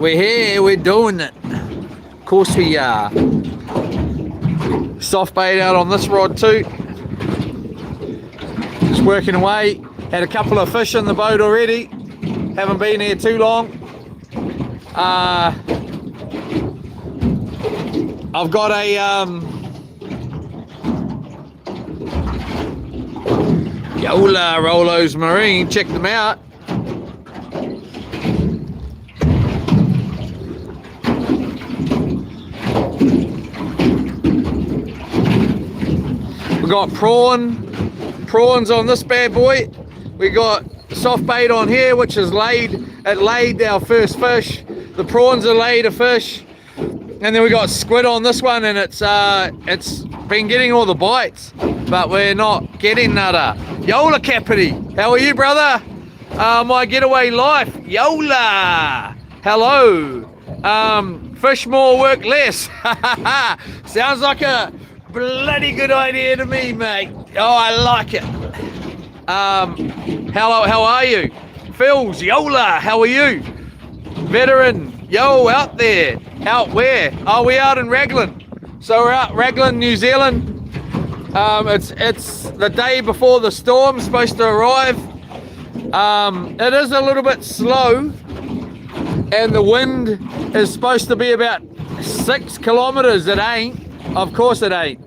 We're here, we're doing it. Of course we are. Soft bait out on this rod too. Just working away. Had a couple of fish in the boat already. Haven't been here too long. I've got a Yola Rolos Marine. Check them out. We got prawns on this bad boy. We got soft bait on here, which is laid. It laid our first fish. The prawns are laid a fish, and then we got squid on this one, and it's been getting all the bites, but we're not getting nada. Yola Capity, how are you, brother? My getaway life, Yola. Hello. Fish more, work less. Sounds like a bloody good idea to me, mate. Oh, I like it. How are you? Phils, Yola, how are you? Veteran, yo, out there. Out where? Oh, we're out in Raglan. So we're out Raglan, New Zealand. It's the day before the storm's supposed to arrive. It is a little bit slow, and the wind is supposed to be about 6 kilometers. It ain't. Of course it ain't.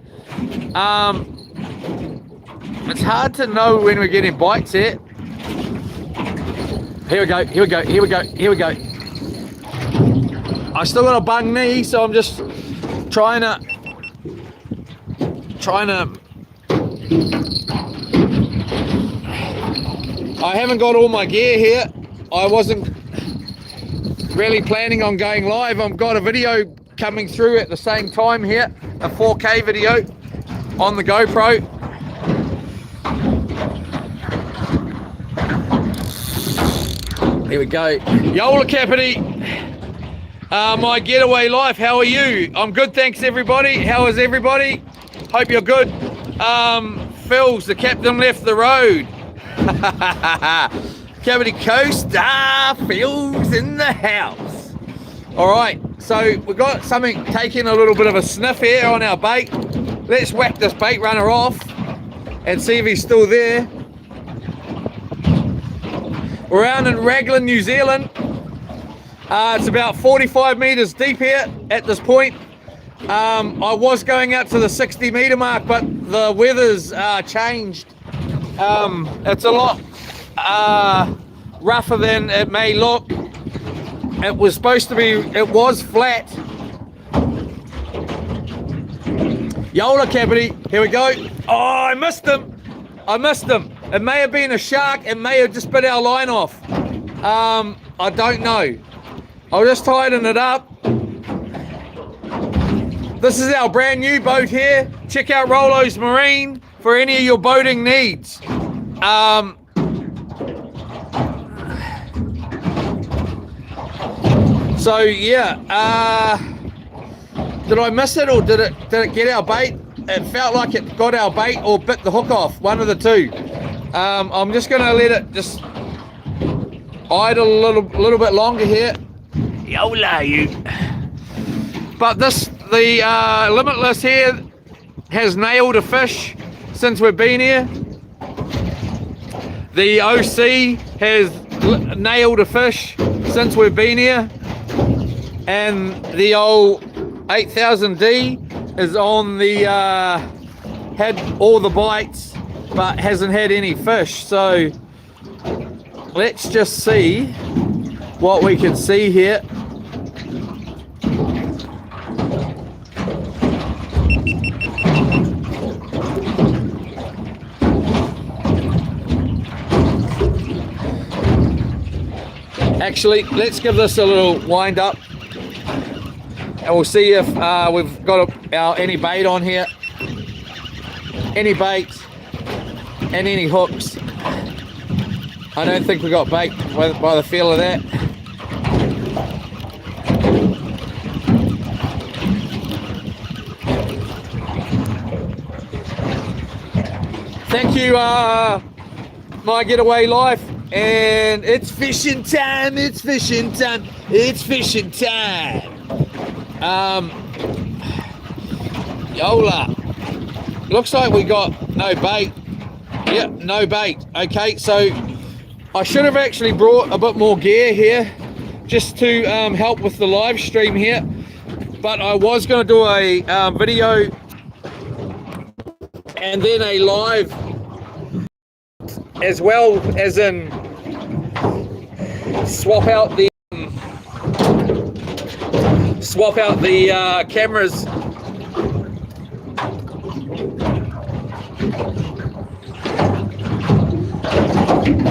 It's hard to know when we're getting bites here. Here we go, here we go, here we go, here we go. I still got a bung knee, so I'm just trying to I haven't got all my gear here. I wasn't really planning on going live. I've got a video coming through at the same time here, a 4K video on the GoPro. Here we go. Yola Capity. My getaway life, how are you? I'm good, thanks everybody. How is everybody? Hope you're good. Phils, the captain left the road. Capity Coast, Phil's in the house. Alright, so we've got something taking a little bit of a sniff here on our bait. Let's whack this bait runner off and see if he's still there. We're out in Raglan, New Zealand. It's about 45 meters deep here at this point. I was going out to the 60 meter mark, but the weather's changed. It's a lot rougher than it may look. It was supposed to be, it was flat. Yola Capity, here we go. Oh, I missed him. I missed him. It may have been a shark. It may have just bit our line off. I don't know. I'll just tighten it up. This is our brand new boat here. Check out Rolos Marine for any of your boating needs. So yeah, did I miss it, or did it get our bait? It felt like it got our bait or bit the hook off, one of the two. I'm just gonna let it just idle a little bit longer here. Yola, you. But the Limitless here has nailed a fish since we've been here. The OC has nailed a fish since we've been here, and the old 8000D is on the had all the bites but hasn't had any fish. So let's just see what we can see here. Actually, let's give this a little wind up, and we'll see if we've got any bait on here, any bait and any hooks. I don't think we got bait by the feel of that. Thank you, My Getaway Life, and it's fishing time. It's fishing time. It's fishing time. Yola. Looks like we got no bait. Yep, no bait. Okay, so I should have actually brought a bit more gear here just to help with the live stream here. But I was going to do a video and then a live as well, as in swap out the cameras.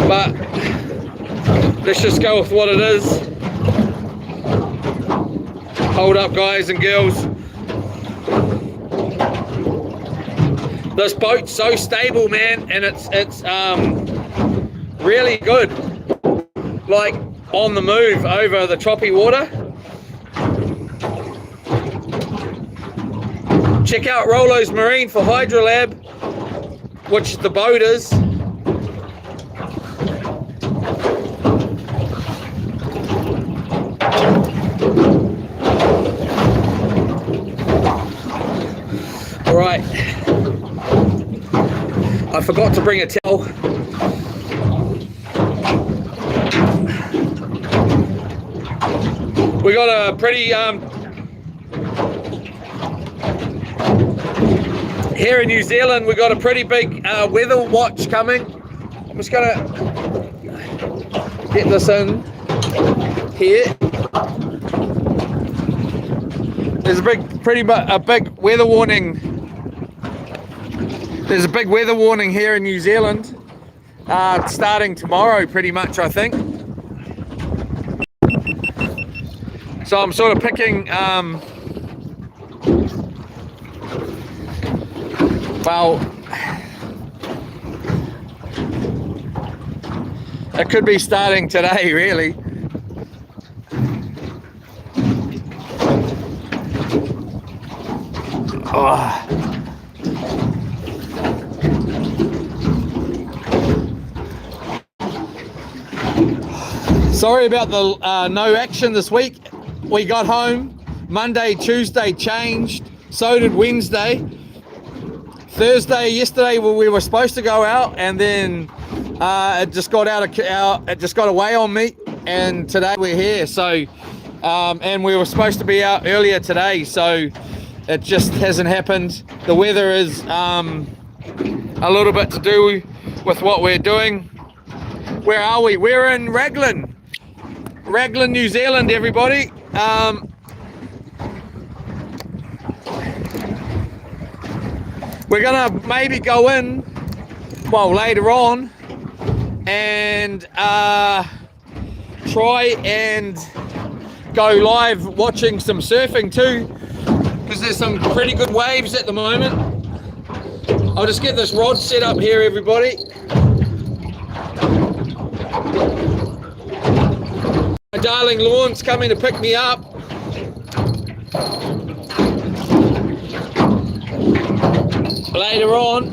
But let's just go with what it is. Hold up, guys and girls. This boat's so stable, man, and it's really good. Like on the move over the choppy water. Check out Rolo's Marine for Hydrolab, which the boat is. Right, I forgot to bring a towel. We got a pretty here in New Zealand, we got a pretty big weather watch coming. I'm just gonna get this in here. There's a big weather warning. There's a big weather warning here in New Zealand, starting tomorrow pretty much, I think. So I'm sort of picking, well, it could be starting today, really. Oh. Sorry about the no action this week. We got home Monday, Tuesday changed, so did Wednesday. Thursday, yesterday we were supposed to go out, and then it just got away on me, and today we're here. So and we were supposed to be out earlier today, so it just hasn't happened. The weather is a little bit to do with what we're doing. Where are we? We're in Raglan, New Zealand, everybody. We're gonna maybe go in, well, later on, and try and go live watching some surfing too, because there's some pretty good waves at the moment. I'll just get this rod set up here, everybody. My darling Lorne's coming to pick me up. Later on.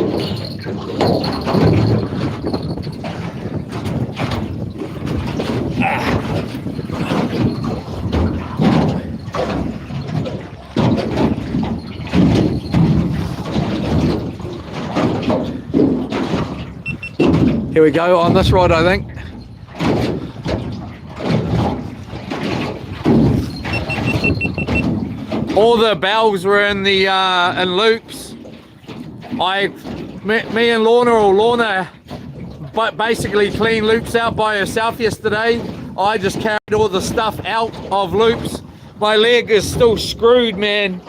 Here we go on this rod, I think. All the bells were in the in loops. Me and Lorna basically cleaned loops out by herself yesterday. I just carried all the stuff out of loops. My leg is still screwed, man,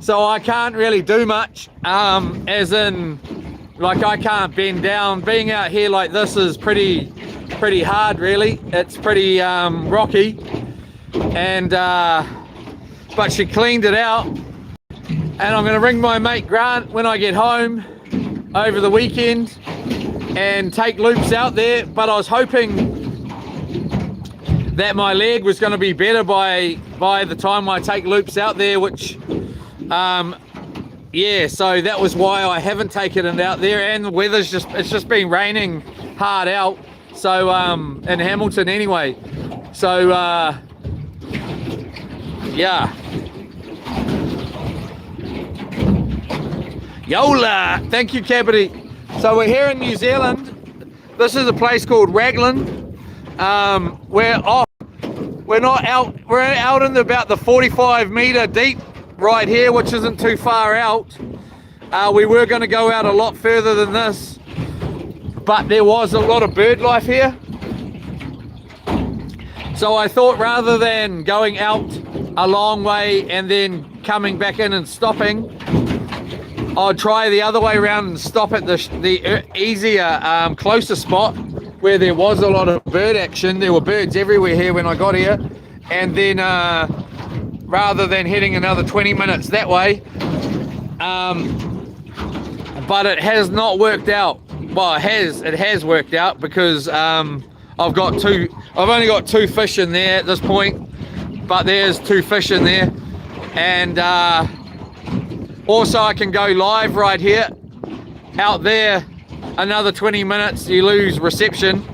so I can't really do much. As in, like, I can't bend down. Being out here like this is pretty hard, really. It's pretty rocky, and but she cleaned it out, and I'm going to ring my mate Grant when I get home over the weekend and take loops out there. But I was hoping that my leg was going to be better by the time I take loops out there, which yeah, so that was why I haven't taken it out there. And the weather's it's just been raining hard out, So in Hamilton anyway. So yeah. Yola, thank you, Cabity. So we're here in New Zealand. This is a place called Raglan. We're not out. We're out in about the 45-meter deep right here, which isn't too far out. We were going to go out a lot further than this, but there was a lot of bird life here. So I thought rather than going out a long way and then coming back in and stopping, I'd try the other way around and stop at the easier, closer spot where there was a lot of bird action. There were birds everywhere here when I got here. And then rather than heading another 20 minutes that way, but it has not worked out. Well, it has worked out because I've only got 2 fish in there at this point, but there's 2 fish in there. And also I can go live right here. Out there, another 20 minutes, you lose reception.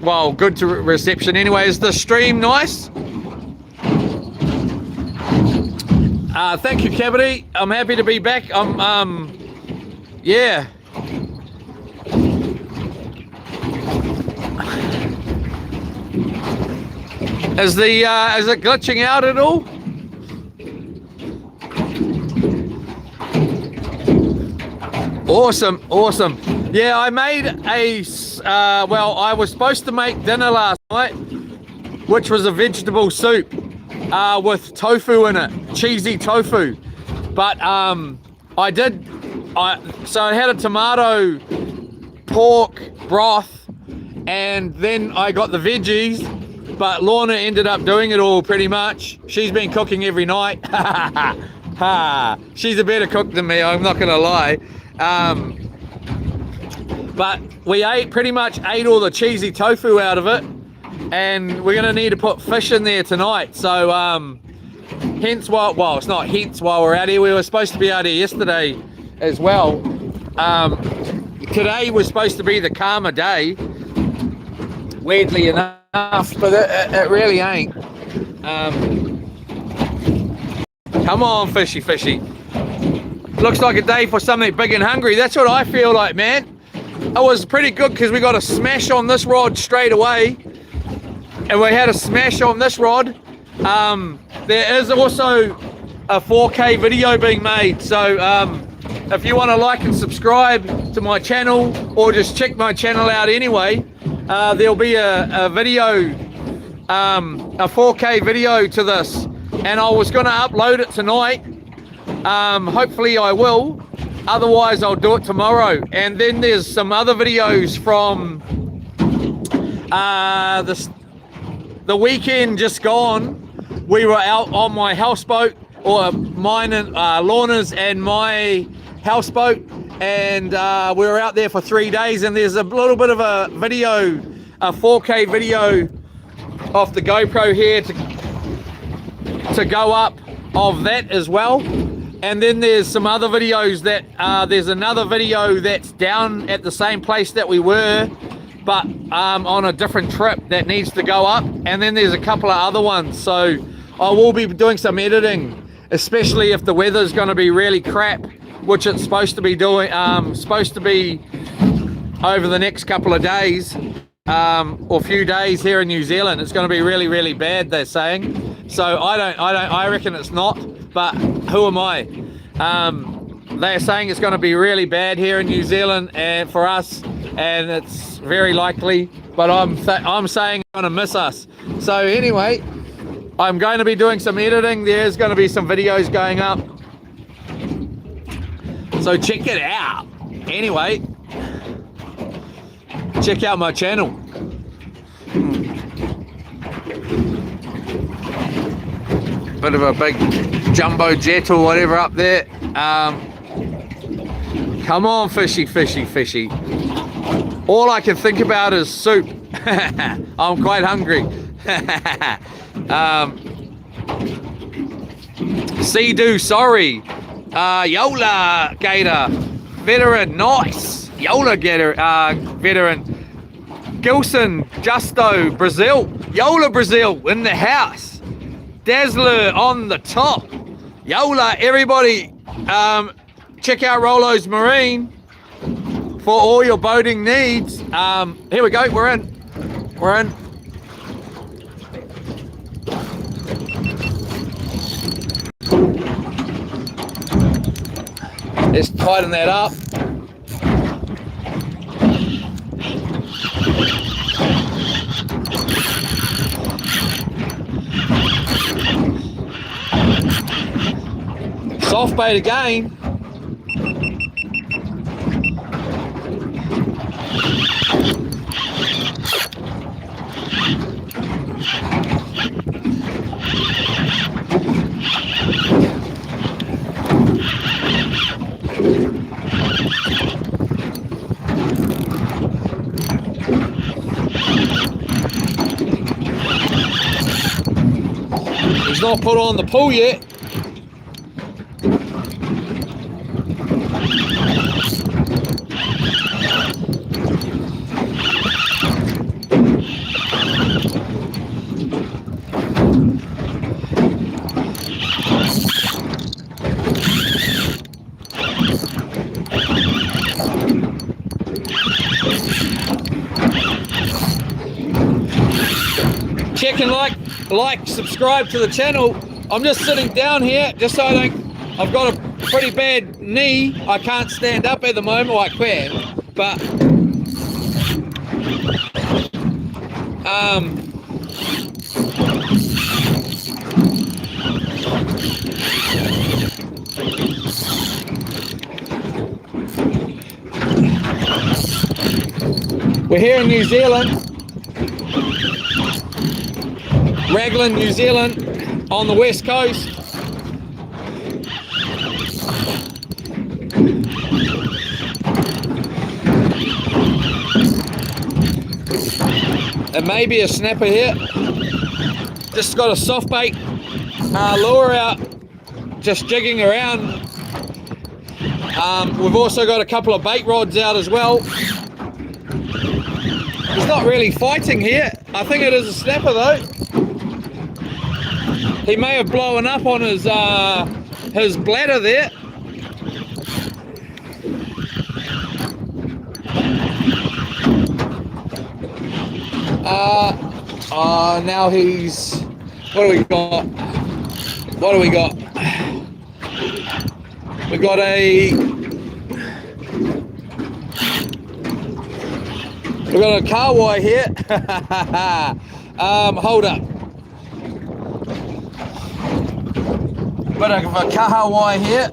Well, good to reception anyway. Is the stream nice? Thank you, Cabity. I'm happy to be back. Yeah. Is it glitching out at all? Awesome. Yeah, I made well, I was supposed to make dinner last night, which was a vegetable soup with tofu in it, cheesy tofu. But so I had a tomato pork broth, and then I got the veggies, but Lorna ended up doing it all pretty much. She's been cooking every night. She's a better cook than me, I'm not gonna lie. But we pretty much ate all the cheesy tofu out of it, and we're gonna need to put fish in there tonight. So hence why, well, it's not hence why we're out here. We were supposed to be out here yesterday as well. Today was supposed to be the calmer day, weirdly enough, but it really ain't. Come on, fishy. Looks like a day for something big and hungry. That's what I feel like, man. It was pretty good because we got a smash on this rod straight away, and we had a smash on this rod. There is also a 4K video being made, so if you want to like and subscribe to my channel, or just check my channel out anyway, there'll be a video, a 4K video to this, and I was going to upload it tonight. Hopefully I will, otherwise I'll do it tomorrow. And then there's some other videos from the weekend just gone. We were out on my houseboat, or mine and Lorna's and my houseboat, and we were out there for 3 days, and there's a little bit of a video, a 4K video off the GoPro here to go up of that as well. And then there's some other videos that there's another video that's down at the same place that we were, but on a different trip that needs to go up. And then there's a couple of other ones, so I will be doing some editing, especially if the weather's going to be really crap, which it's supposed to be doing, supposed to be over the next couple of days, or few days here in New Zealand. It's going to be really, really bad, they're saying. So I reckon it's not, but who am I? They're saying it's going to be really bad here in New Zealand and for us, and it's very likely, but I'm saying it's going to miss us. So anyway, I'm going to be doing some editing. There's going to be some videos going up, so check it out. Anyway, check out my channel. Bit of a big jumbo jet or whatever up there. Come on, fishy. All I can think about is soup. I'm quite hungry. Sea-Doo, sorry. Yola Gator, veteran, nice. Yola Gator, veteran. Gilson, Justo, Brazil, Yola Brazil in the house, Dazzler on the top, Yola, everybody, check out Rolo's Marine for all your boating needs. Here we go, we're in. Let's tighten that up. Soft bait again. He's not put on the pull yet. Check and like, subscribe to the channel. I'm just sitting down here just so I don't, I've got a pretty bad knee. I can't stand up at the moment, well I can, but we're here in New Zealand. Raglan, New Zealand, on the west coast. It may be a snapper here. Just got a soft bait lure out, just jigging around. We've also got a couple of bait rods out as well. He's not really fighting here. I think it is a snapper though. He may have blown up on his bladder there. Now he's, what do we got? We got a kahawai here. Hold up. Bit of a kahawai here.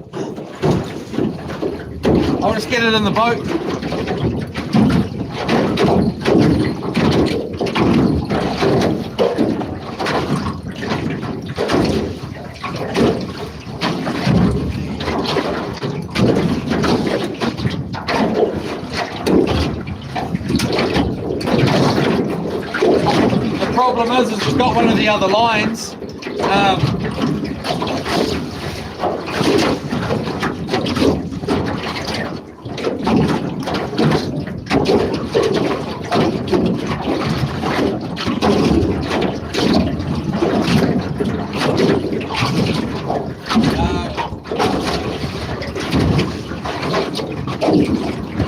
I'll just get it in the boat. The problem is it's got one of the other lines.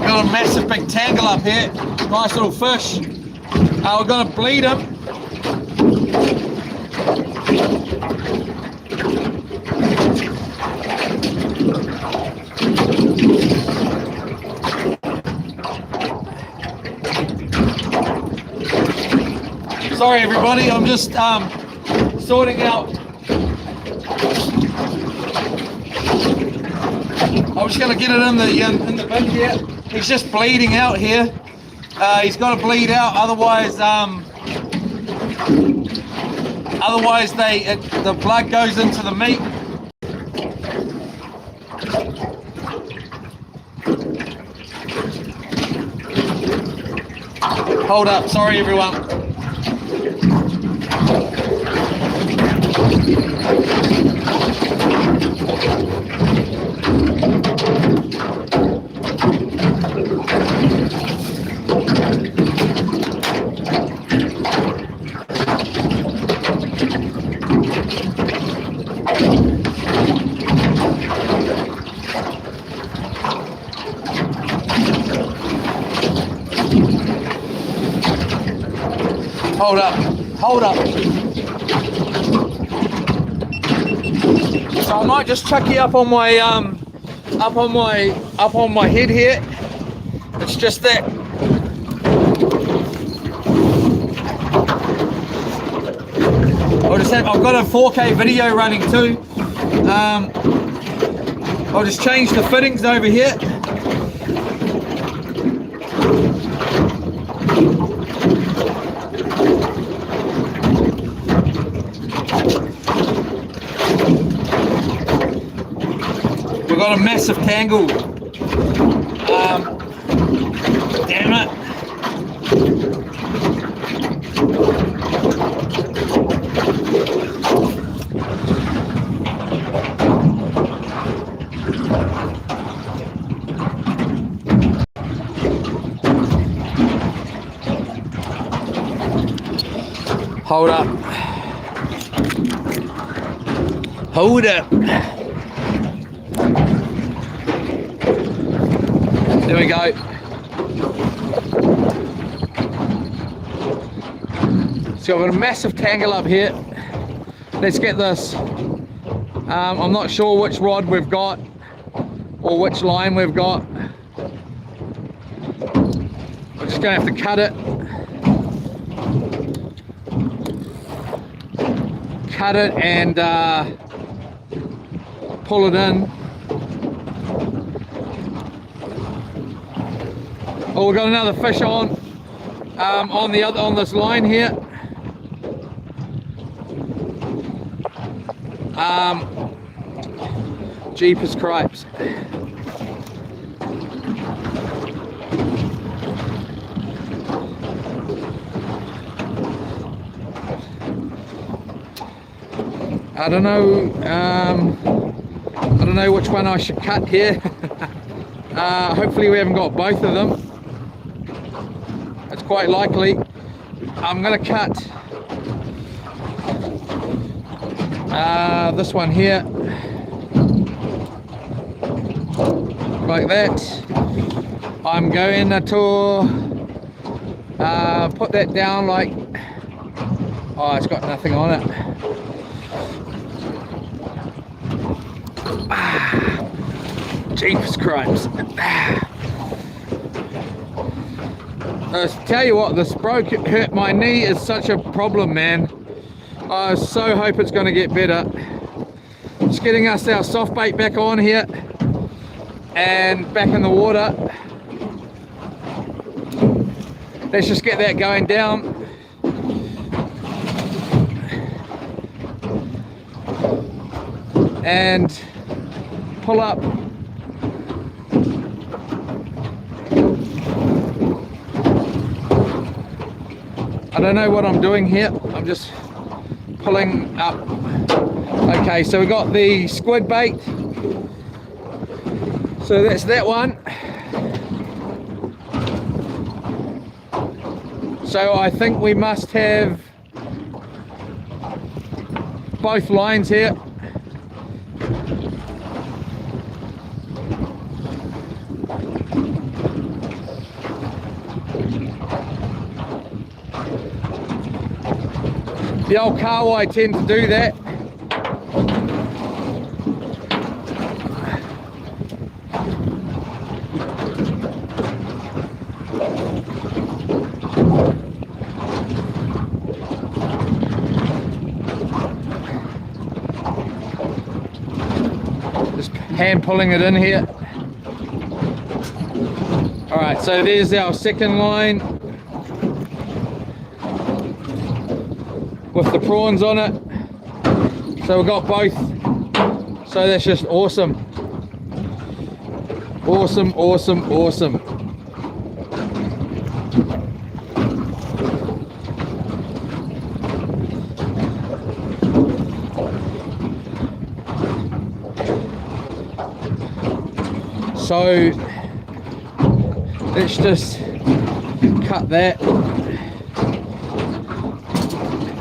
Got a massive big tangle up here, nice little fish. We're going to bleed him. Sorry everybody, I'm just sorting out. I'm just going to get it in the bin here. He's just bleeding out here. He's got to bleed out, otherwise the blood goes into the meat. Hold up, sorry everyone. Hold up, hold up. So I might just chuck you up on my up on my head here. It's just that I've got a 4K video running too. I'll just change the fittings over here. We've got a massive tangle. Damn it. Hold up. Hold up. There we go. So I've got a massive tangle up here. Let's get this. I'm not sure which rod we've got or which line we've got. I'm just going to have to cut it. Cut it and pull it in. Oh, we've got another fish on this line here. Jeepers cripes. I don't know which one I should cut here. Hopefully we haven't got both of them. It's quite likely. I'm going to cut this one here, like that. I'm going to put that down like, oh, it's got nothing on it. Jeepers cripes. I tell you what, this hurt my knee is such a problem, man. I so hope it's going to get better. Just getting us our soft bait back on here and back in the water. Let's just get that going down. And pull up. I don't know what I'm doing here. I'm just pulling up. Okay, so we got the squid bait. So that's that one. So I think we must have both lines here. The old Kawai tend to do that. Just hand pulling it in here. All right, so there's our second line with the prawns on it. So we've got both. So that's just awesome. Awesome, awesome, awesome. So let's just cut that.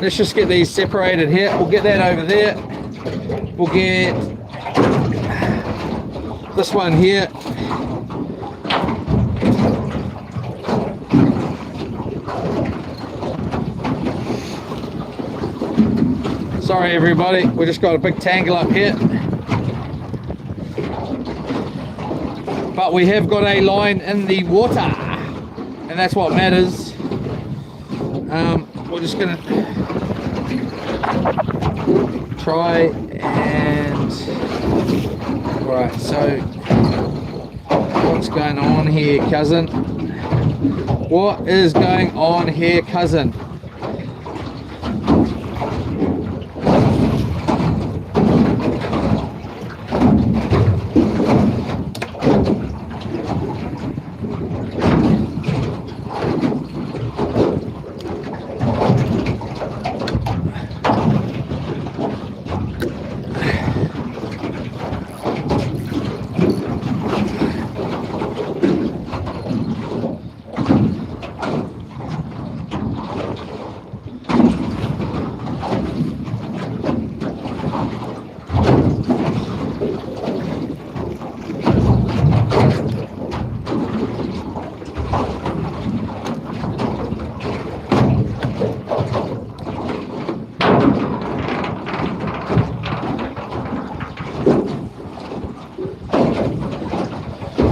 let's just get these separated here. We'll get that over there. We'll get this one here. Sorry everybody, we just got a big tangle up here. But we have got a line in the water, and that's what matters. We're just gonna try and... Alright, so what's going on here, cousin? What is going on here, cousin?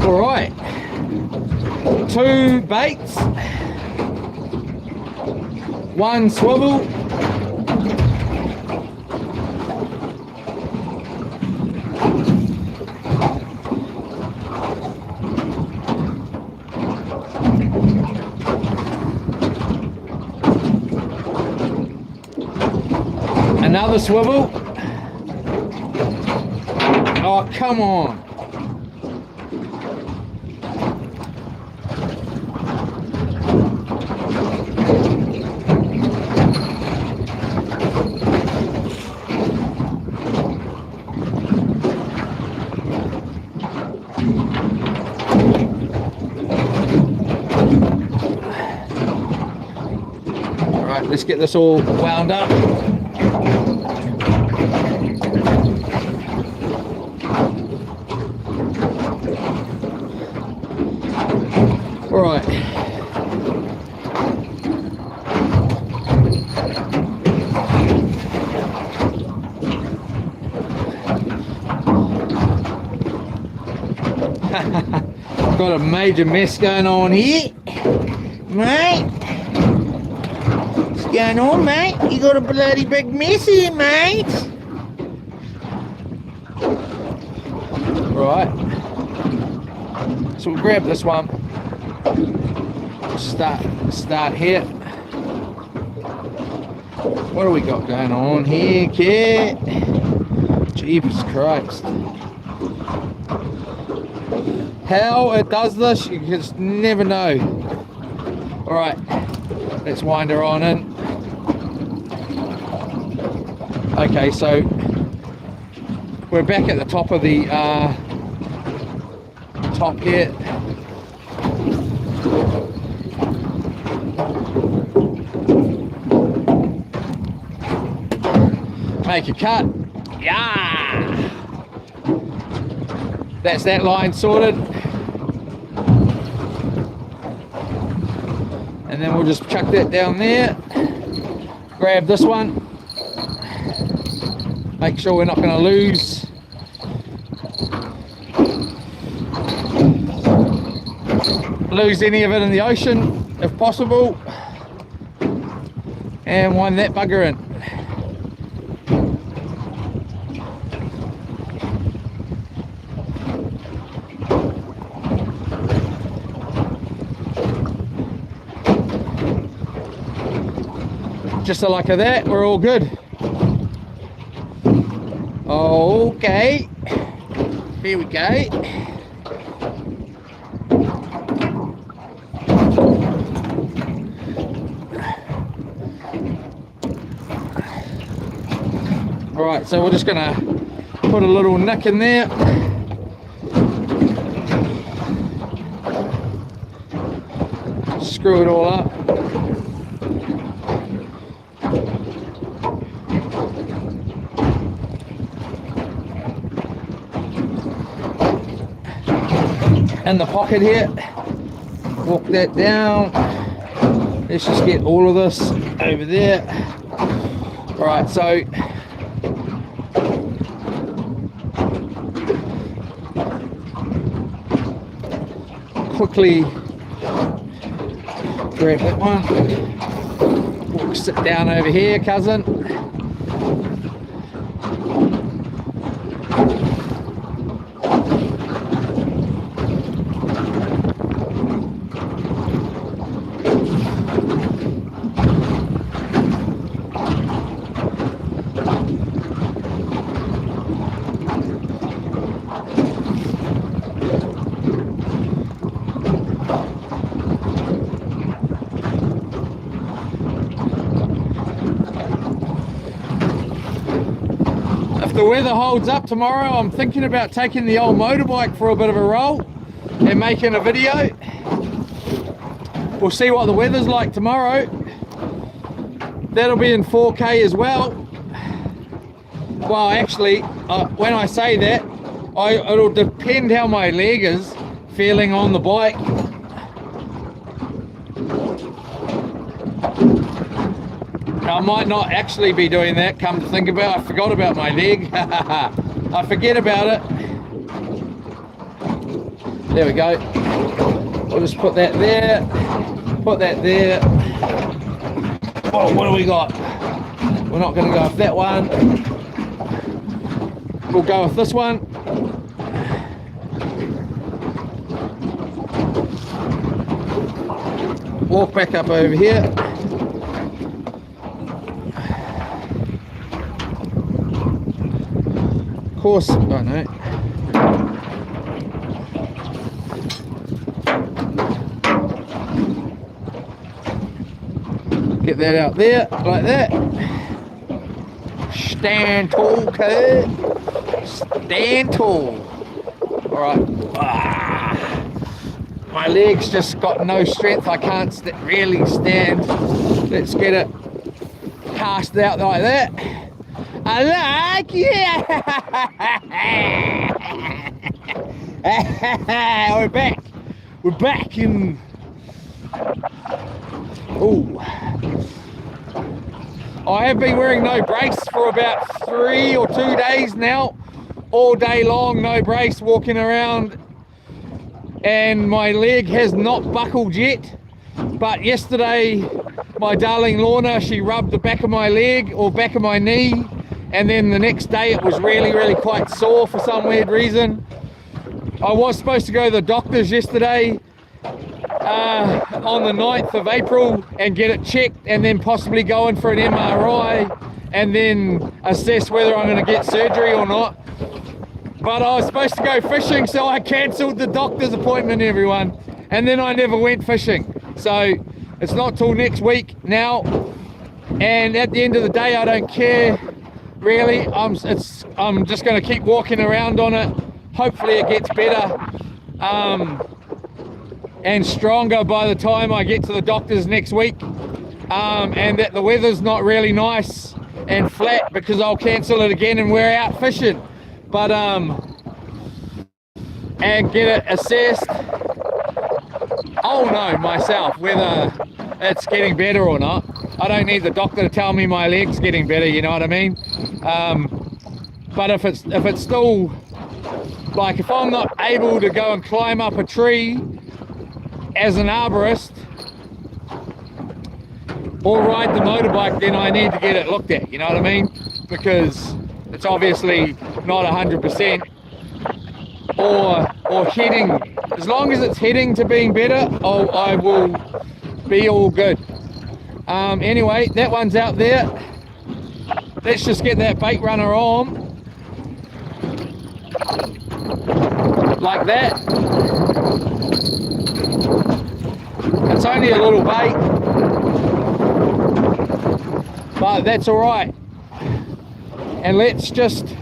Alright, 2 baits, 1 swivel, another swivel. Oh, come on. Alright, let's get this all wound up. Alright. Got a major mess going on here, mate. What's going on, mate? You got a bloody big mess here, mate. Right. So we'll grab this one. Start here. What do we got going on here, kid? Jeepers Christ. How it does this, you just never know. Alright, let's wind her on in. Okay, so we're back at the top of the top here. Make a cut. Yeah! That's that line sorted. And then we'll just chuck that down there. Grab this one. Make sure we're not going to lose any of it in the ocean, if possible. And wind that bugger in. Just like that, we're all good. Okay, here we go. Alright, so we're just gonna put a little nick in there. Screw it all up. in the pocket here. Walk that down. Let's just get all of this over there. Right, so quickly grab that one. Walk, sit down over here, cousin. If the weather holds up tomorrow, I'm thinking about taking the old motorbike for a bit of a roll and making a video. We'll see what the weather's like tomorrow. That'll be in 4K as well. Well, actually, when I say that, it'll depend how my leg is feeling on the bike. I might not actually be doing that, come to think about it. I forgot about my leg. I forget about it. There we go. We'll just put that there. Put that there. Oh, what do we got? We're not going to go with that one. We'll go with this one. Walk back up over here. Of course, oh no. Get that out there, like that. Stand tall, kid. Stand tall. Alright. My leg's just got no strength. I can't really stand. Let's get it cast out like that. I like it. We're back. We're back in. Oh, I have been wearing no brace for about 3 or 2 days now. All day long, no brace, walking around, and my leg has not buckled yet. But yesterday, my darling Lorna, she rubbed the back of my leg or back of my knee. And then the next day it was really quite sore for some weird reason. I was supposed to go to the doctor's yesterday on the 9th of April and get it checked, and then possibly go in for an MRI and then assess whether I'm going to get surgery or not. But I was supposed to go fishing, so I cancelled the doctor's appointment, everyone. And then I never went fishing. So it's not till next week now. And at the end of the day, I don't care. Really, I'm just going to keep walking around on it. Hopefully it gets better and stronger by the time I get to the doctor's next week, and that the weather's not really nice and flat, because I'll cancel it again and we're out fishing. But and get it assessed. I'll know myself whether it's getting better or not. I don't need the doctor to tell me my leg's getting better, you know what I mean? But if it's still, like, if I'm not able to go and climb up a tree as an arborist or ride the motorbike, then I need to get it looked at, you know what I mean? Because it's obviously not 100%, or heading. As long as it's heading to being better, I will be all good. Anyway, that one's out there. Let's just get that bait runner on. Like that. It's only a little bait, but that's all right. And let's just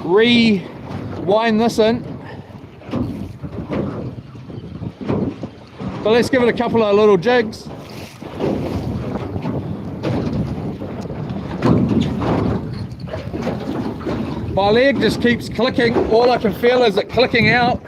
rewind this in. But let's give it a couple of little jigs. My leg just keeps clicking. All I can feel is it clicking out.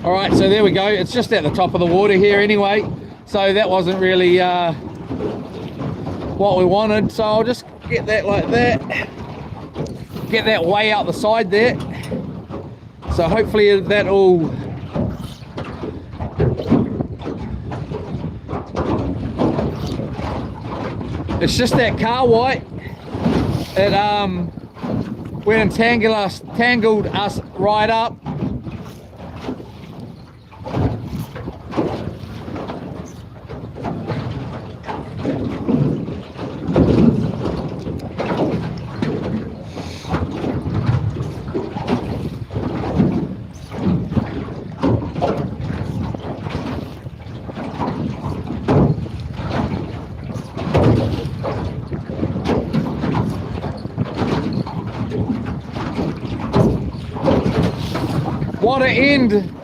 All right, so there we go. It's just at the top of the water here anyway. So that wasn't really what we wanted. So I'll just get that like that. Get that way out the side there. So hopefully that'll... It's just that car white. It went and tangled us right up.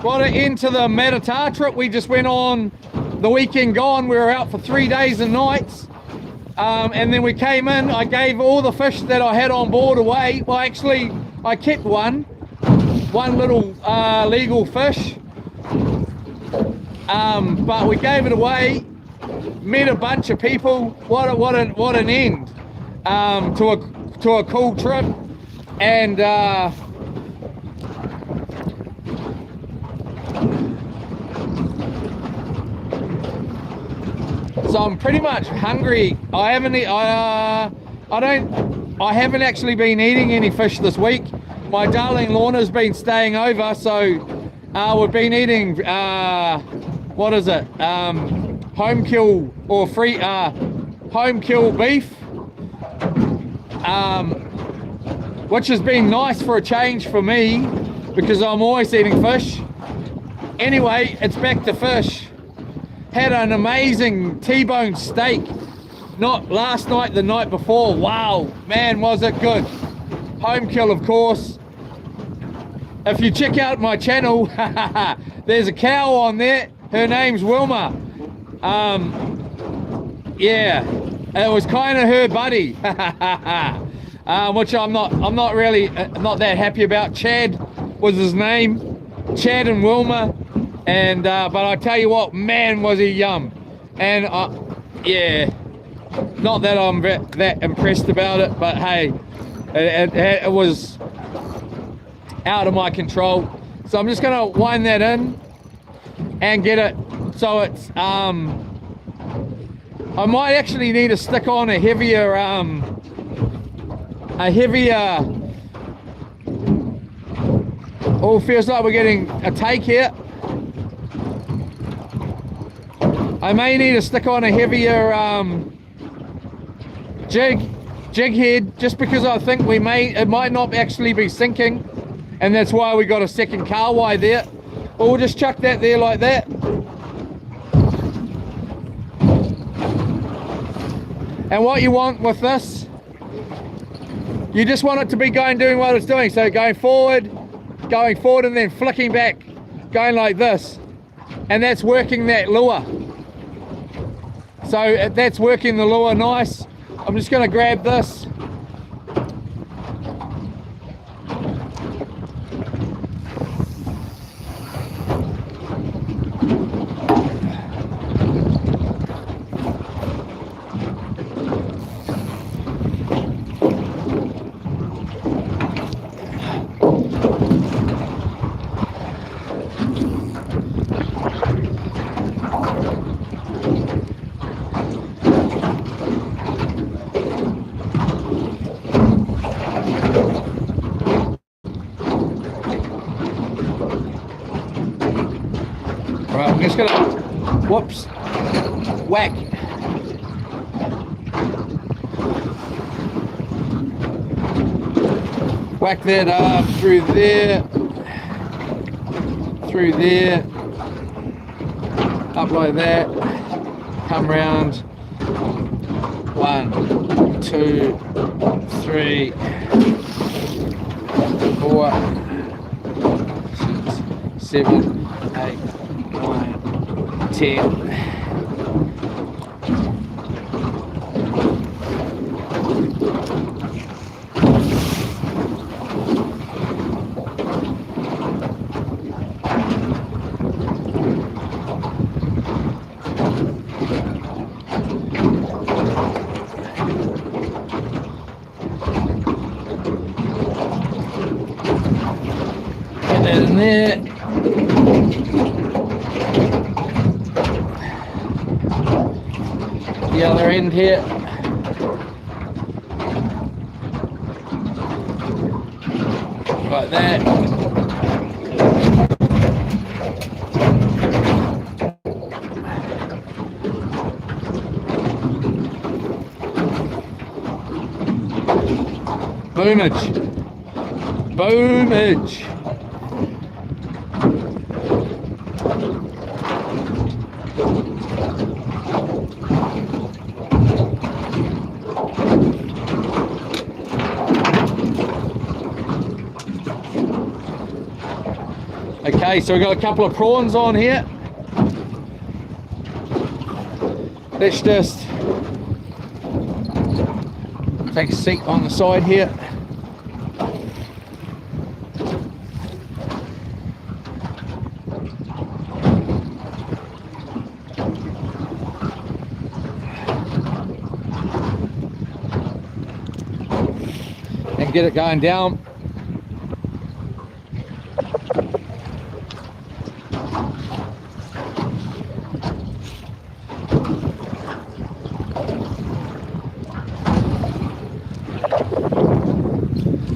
What an end to the Matata trip we just went on the weekend gone. We were out for 3 days and nights, and then we came in. I gave all the fish that I had on board away. Well, actually I kept one little legal fish, but we gave it away. Met a bunch of people. What an end to a cool trip. And so I'm pretty much hungry. I haven't actually been eating any fish this week. My darling Lorna's been staying over, so we've been eating what is it? Home kill or free home kill beef, which has been nice for a change for me because I'm always eating fish. Anyway, it's back to fish. Had an amazing T-bone steak, not last night, the night before. Wow, man, was it good. Home kill, of course. If you check out my channel, there's a cow on there. Her name's Wilma. Yeah, it was kind of her buddy, which I'm not really not that happy about. Chad was his name, Chad and Wilma. And but I tell you what, man, was he yum. And yeah, not that I'm that impressed about it, but hey, it was out of my control. So I'm just gonna wind that in and get it so it's I might actually need to stick on a heavier oh, feels like we're getting a take here. I may need to stick on a heavier jig head, just because I think it might not actually be sinking, and that's why we got a second car wire there. But we'll just chuck that there like that. And what you want with this, you just want it to be doing what it's doing. So going forward and then flicking back, going like this, and that's working that lure. So that's working the lure nice. I'm just going to grab this. Right, I'm just gonna, whoops, whack. Whack that up through there, up like that, come round, 1, 2, 3, 4, 6, 7, 8, 9, 10. that in there. The other end here. Like that. Boomage. Boomage. Okay, so we've got a couple of prawns on here. Let's just take a seat on the side here. And get it going down.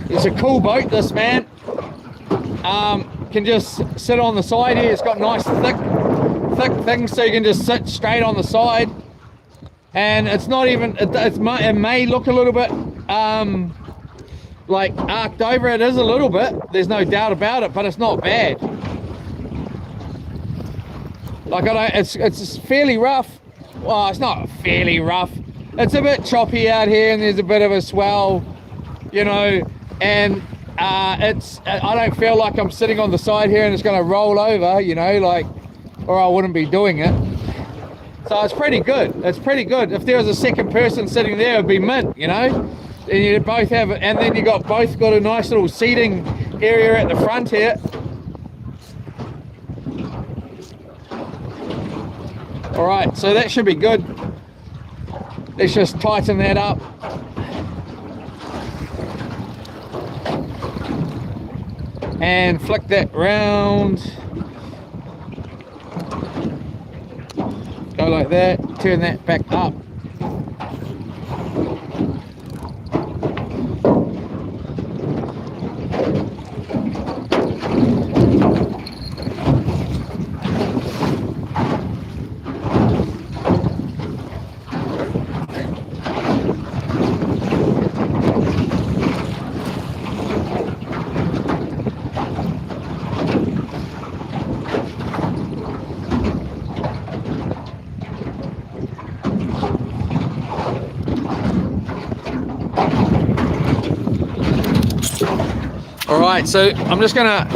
It's a cool boat, this, man. Can just sit on the side here. It's got nice thick things, so you can just sit straight on the side. And it's not even, it may look a little bit like arced over. It is a little bit, there's no doubt about it, but it's not bad. Like, it's fairly rough. Well, it's not fairly rough. It's a bit choppy out here, and there's a bit of a swell, you know, and I don't feel like I'm sitting on the side here and it's going to roll over, you know, like, or I wouldn't be doing it. So it's pretty good. It's pretty good. If there was a second person sitting there, it'd be mint, you know. And you both have, and then you both got a nice little seating area at the front here. All right, so that should be good. Let's just tighten that up. And flick that round. Go like that, turn that back up. Alright, so I'm just gonna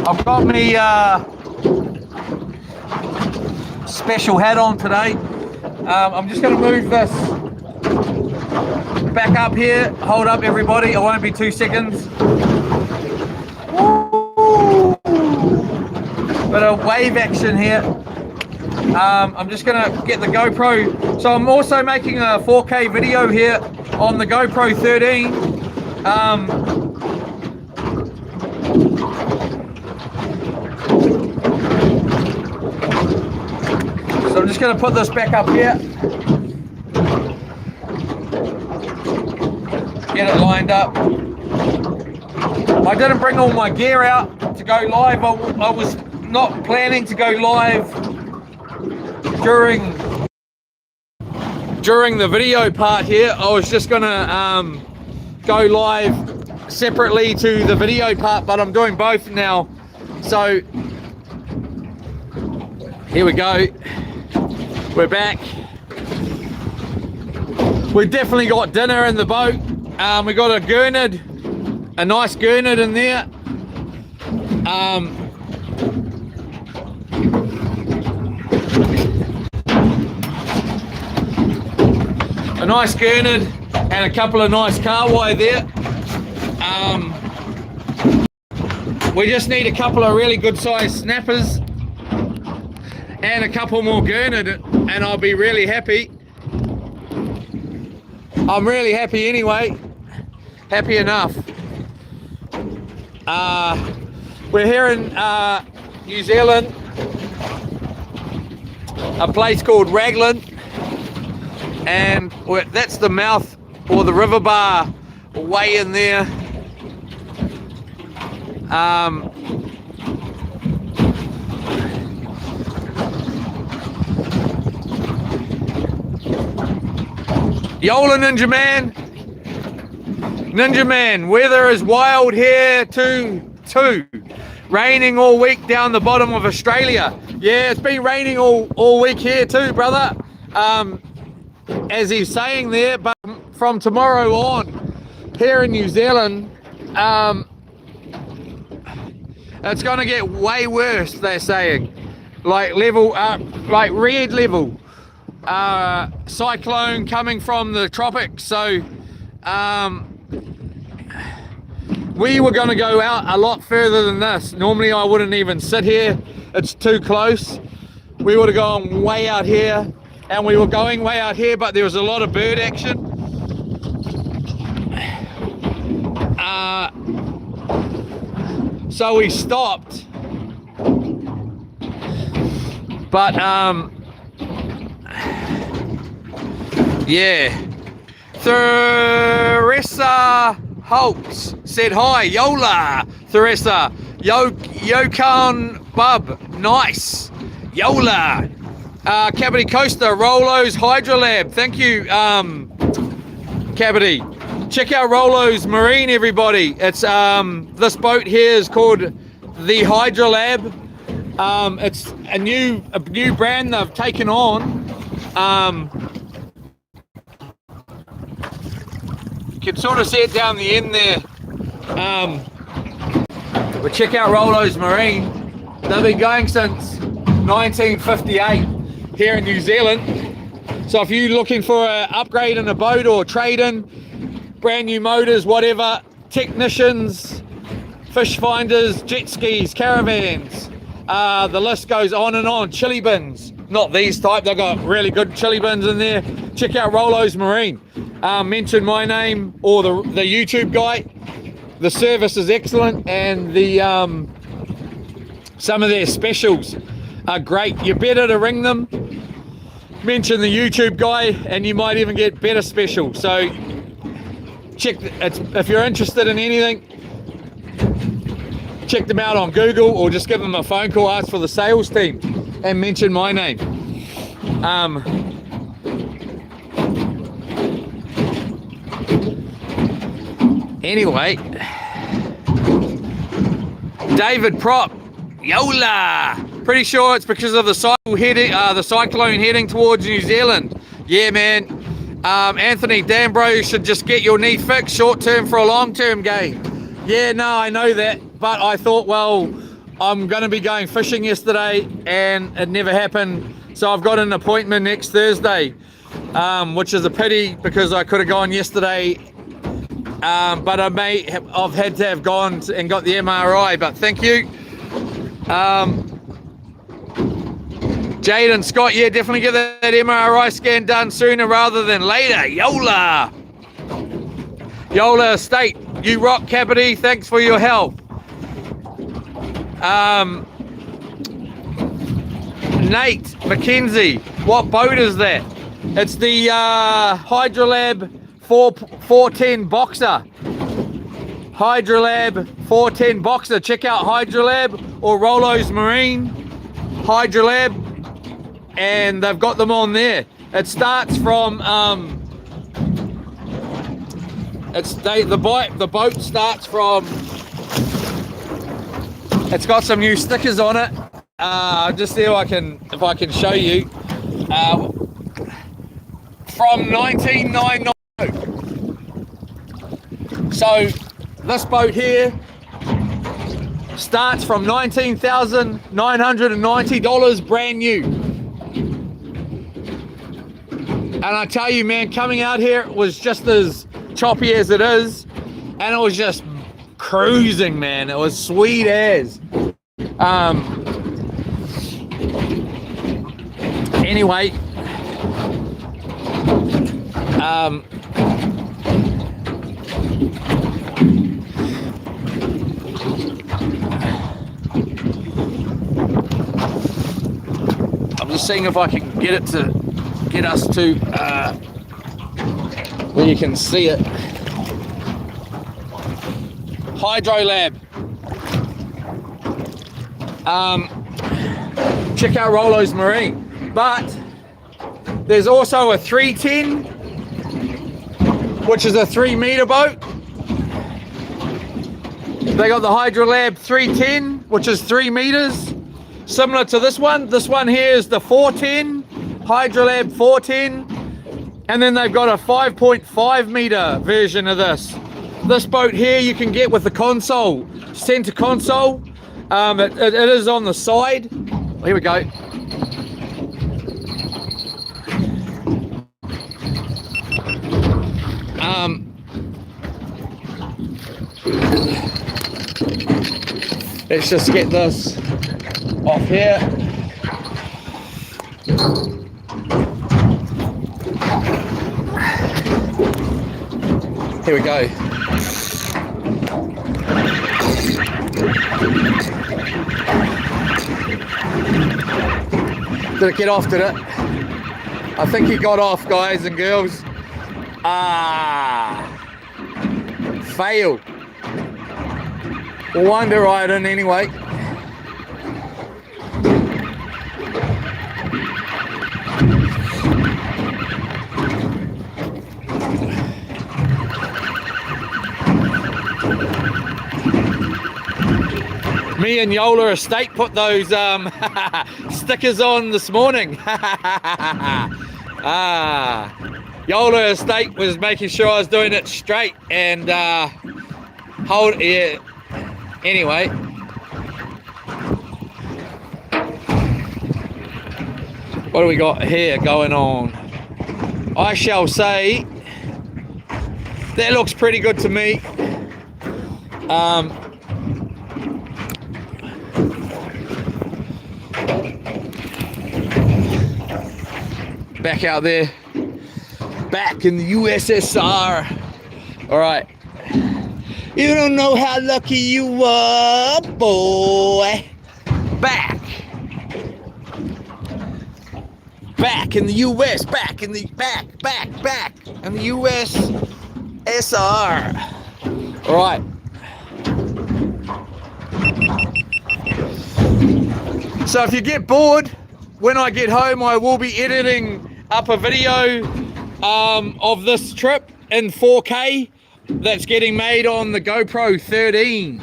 I've got me special hat on today. I'm just gonna move this back up here. Hold up, everybody, it won't be 2 seconds. Woo! Bit of wave action here. I'm just gonna get the GoPro. So I'm also making a 4K video here on the GoPro 13. So I'm just going to put this back up here, get it lined up. I didn't bring all my gear out to go live. I was not planning to go live during the video part here. I was just going to go live separately to the video part, but I'm doing both now. So here we go, we're back. We've definitely got dinner in the boat. We got a gurnard, a nice gurnard in there. A nice gurnard and a couple of nice kahawai there. We just need a couple of really good sized snappers and a couple more gurnard, and I'll be really happy. I'm really happy anyway. Happy enough. We're here in New Zealand, a place called Raglan, and that's the mouth or the river bar way in there. Yola Ninja Man. Ninja Man, weather is wild here too. Raining all week down the bottom of Australia. Yeah, it's been raining all week here too, brother. As he's saying there, but from tomorrow on, here in New Zealand, it's gonna get way worse, they're saying. Like level up, like red level. Cyclone coming from the tropics. So we were going to go out a lot further than this. Normally I wouldn't even sit here, it's too close. We would have gone way out here, and we were going way out here, but there was a lot of bird action. So we stopped, but yeah. Theresa Holtz said hi. Yola, Theresa. Yokon Bub, nice. Yola. Cavity Coaster, Rolo's Hydrolab. Thank you, Cavity. Check out Rolo's Marine, everybody. It's this boat here is called the Hydrolab. It's a new brand they've taken on. You can sort of see it down the end there. But check out Rolo's Marine. They've been going since 1958 here in New Zealand. So if you're looking for an upgrade in a boat or trade-in, brand new motors, whatever, technicians, fish finders, jet skis, caravans, the list goes on and on. Chili bins, not these type, they've got really good chili bins in there. Check out Rolo's Marine. Mention my name or the YouTube guy. The service is excellent, and the some of their specials are great. You're better to ring them, mention the YouTube guy, and you might even get better specials. So check if you're interested in anything, check them out on Google, or just give them a phone call, ask for the sales team, and mention my name. Anyway, David Prop, Yola. Pretty sure it's because of the cyclone heading towards New Zealand. Yeah, man. Anthony Danbro should just get your knee fixed, short term for a long term gain. Yeah, no, I know that, but I thought, well, I'm going to be going fishing yesterday, and it never happened. So I've got an appointment next Thursday, which is a pity because I could have gone yesterday. But I've had to have gone and got the MRI, but thank you. Jade and Scott, yeah, definitely get that MRI scan done sooner rather than later. Yola. Yola Estate, you rock, Cavity, thanks for your help. Nate McKenzie, what boat is that? It's the Hydrolab 410 Boxer. Hydrolab 410 Boxer. Check out Hydrolab or Rolo's Marine. Hydrolab, and they've got them on there. It starts from the boat starts from. It's got some new stickers on it. Just see if I can show you. From 1999. So this boat here starts from $19,990 brand new. And I tell you, man, coming out here it was just as choppy as it is, and it was just cruising, man. It was sweet as. Anyway, just seeing if I can get it to get us to where you can see it. Hydro Lab. Check out Rolo's Marine. But there's also a 310, which is a 3-meter boat. They got the Hydro Lab 310, which is 3 meters, similar to this one. This one here is the 410, Hydro Lab 410, and then they've got a 5.5 meter version of this. This boat here you can get with the console, center console. It is on the side. Here we go. Let's just get this off here. Here we go. Did it get off, did it? I think he got off, guys and girls. Failed. Wonder I didn't anyway. Me and Yola Estate put those stickers on this morning. Yola Estate was making sure I was doing it straight and yeah. Anyway, what do we got here going on? I shall say that looks pretty good to me. Back out there, back in the USSR. All right. You don't know how lucky you are, boy. Back in the US, back in the in the USSR. All right. So if you get bored, when I get home, I will be editing up a video of this trip in 4K. That's getting made on the GoPro 13,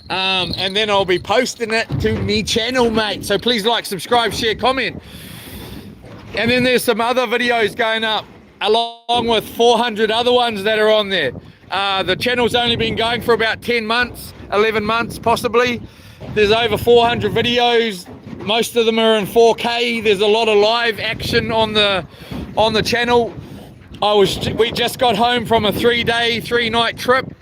and then I'll be posting it to me channel, mate. So please like, subscribe, share, comment. And then there's some other videos going up along with 400 other ones that are on there. The channel's only been going for about 10 months, 11 months possibly. There's over 400 videos. Most of them are in 4K. There's a lot of live action on the channel. We just got home from a 3-day, 3-night trip.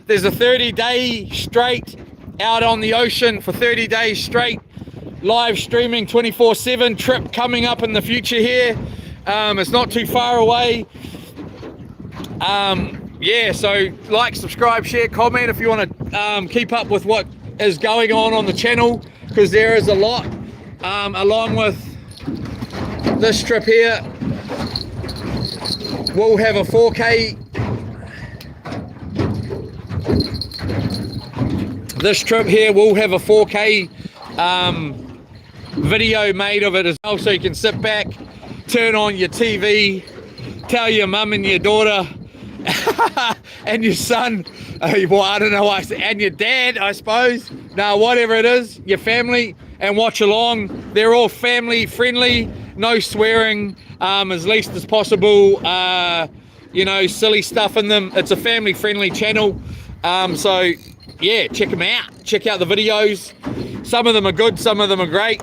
There's a 30-day straight out on the ocean for 30 days straight, live streaming 24/7 trip coming up in the future here. It's not too far away. Yeah, so like, subscribe, share, comment if you want to keep up with what is going on the channel, because there is a lot, along with this trip here. We'll have a 4K. This trip here, we'll have a 4K video made of it as well, so you can sit back, turn on your TV, tell your mum and your daughter and your son, well, I don't know, and your dad, I suppose. No, whatever it is, your family, and watch along. They're all family friendly, no swearing, as least as possible, you know, silly stuff in them. It's a family friendly channel, so yeah, check them out. Check out the videos. Some of them are good, some of them are great.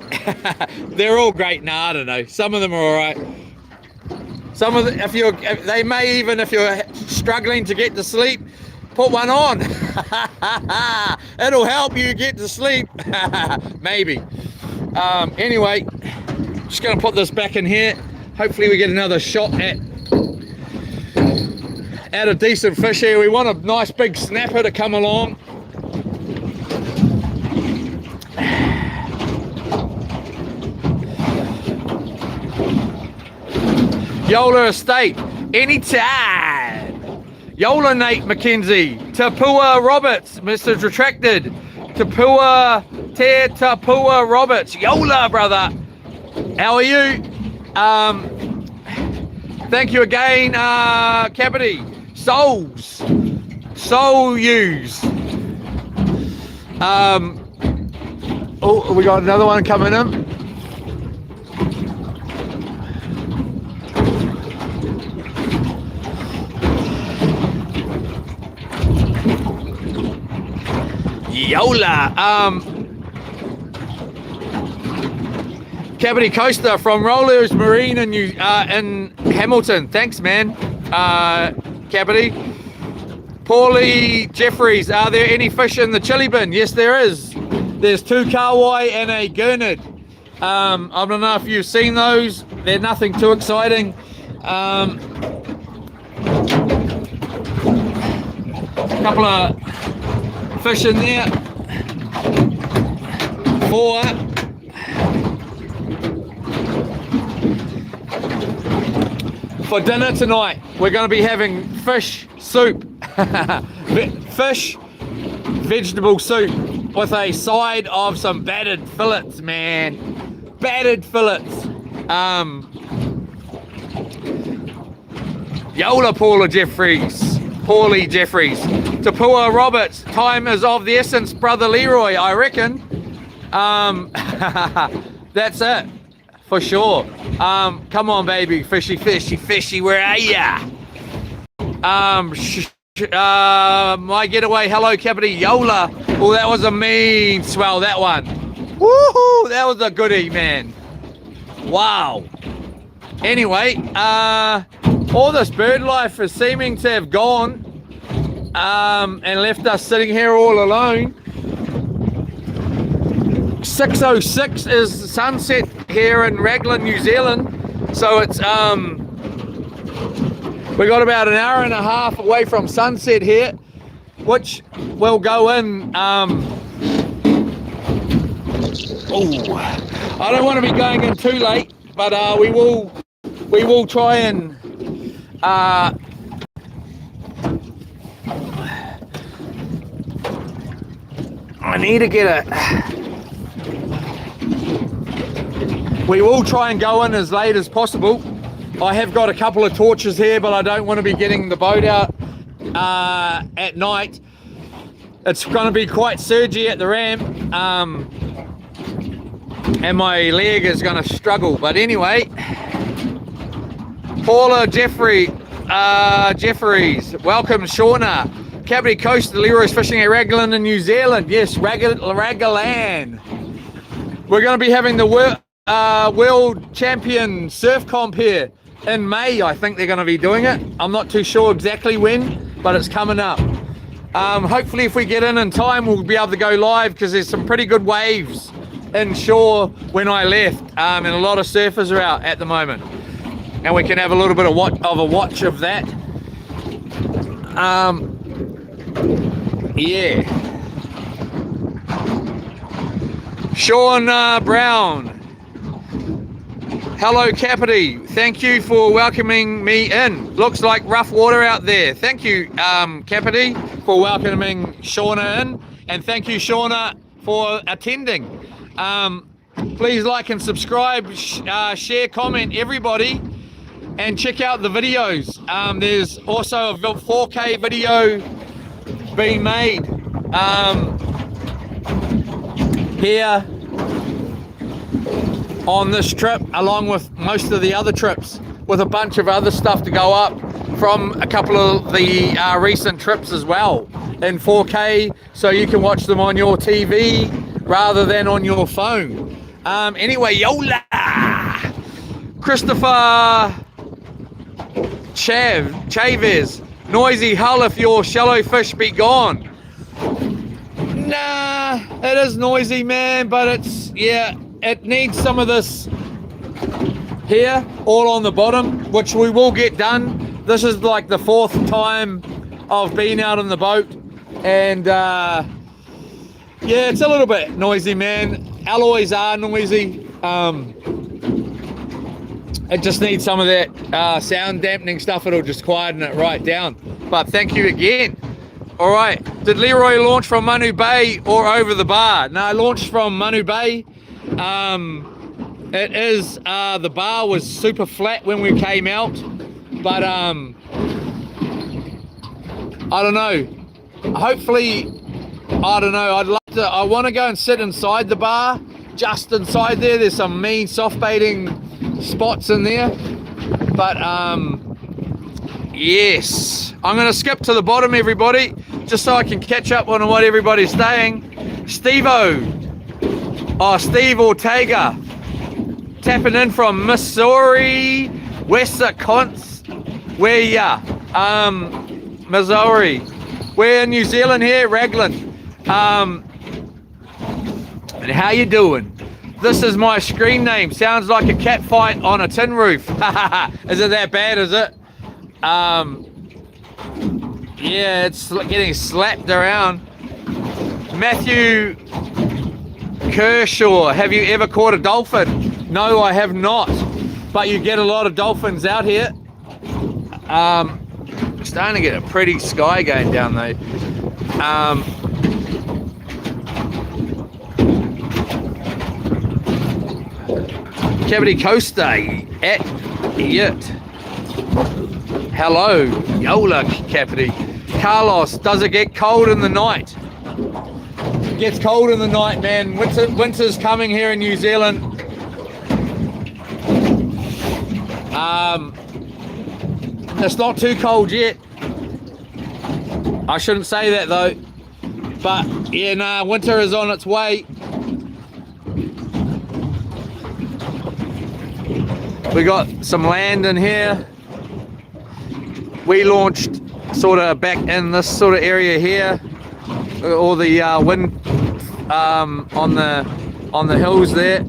They're all great. Nah, I don't know, some of them are all right. Some of them, if you're struggling to get to sleep, put one on. It'll help you get to sleep. Maybe. Anyway, just gonna put this back in here. Hopefully we get another shot at a decent fish here. We want a nice big snapper to come along. Yola Estate, anytime. Yola Nate McKenzie, Tapua Roberts, Mr. Retracted, Tapua Te Tapua Roberts, Yola brother, how are you? Thank you again, Capity, Soul Use. Oh, we got another one coming in. Yola. Cavity Coaster from Rollers Marine in Hamilton. Thanks, man. Cavity. Paulie Jeffries, are there any fish in the chili bin? Yes, there is. There's 2 kawai and a gurnard. I don't know if you've seen those. They're nothing too exciting. A couple of fish in there. 4. For dinner tonight, we're going to be having fish soup. Fish vegetable soup with a side of some battered fillets, man. Battered fillets. Yola Paulie Jeffries. Tapua Roberts. Time is of the essence, brother Leroy, I reckon. That's it. For sure. Come on, baby. Fishy, where are ya? My getaway, hello, Capity Yola. Oh, that was a mean swell, that one. Woohoo! That was a goodie, man. Wow. Anyway, all this bird life is seeming to have gone and left us sitting here all alone. 6:06 is sunset here in Raglan, New Zealand. So it's we got about an hour and a half away from sunset here, which will go in. I don't want to be going in too late, but we will try and I need to get we will try and go in as late as possible. I have got a couple of torches here, but I don't want to be getting the boat out at night. It's going to be quite surgy at the ramp, and my leg is going to struggle. But anyway, Paula Jeffries, welcome Shauna. Cavity Coast, Leroy's fishing at Raglan in New Zealand. Yes, Raglan. We're going to be having the World Champion Surf Comp here in May. I think they're going to be doing it. I'm not too sure exactly when, but it's coming up. Hopefully if we get in time, we'll be able to go live, because there's some pretty good waves inshore when I left, and a lot of surfers are out at the moment, and we can have a little bit of a watch of that. Yeah. Sean Brown. Hello, Capity. Thank you for welcoming me in. Looks like rough water out there. Thank you, Capity, for welcoming Shauna in. And thank you, Shauna, for attending. Please like and subscribe, share, comment, everybody. And check out the videos. There's also a 4K video being made here on this trip, along with most of the other trips, with a bunch of other stuff to go up from a couple of the recent trips as well in 4K, so you can watch them on your TV rather than on your phone. Anyway, Yola! Christopher Chavez, noisy hull if your shallow fish be gone. Nah, it is noisy, man, but it's, yeah, it needs some of this here, all on the bottom, which we will get done. This is like the 4th time I've been out on the boat, and yeah, it's a little bit noisy, man. Alloys are noisy. it just needs some of that sound dampening stuff. It'll just quieten it right down. But thank you again. All right, did Leroy launch from Manu Bay or over the bar? No, I launched from Manu Bay. It is, the bar was super flat when we came out, but I don't know, hopefully, I don't know, I want to go and sit inside the bar, just inside there. There's some mean soft baiting spots in there, but yes, I'm going to skip to the bottom, everybody, just so I can catch up on what everybody's saying. Steve Ortega, tapping in from Missouri, where ya? Missouri. We're in New Zealand here, Raglan. And how you doing? This is my screen name. Sounds like a cat fight on a tin roof. Is it that bad, is it? Yeah, it's getting slapped around. Matthew Kershaw, have you ever caught a dolphin? No, I have not, but you get a lot of dolphins out here. Starting to get a pretty sky going down though. Cavity Coaster at it. Hello, Yola Cavity. Carlos, does it get cold in the night? It gets cold in the night, man. Winter's coming here in New Zealand. It's not too cold yet. I shouldn't say that though. But yeah, nah, winter is on its way. We got some land in here. We launched sort of back in this sort of area here. All the wind on the hills there.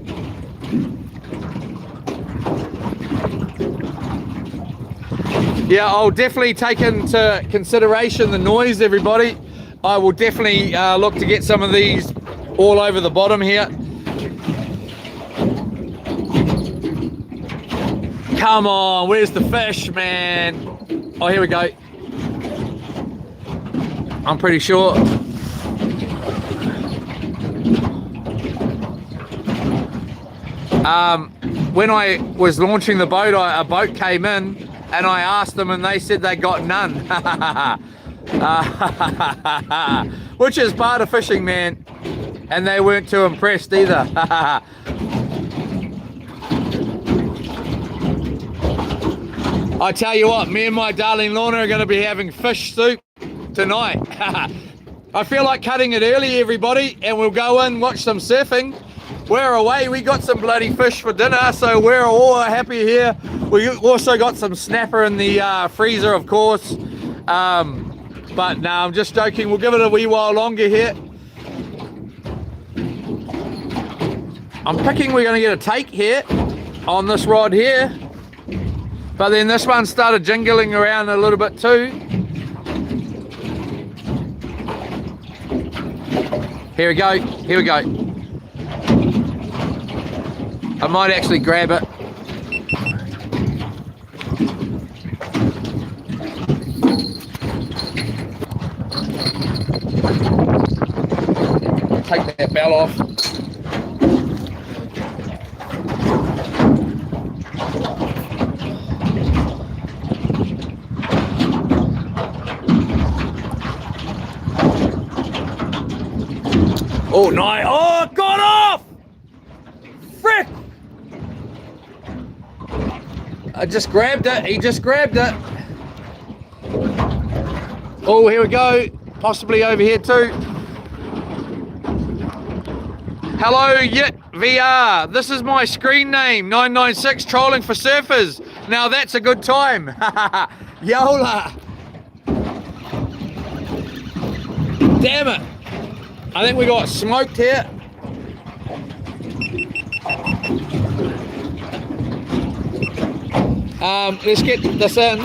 Yeah, I'll definitely take into consideration the noise, everybody. I will definitely look to get some of these all over the bottom here. Come on, where's the fish, man? Oh, here we go. I'm pretty sure. When I was launching the boat, a boat came in and I asked them and they said they got none. Which is part of fishing, man. And they weren't too impressed either. I tell you what, me and my darling Lorna are going to be having fish soup tonight. I feel like cutting it early, everybody, and we'll go in, watch some surfing. We're away, we got some bloody fish for dinner, so we're all happy here. We also got some snapper in the freezer, of course. But no, I'm just joking. We'll give it a wee while longer here. I'm thinking we're going to get a take here on this rod here. But then this one started jingling around a little bit too. Here we go, here we go. I might actually grab it. Take that bell off. Oh, nice. Oh, it got off! Frick! I just grabbed it. He just grabbed it. Oh, here we go. Possibly over here too. Hello, Yit VR. This is my screen name, 996 Trolling for Surfers. Now that's a good time. Yola. Damn it. I think we got smoked here. Let's get this in.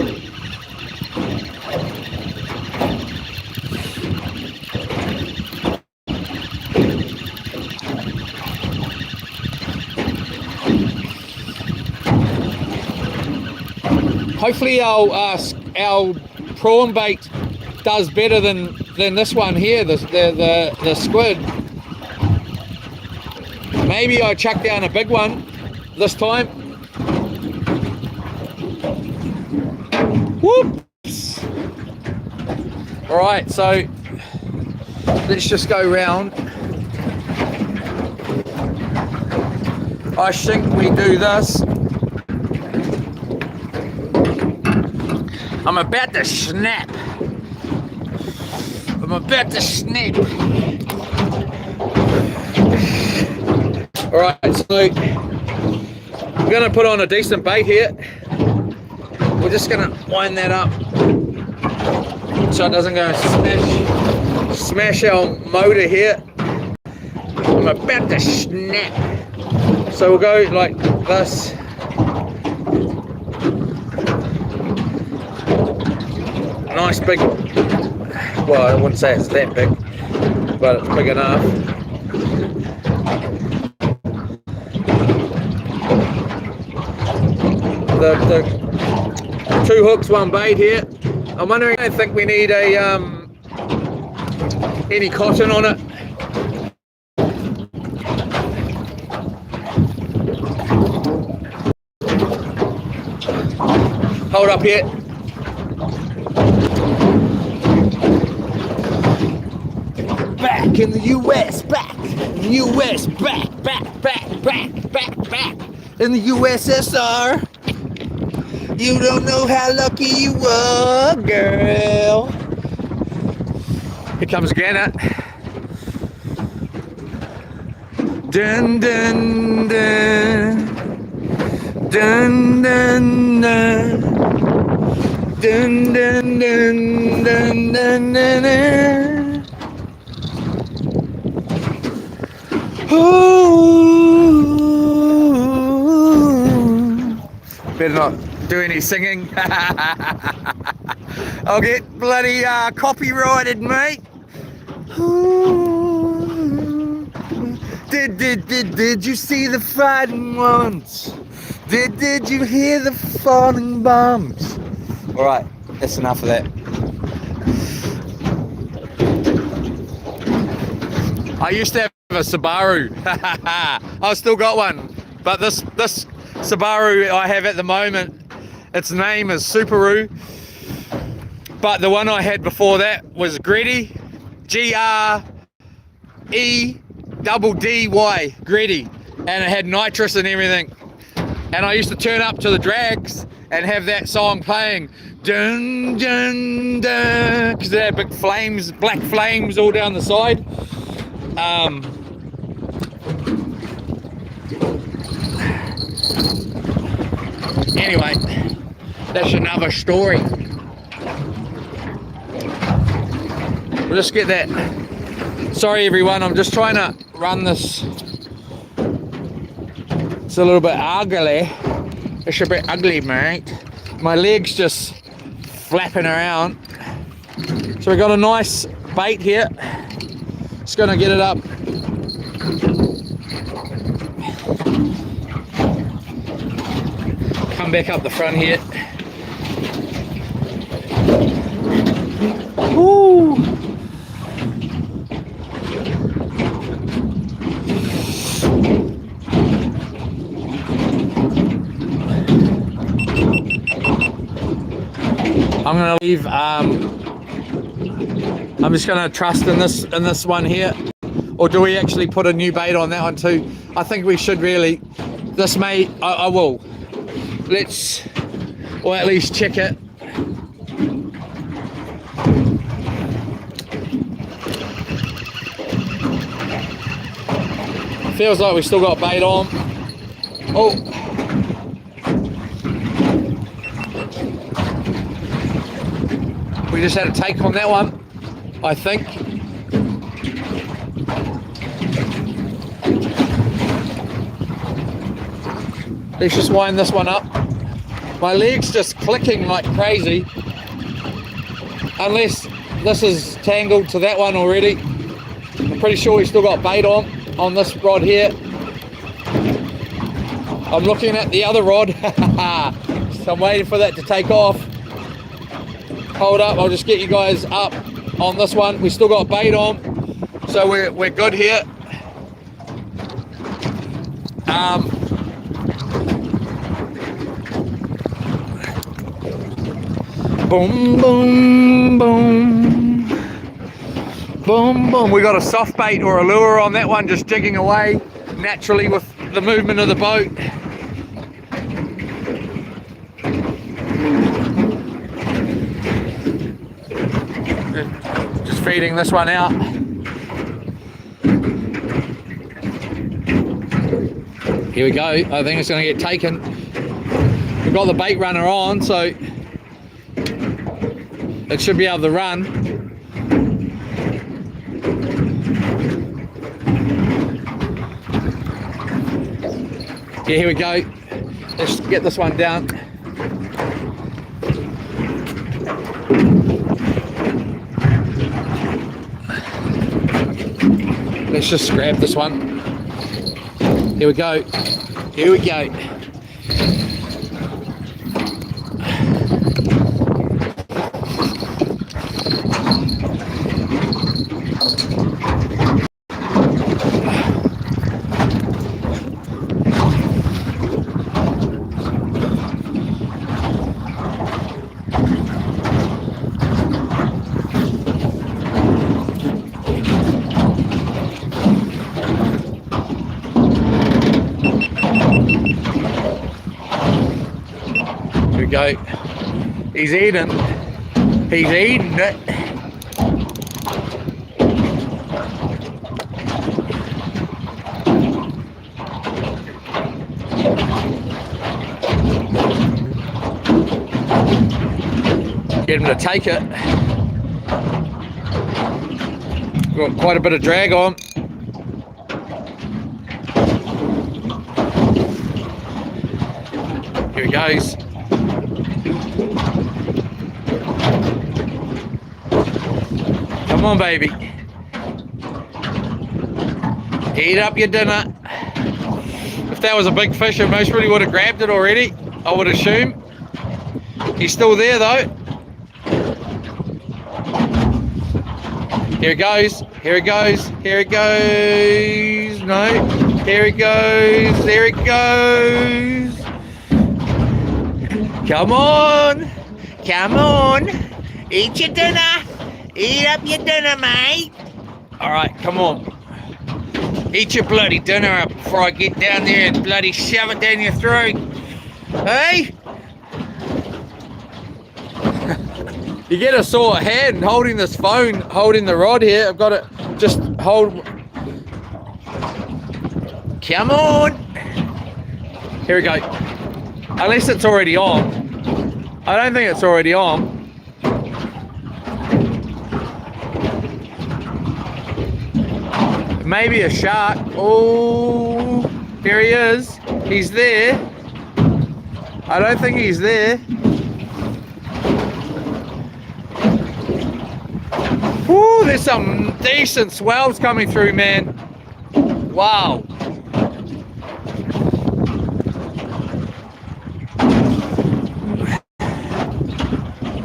hopefully our prawn bait does better than this one here, the squid. Maybe I chuck down a big one this time. Whoops! Alright, so let's just go round. I think we do this. I'm about to snap. I'm about to snap. Alright, so I'm going to put on a decent bait here. We're just going to wind that up so it doesn't go and smash our motor here. I'm about to snap. So we'll go like this. Nice big, well, I wouldn't say it's that big, but it's big enough. The 2 hooks, 1 bait here. I'm wondering, I don't think we need a any cotton on it. Hold up here. Back in the US, back in the US, back in the USSR. You don't know how lucky you are, girl. Here comes Gannett. Dun dun dun. Dun dun dun. Dun dun dun dun dun dun dun. Ooh. Better not do any singing. I'll get bloody copyrighted, mate. Ooh. Did you see the fighting ones? Did you hear the falling bombs? All right, that's enough of that. I used to have a Subaru. I've still got one, but this Subaru I have at the moment, its name is Subaru, but the one I had before that was Greddy, G-R-E-D-D-Y, Greddy, and it had nitrous and everything. And I used to turn up to the drags and have that song playing, dun dun dun, because it had big flames, black flames all down the side. Anyway, that's another story. We'll just get that. Sorry everyone, I'm just trying to run this. It's a little bit ugly. It's a bit ugly, mate. My leg's just flapping around. So we got a nice bait here. Just gonna get it up. Come back up the front here. Woo! I'm gonna leave. I'm just gonna trust in this one here, or do we actually put a new bait on that one too? I think we should really. This may. I will. Let's, or at least check it. Feels like we still got bait on. Oh. We just had a take on that one, I think. Let's just wind this one up. My leg's just clicking like crazy. Unless this is tangled to that one already. I'm pretty sure we still got bait on this rod here. I'm looking at the other rod. So I'm waiting for that to take off. Hold up, I'll just get you guys up on this one. We still got bait on, so we're good here. Boom, boom, boom. Boom, boom. We got a soft bait or a lure on that one, just jigging away naturally with the movement of the boat. Just feeding this one out. Here we go. I think it's going to get taken. We've got the bait runner on, so it should be able to run. Yeah, here we go. Let's get this one down. Let's just grab this one. Here we go. Here we go. Go. He's eating. He's eating it. Get him to take it. Got quite a bit of drag on. Here he goes. Come on, baby. Eat up your dinner. If that was a big fish, I most really would have grabbed it already, I would assume. He's still there, though. Here it goes. Here it goes. Here it goes. No. Here it goes. There it goes. Come on. Come on. Eat your dinner. Eat up your dinner, mate. All right, come on. Eat your bloody dinner up before I get down there and bloody shove it down your throat. Hey? You get a sore hand holding this phone, holding the rod here. I've got to just hold. Come on. Here we go. Unless it's already on. I don't think it's already on. Maybe a shark. Oh, there he is. He's there. I don't think he's there. Woo, there's some decent swells coming through, man. Wow.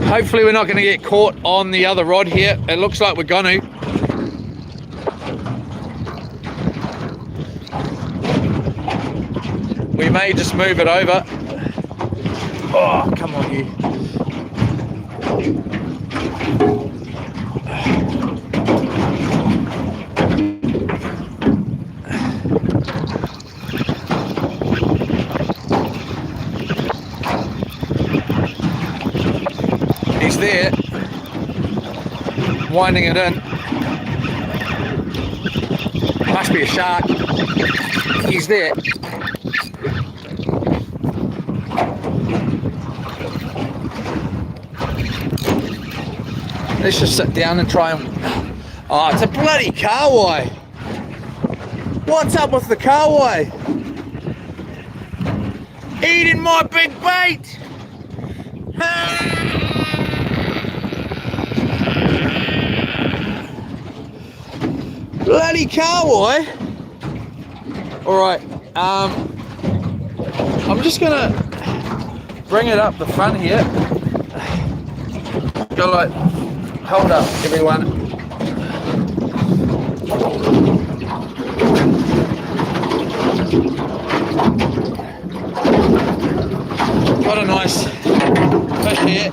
Hopefully we're not going to get caught on the other rod here. It looks like we're going to. We may just move it over. Oh, come on, you. He's there. Winding it in. Must be a shark. He's there. Let's just sit down and try and... Oh, it's a bloody kahawai. What's up with the kahawai? Eating my big bait. Bloody kahawai. All right. I'm just gonna bring it up the front here. Go like, hold up everyone. Got a nice fish here.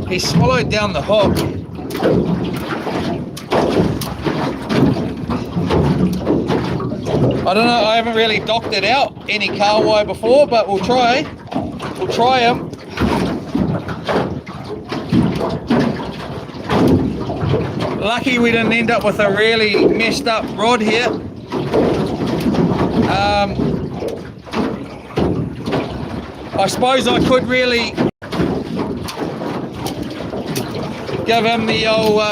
He swallowed down the hook. I don't know, I haven't really docked it out any kahawai before, but we'll try. We'll try him. Lucky we didn't end up with a really messed up rod here. I suppose I could really give him the old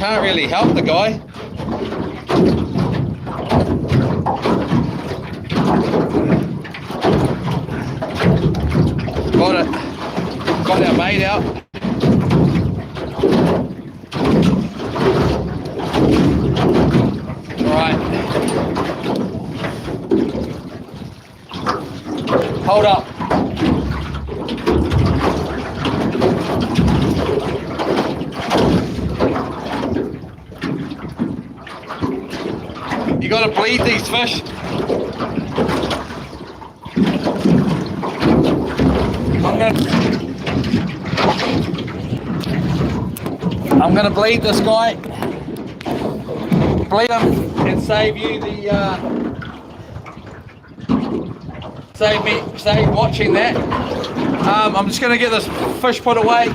can't really help the guy. Got it. Got our bait out. Right. Hold up. You gotta bleed these fish. I'm gonna bleed this guy. Bleed him and save you the save watching that. I'm just gonna get this fish put away.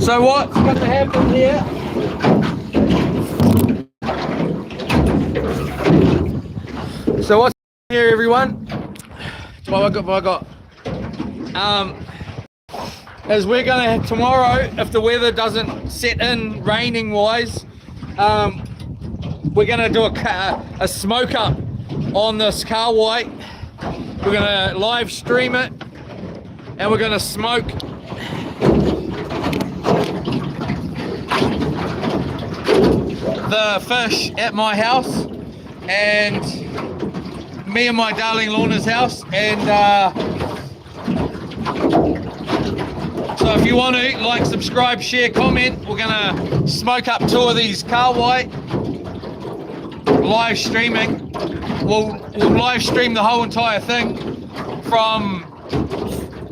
So what's going to happen here? So what's here, everyone? What I got? Is we're going to tomorrow, if the weather doesn't set in raining wise, we're going to do a smoke up on this kahawai. We're going to live stream it, and we're going to smoke the fish at my house, and me and my darling Lorna's house. And so if you want to like, subscribe, share, comment, we're gonna smoke up 2 of these kahawai live streaming. We'll live stream the whole entire thing, from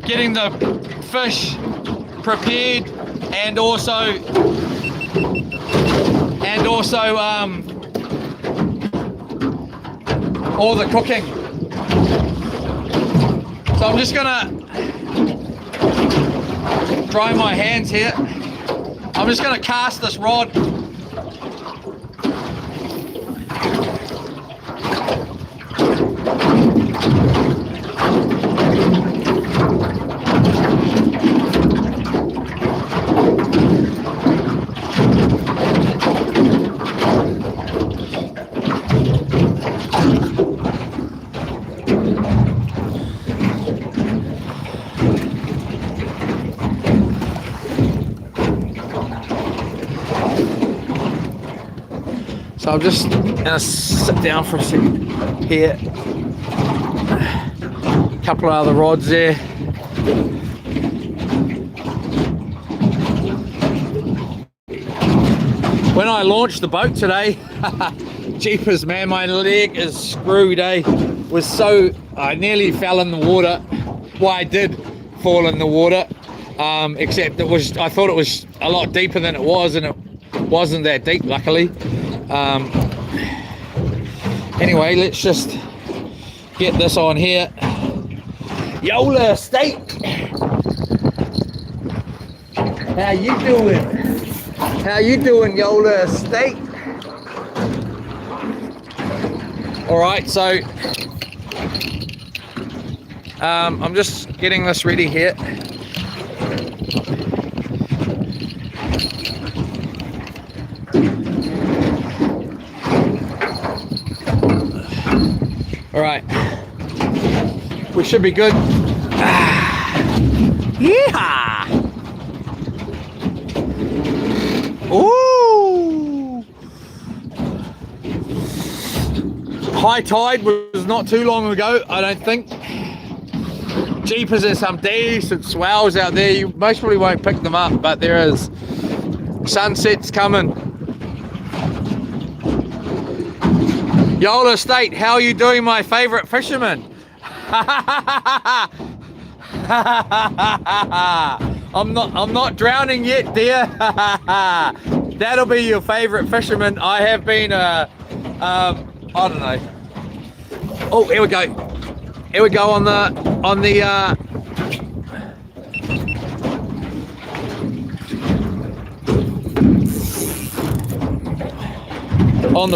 getting the fish prepared and also all the cooking. So I'm just gonna dry my hands here. I'm just gonna cast this rod. So I'm just gonna sit down for a second here. A couple of other rods there. when I launched the boat today, jeepers man, my leg is screwed, eh? I nearly fell in the water. Well, I did fall in the water, except I thought it was a lot deeper than it was, and it wasn't that deep, luckily. Anyway, let's just get this on here. Yola Estate, how you doing? How you doing, Yola Estate? All right, so I'm just getting this ready here. All right, we should be good. Yeah. Ooh. High tide was not too long ago, I don't think. Jeepers, there's some decent swells out there. You most probably won't pick them up, but there is. Sunset's coming. Yola Estate, how are you doing, my favourite fisherman? I'm not drowning yet, dear. That'll be your favourite fisherman. I have been I don't know. Oh, here we go. Here we go on the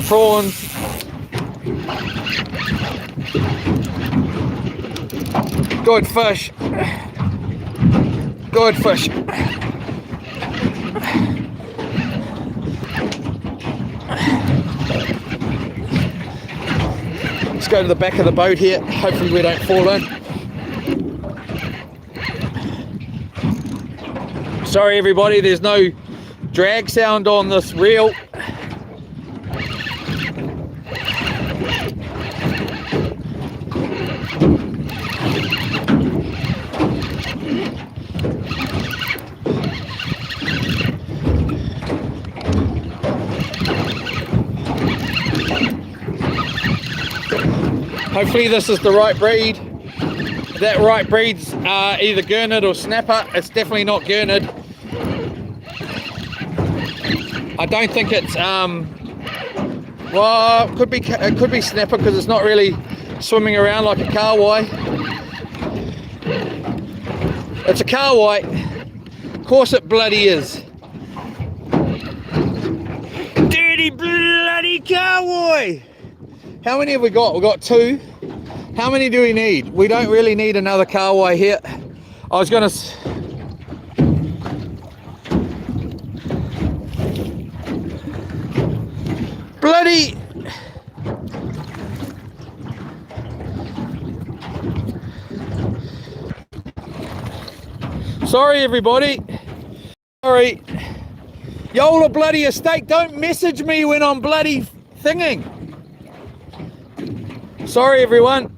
prawns. Good fish. Good fish. Let's go to the back of the boat here. Hopefully we don't fall in. Sorry everybody, there's no drag sound on this reel. Hopefully this is the right breed. That right breed's either gurnard or snapper. It's definitely not gurnard. I don't think it's well, it could be snapper because it's not really swimming around like a kahawai. It's a kahawai. Of course it bloody is. Dirty bloody kahawai. How many have we got? We've got 2. How many do we need? We don't really need another kahawai here. I was gonna... Bloody... Sorry everybody. Sorry. Yola bloody Estate, don't message me when I'm bloody thinging. Sorry everyone.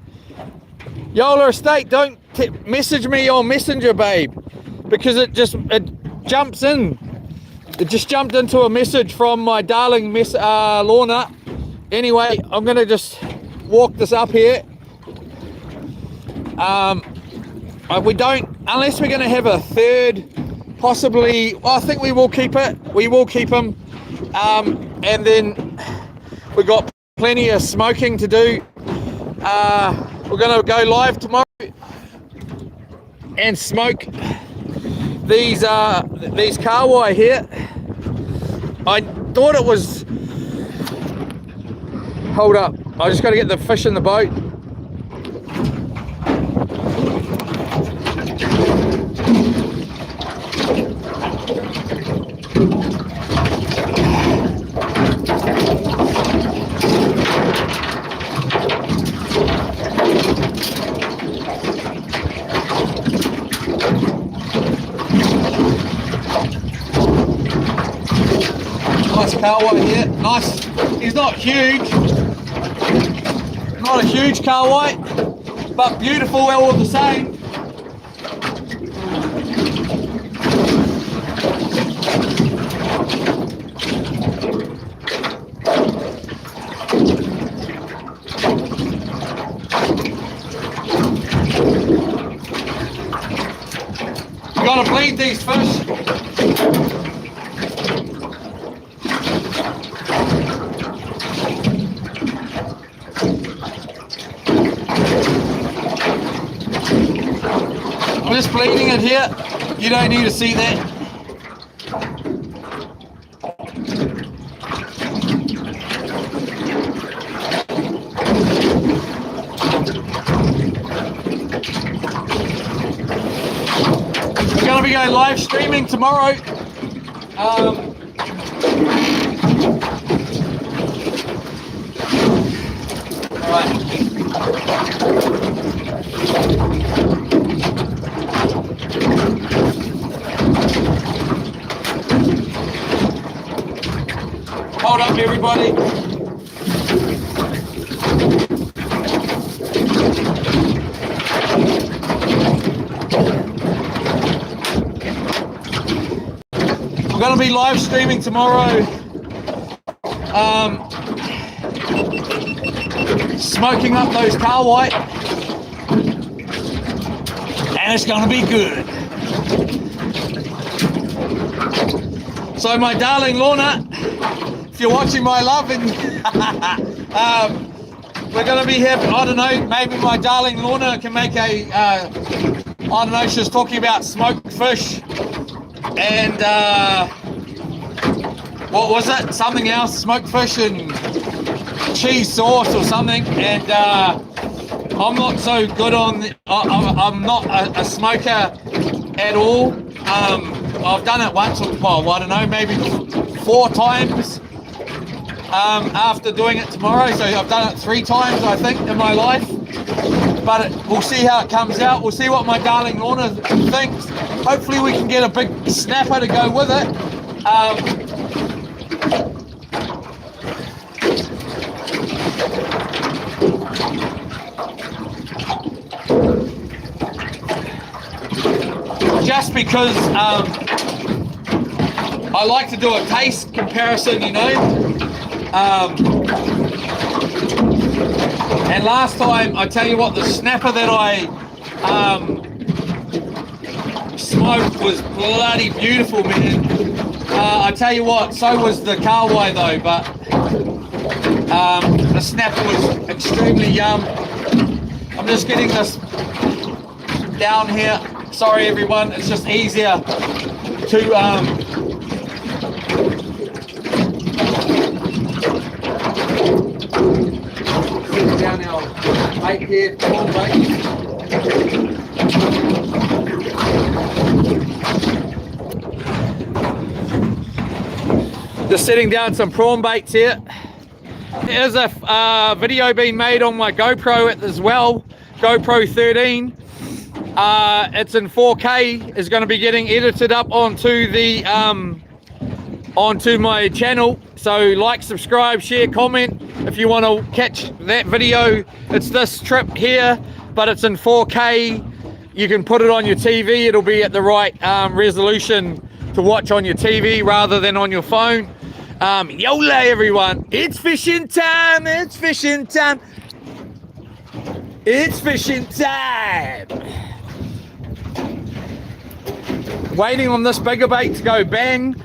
Yola Estate, don't message me on Messenger, babe, because it jumps in. It just jumped into a message from my darling Lorna. Anyway, I'm gonna just walk this up here. We don't, unless we're gonna have a third, possibly. Well, I think we will keep it. We will keep him, and then we got plenty of smoking to do. We're gonna go live tomorrow and smoke these kahawai here. I thought it was, hold up, I just got to get the fish in the boat. Nice kahawai here, nice. He's not huge, not a huge kahawai, but beautiful all the same. Gotta bleed these fish. I'm just bleeding it here. You don't need to see that. We're going to be going live streaming tomorrow. Hold up, everybody. I'm going to be live streaming tomorrow. Smoking up those car white. And it's going to be good. So my darling Lorna, if you're watching my love, and we're going to be here, I don't know, maybe my darling Lorna can make a, I don't know, she's talking about smoked fish and, what was it? Something else, smoked fish and cheese sauce or something, and I'm not so good on, I'm not a smoker at all. I've done it once, or, well, I don't know, maybe 4 times after doing it tomorrow, so I've done it 3 times, I think, in my life, but we'll see how it comes out. We'll see what my darling Lorna thinks. Hopefully we can get a big snapper to go with it. Just because I like to do a taste comparison, you know. And last time, I tell you what, the snapper that I smoked was bloody beautiful, man. I tell you what, so was the Kawai though, but the snapper was extremely yum. I'm just getting this down here. Sorry everyone, it's just easier to down our bait here, prawn bait. Just setting down some prawn baits here. There's a video being made on my GoPro as well, GoPro 13. It's in 4K. It's going to be getting edited up onto the onto my channel. So like, subscribe, share, comment if you want to catch that video. It's this trip here, but it's in 4K. You can put it on your TV. It'll be at the right resolution to watch on your TV rather than on your phone. Yola everyone, it's fishing time, it's fishing time, it's fishing time. Waiting on this bigger bait to go bang.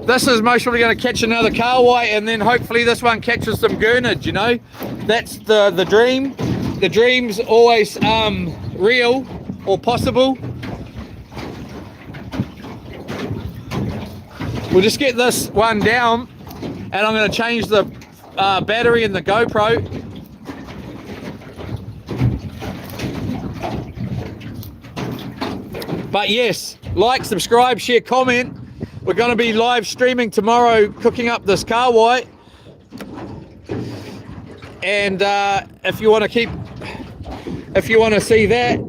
This is most probably going to catch another Kawai, and then hopefully this one catches some gurnage, you know. That's the dream. The dream's always real or possible. We'll just get this one down, and I'm going to change the battery in the GoPro. But yes, like, subscribe, share, comment. We're going to be live streaming tomorrow, cooking up this Kawai. And if you want to see that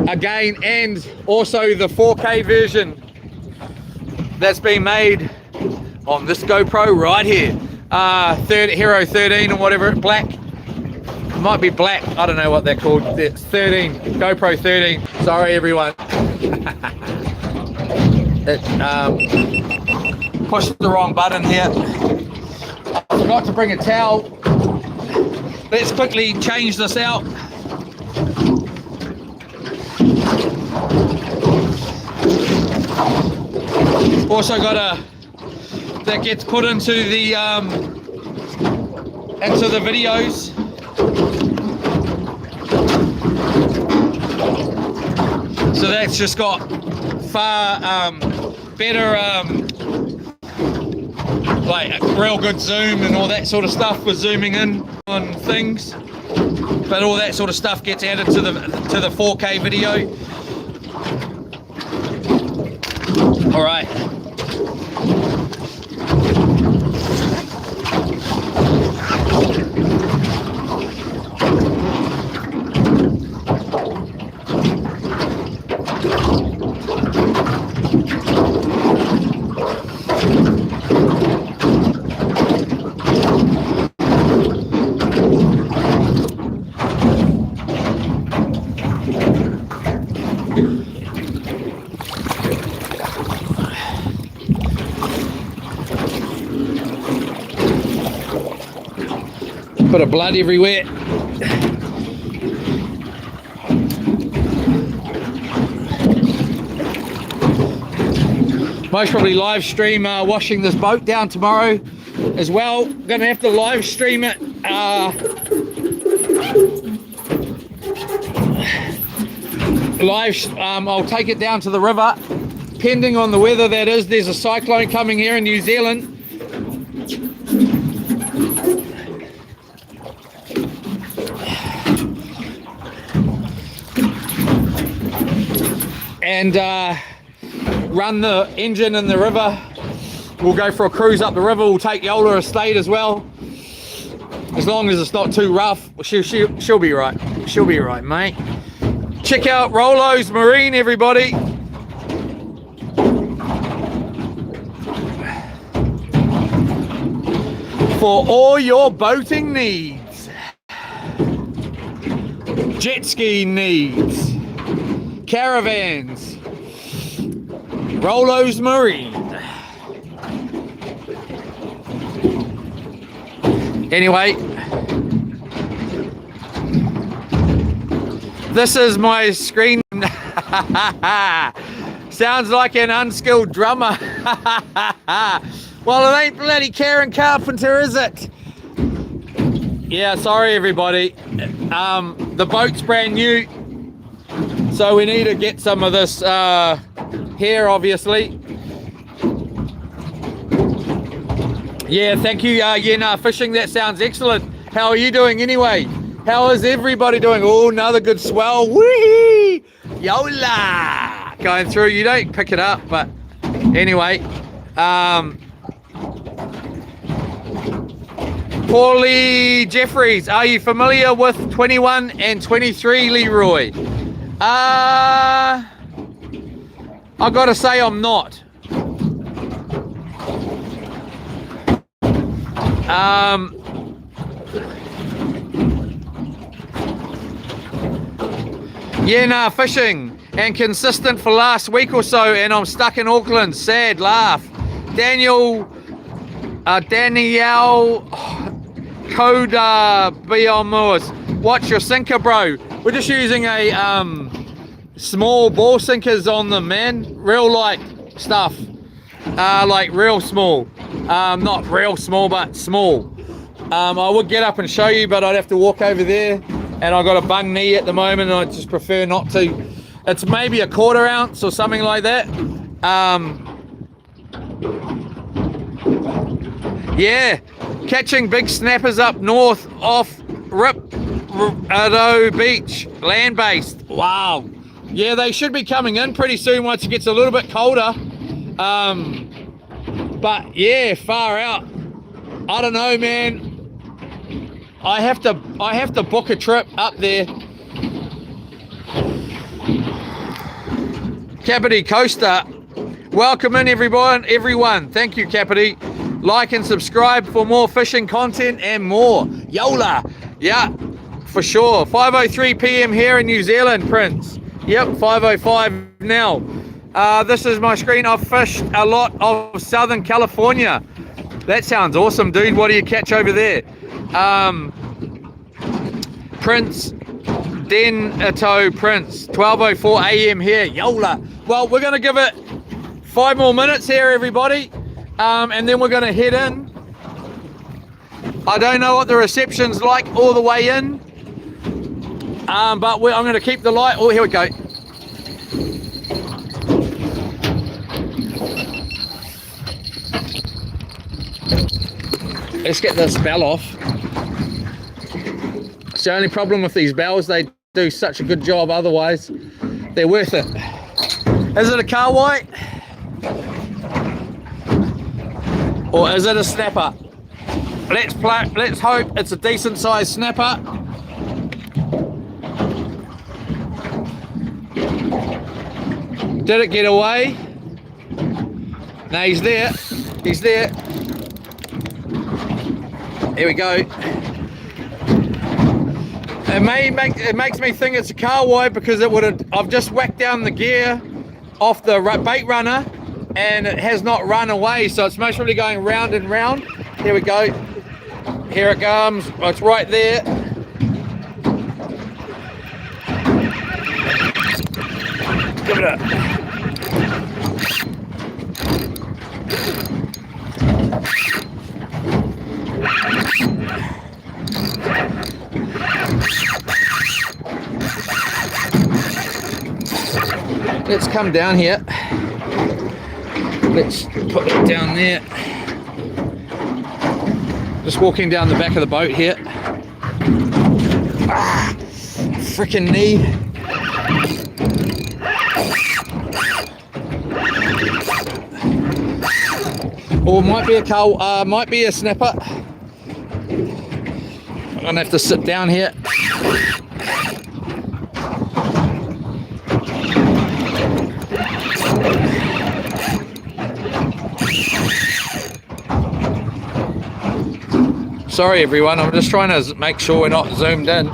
again, and also the 4K version that's been made on this GoPro right here, Hero 13 or whatever, black. It might be black, I don't know what they're called. It's 13, GoPro 13. Sorry everyone. It pushed the wrong button here. I forgot to bring a towel. Let's quickly change this out. Also got that gets put into the videos. So that's just got far better like real good zoom and all that sort of stuff for zooming in on things. But all that sort of stuff gets added to the 4K video. All right. Bit of blood everywhere. Most probably live stream washing this boat down tomorrow as well. Gonna have to live stream it. I'll take it down to the river, depending on the weather that is. There's a cyclone coming here in New Zealand. And run the engine in the river. We'll go for a cruise up the river. We'll take Yola Estate as well. As long as it's not too rough, she'll be right. She'll be right, mate. Check out Rolo's Marine, everybody. For all your boating needs, jet ski needs, caravans, Rolo's Marine. Anyway, this is my screen. Sounds like an unskilled drummer. Well, it ain't bloody Karen Carpenter, is it? Yeah, sorry everybody. The boat's brand new, so we need to get some of this here, obviously. Yeah, thank you, Fishing. That sounds excellent. How are you doing anyway? How is everybody doing? Oh, another good swell. Whee! Yola! Going through. You don't pick it up, but anyway. Paulie Jeffries, are you familiar with 21 and 23, Leroy? I gotta say I'm not. Yeah, nah, fishing and consistent for last week or so, and I'm stuck in Auckland. Sad laugh. Danielle Coda Biomors. Watch your sinker, bro. We're just using a small ball sinkers on them, man. Real light stuff. Like real small. Not real small, but small. I would get up and show you, but I'd have to walk over there, and I've got a bung knee at the moment, and I just prefer not to. It's maybe a 1/4 ounce or something like that. Yeah, catching big snappers up north off Ripado Beach, land-based. Wow. Yeah, they should be coming in pretty soon once it gets a little bit colder. But yeah, far out. I don't know, man. I have to book a trip up there. Capity Coaster, welcome in everyone. Thank you, Capity. Like and subscribe for more fishing content and more. Yola, yeah, for sure. 5:03 p.m. here in New Zealand, Prince. Yep, 5:05 now. This is my screen. I've fished a lot of Southern California. That sounds awesome, dude. What do you catch over there? Prince Denito Prince, 12:04 a.m. here. Yola. Well, we're gonna give it 5 more minutes here, everybody, and then we're going to head in. I don't know what the reception's like all the way in, but I'm going to keep the light. Oh, here we go. Let's get this bell off. It's the only problem with these bells. They do such a good job, otherwise they're worth it. Is it a car white? Or is it a snapper? Let's hope it's a decent sized snapper. Did it get away? No, he's there. He's there. Here we go. It makes me think it's a car wide because I've just whacked down the gear off the bait runner and it has not run away, so it's most probably going round and round. Here we go. Here it comes. Oh, it's right there. Give it up. Let's come down here. Let's put it down there. Just walking down the back of the boat here. Ah, freaking knee. Or might be a car, might be a snapper. I'm gonna have to sit down here. Sorry everyone, I'm just trying to make sure we're not zoomed in.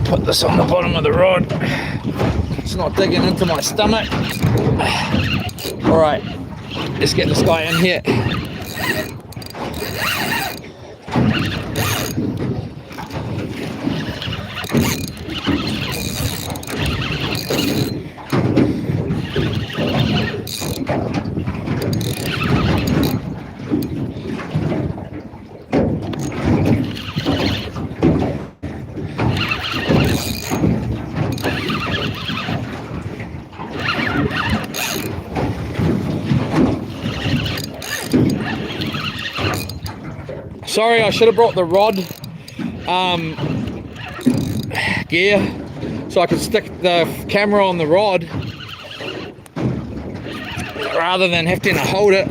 Put this on the bottom of the rod. It's not digging into my stomach. Alright, let's get this guy in here. Sorry, I should have brought the rod gear so I could stick the camera on the rod rather than having to hold it.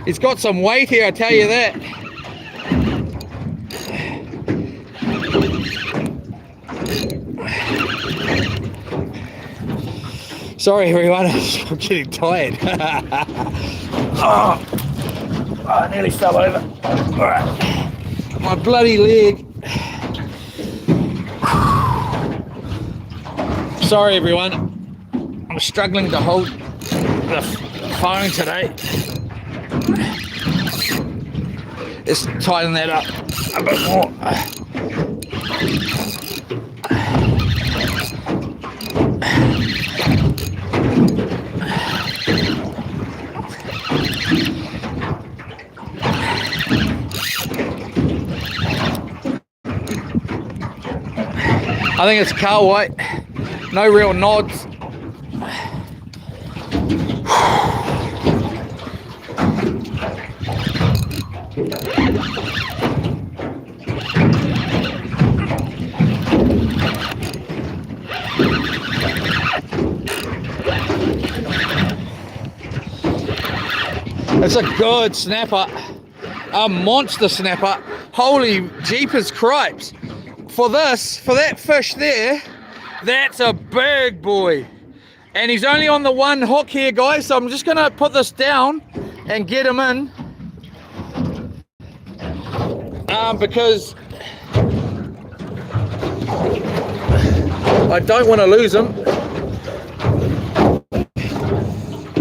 It's got some weight here, I tell you that. Sorry everyone, I'm getting tired. Oh, I nearly fell over. Alright, my bloody leg. Sorry everyone, I'm struggling to hold the phone today. Let's tighten that up a bit more. I think it's car white, no real nods. It's a good snapper, a monster snapper. Holy jeepers cripes. For that fish there, that's a big boy. And he's only on the one hook here, guys, so I'm just gonna put this down and get him in. Because I don't want to lose him.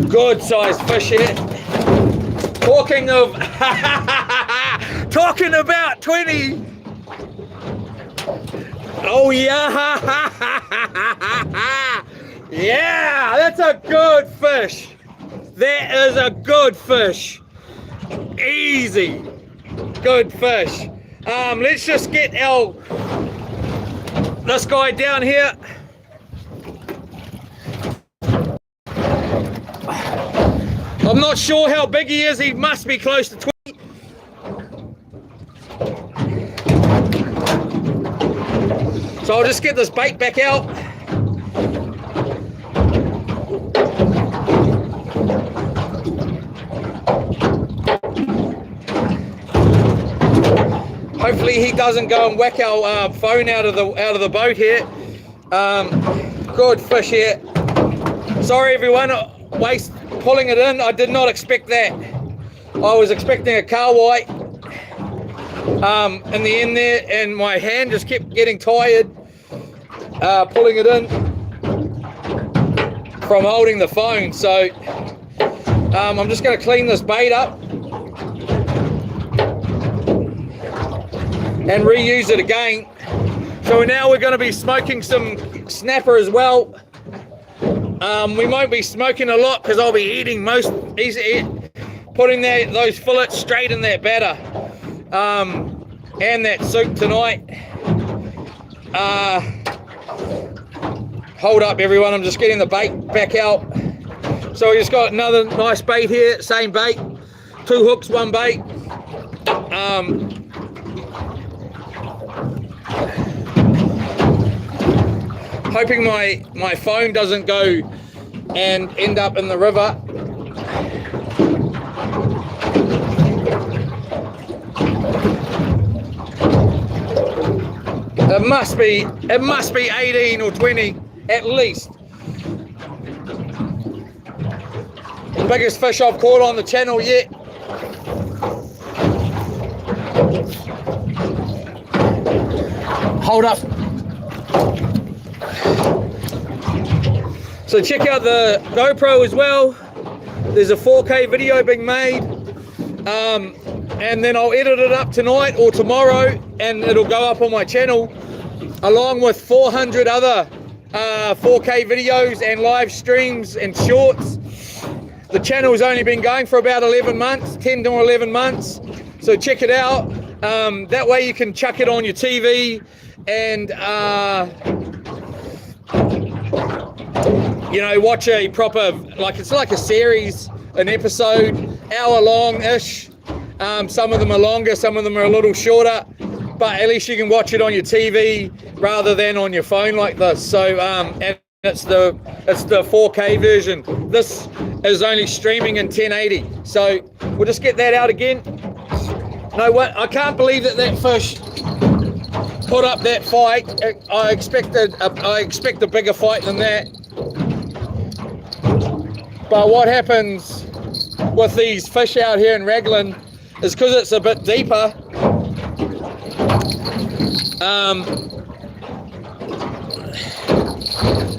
Good sized fish here. Talking of talking about 20. Oh yeah! Yeah, that's a good fish. That is a good fish. Easy. Good fish. Let's just get this guy down here. I'm not sure how big he is. He must be close to 20. So I'll just get this bait back out. Hopefully he doesn't go and whack our phone out of the boat here. Good fish here. Sorry everyone, waste pulling it in. I did not expect that. I was expecting a kahawai in the end there, and my hand just kept getting tired pulling it in from holding the phone. So I'm just going to clean this bait up and reuse it again. So now we're going to be smoking some snapper as well. We won't be smoking a lot because I'll be eating putting those fillets straight in that batter and that soup tonight. Hold up everyone, I'm just getting the bait back out. So we just got another nice bait here, same bait, 2 hooks, 1 bait. Hoping my phone doesn't go and end up in the river. It must be 18 or 20 at least. The biggest fish I've caught on the channel yet. Hold up. So check out the GoPro as well. There's a 4K video being made, and then I'll edit it up tonight or tomorrow, and it'll go up on my channel along with 400 other 4K videos and live streams and shorts. The channel's only been going for about 11 months, 10 to 11 months. So check it out. That way you can chuck it on your TV and you know, watch a proper, like it's like a series, an episode, hour long-ish. Some of them are longer, some of them are a little shorter, but at least you can watch it on your TV rather than on your phone like this. So and it's the 4K version. This is only streaming in 1080. So we'll just get that out again. No, what? I can't believe that fish put up that fight. I expect a bigger fight than that. But what happens with these fish out here in Raglan is because it's a bit deeper,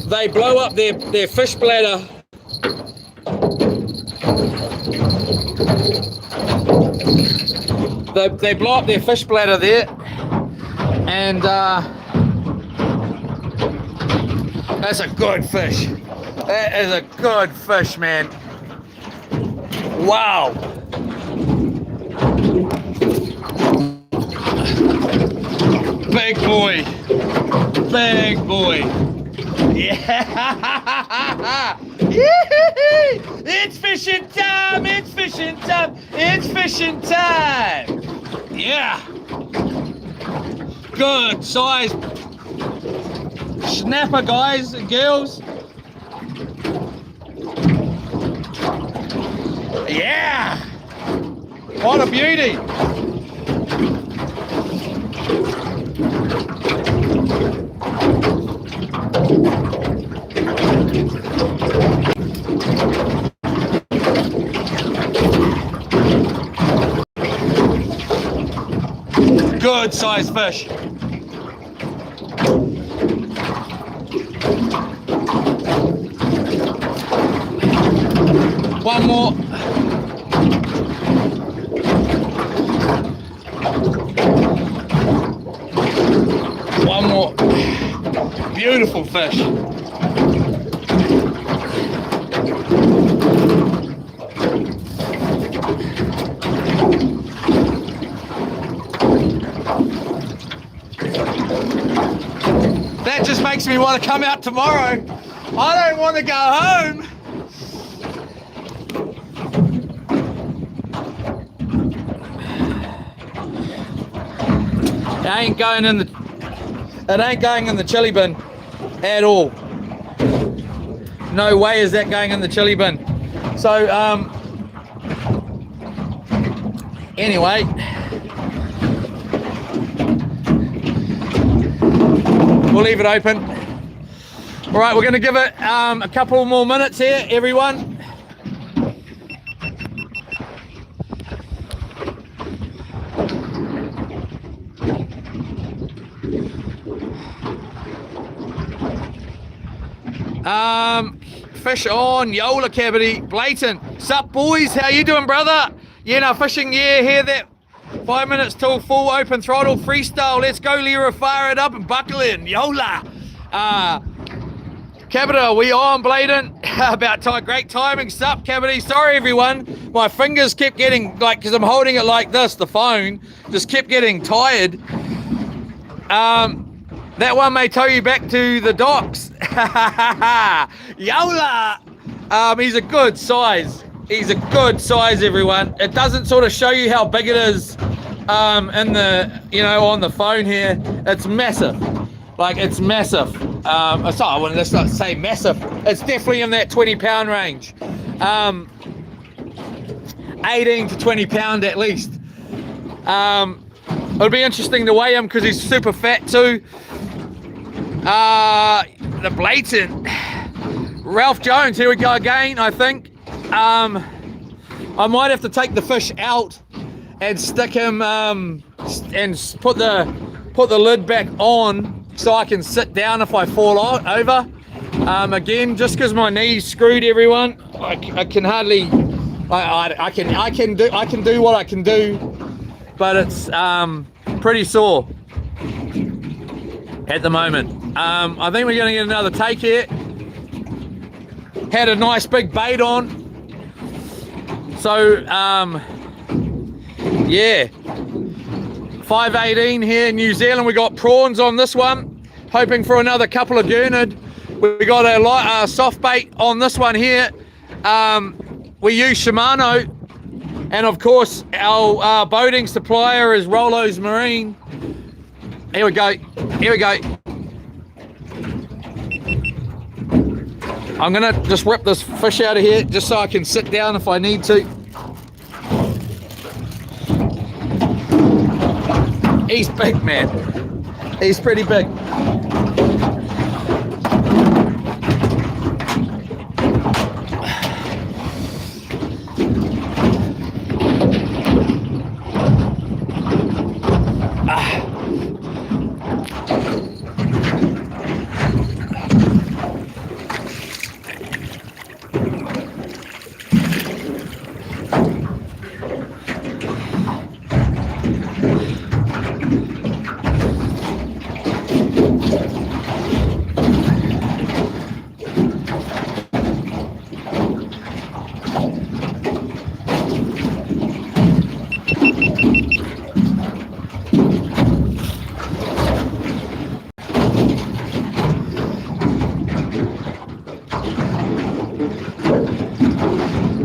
they blow up their fish bladder. They blow up their fish bladder there, and that's a good fish. That is a good fish, man. Wow. Big boy. Big boy. Yeah. It's fishing time. It's fishing time. It's fishing time. Yeah. Good size snapper, guys and girls. Yeah! What a beauty! Good size fish. One more. One more. beautiful fish. That just makes me want to come out tomorrow. I don't want to go home. It ain't going in the chili bin at all. No way is that going in the chili bin. So anyway, we'll leave it open. All right, we're going to give it a couple more minutes here, everyone. Fish on, Yola cavity, blatant. Sup boys, how you doing, brother? Yeah, no, fishing, yeah, hear that. 5 minutes till full, open throttle, freestyle. Let's go, Lyra, fire it up and buckle in, Yola. Cavity, we on, blatant. About time, great timing, sup, cavity. Sorry, everyone, my fingers kept getting, like, because I'm holding it like this, the phone, just kept getting tired. That one may tow you back to the docks. Yola! He's a good size. He's a good size, everyone. It doesn't sort of show you how big it is in the, you know, on the phone here. It's massive. Like, it's massive. I wouldn't just not say massive. It's definitely in that 20-pound range. 18 to 20 pound at least. It'll be interesting to weigh him because he's super fat too. The blatant Ralph Jones, here we go again, I think. I might have to take the fish out and stick him and put the lid back on so I can sit down if I fall over. Again, just because my knee's screwed, everyone, I can hardly, I can do what I can do, but it's pretty sore at the moment. I think we're going to get another take here. Had a nice big bait on. So, yeah. 518 here in New Zealand. We got prawns on this one. Hoping for another couple of gurnard. We got a light soft bait on this one here. We use Shimano. And of course, our boating supplier is Rolo's Marine. Here we go. Here we go. I'm gonna just rip this fish out of here just so I can sit down if I need to. He's big, man. He's pretty big.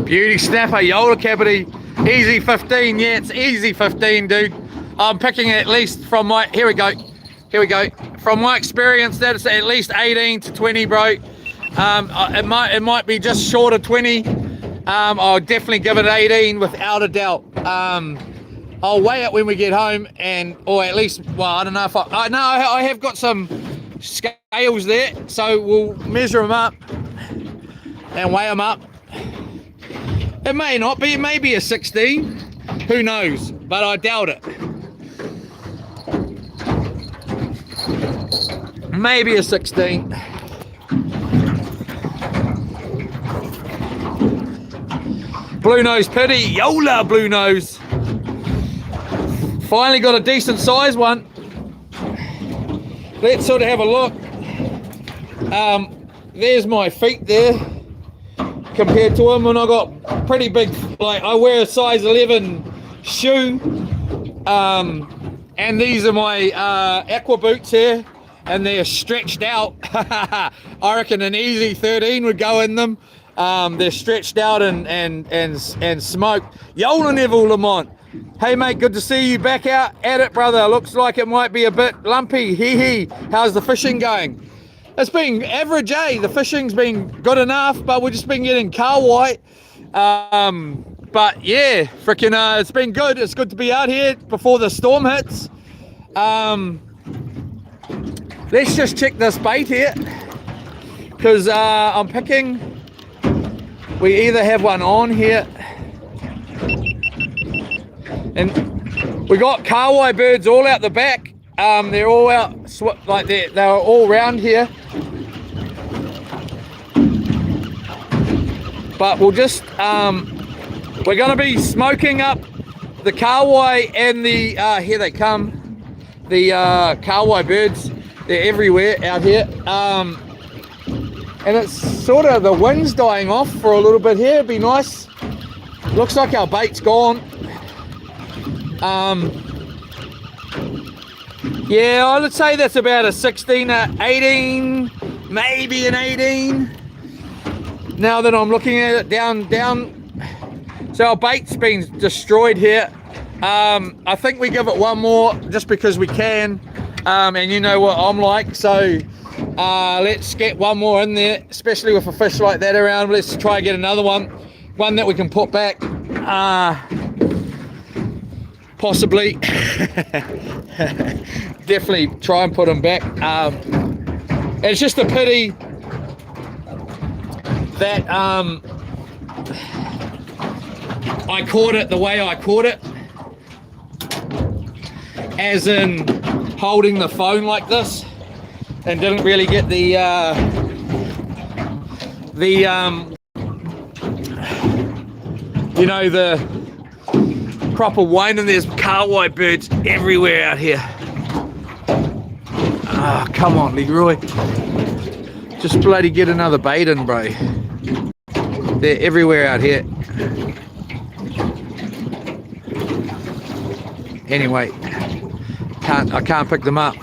Beauty snapper, Yola cavity, easy 15, yeah, it's easy 15, dude. I'm picking at least from my, here we go, from my experience, that's at least 18 to 20, bro. It might be just short of 20. I'll definitely give it 18 without a doubt. I'll weigh it when we get home, or at least, well, I don't know if I have got some scales there, so we'll measure them up and weigh them up. It may not be, it may be a 16, who knows, but I doubt it. Maybe a 16. Blue nose pity, Yola blue nose. Finally got a decent size one. Let's sort of have a look. There's my feet there compared to him, and I got pretty big, like I wear a size 11 shoe, and these are my aqua boots here, and they're stretched out. I reckon an easy 13 would go in them. They're stretched out and smoked. Yola Neville Lamont. Hey mate, good to see you back out at it, brother. Looks like it might be a bit lumpy. Hee. How's the fishing going? It's been average, eh? The fishing's been good enough, but we've just been getting kahawai. But yeah, freaking, it's been good. It's good to be out here before the storm hits. Let's just check this bait here, because I'm picking. We either have one on here, and we got kahawai birds all out the back. They're all out, like they're all around here. But we'll just, we're going to be smoking up the kahawai and the, here they come, the kahawai birds. They're everywhere out here. And it's sort of, the wind's dying off for a little bit here. It'd be nice. Looks like our bait's gone. Yeah, I would say that's about a 16, 18, maybe an 18. Now that I'm looking at it down. So our bait's been destroyed here. I think we give it one more just because we can. And you know what I'm like, so let's get one more in there, especially with a fish like that around. Let's try and get another one that we can put back. Possibly. Definitely try and put them back. It's just a pity that I caught it the way I caught it, as in holding the phone like this, and didn't really get the you know, the proper wind. And there's kahawai birds everywhere out here. Ah, come on, Leroy. Just bloody get another bait in, bro. They're everywhere out here. Anyway, I can't pick them up.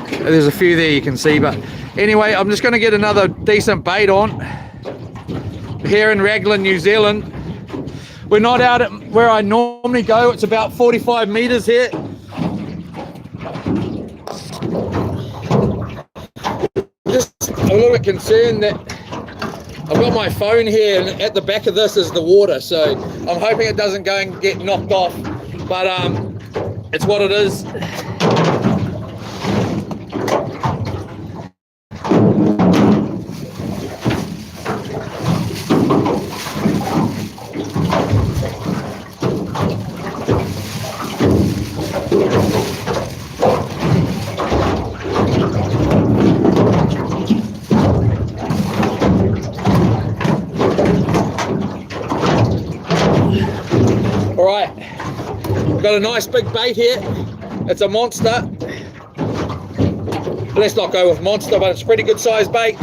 There's a few there you can see, but anyway, I'm just going to get another decent bait on here in Raglan, New Zealand. We're not out at where I normally go. It's about 45 meters here. Just a little bit concerned that I've got my phone here, and at the back of this is the water, so I'm hoping it doesn't go and get knocked off, but it's what it is. Alright, we've got a nice big bait here. It's a monster. Let's not go with monster, but it's a pretty good sized bait.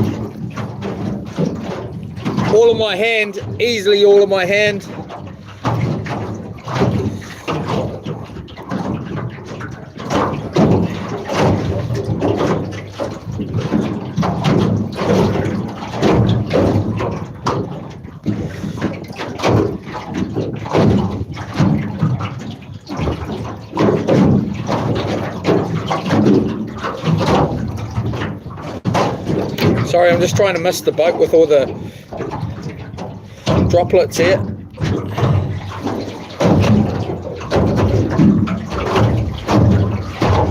All in my hand, easily all in my hand. Sorry, I'm just trying to miss the boat with all the droplets here.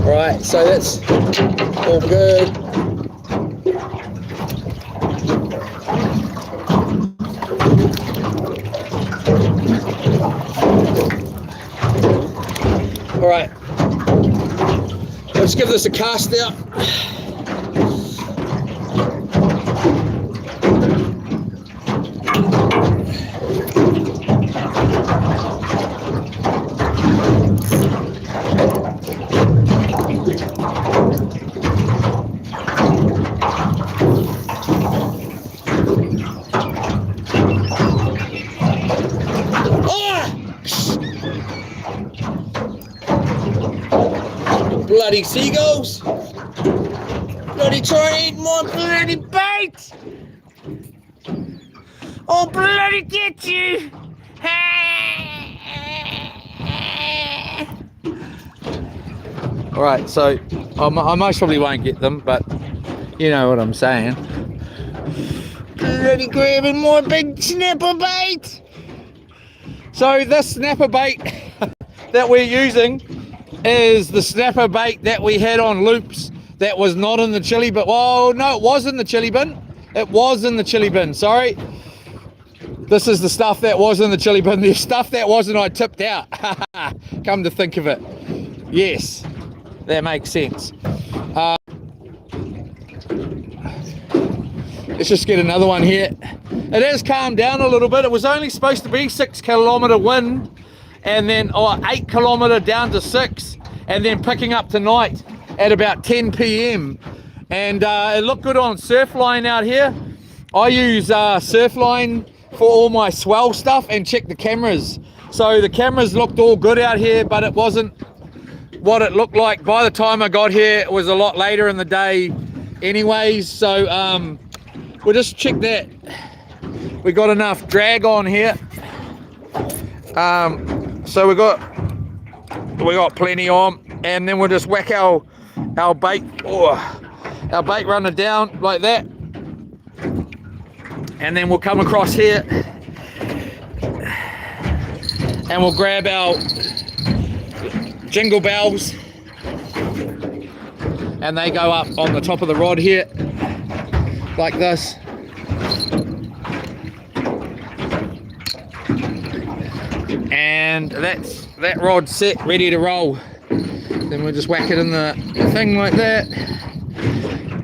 Right, so that's all good. All right, let's give this a cast out. Bloody seagulls. Bloody trying to eat my bloody bait. I'll bloody get you. Alright, so I most probably won't get them, but you know what I'm saying. Bloody grabbing my big snapper bait. So this snapper bait that we're using is the snapper bait that we had on loops that was not in the chili bin. Well, no, it was in the chili bin. It was in the chili bin, sorry. This is the stuff that was in the chili bin. The stuff that wasn't, I tipped out. Come to think of it. Yes, that makes sense. Let's just get another one here. It has calmed down a little bit. It was only supposed to be 6 kilometre wind, and then 8 kilometre down to 6, and then picking up tonight at about 10 p.m. And it looked good on Surfline out here. I use Surfline for all my swell stuff and check the cameras. So the cameras looked all good out here, but it wasn't what it looked like. By the time I got here, it was a lot later in the day anyways. So we'll just check that we got enough drag on here. So we got plenty on, and then we'll just whack our bait, our bait runner down like that, and then we'll come across here and we'll grab our jingle bells, and they go up on the top of the rod here like this. And that's that rod set, ready to roll. Then we'll just whack it in the thing like that,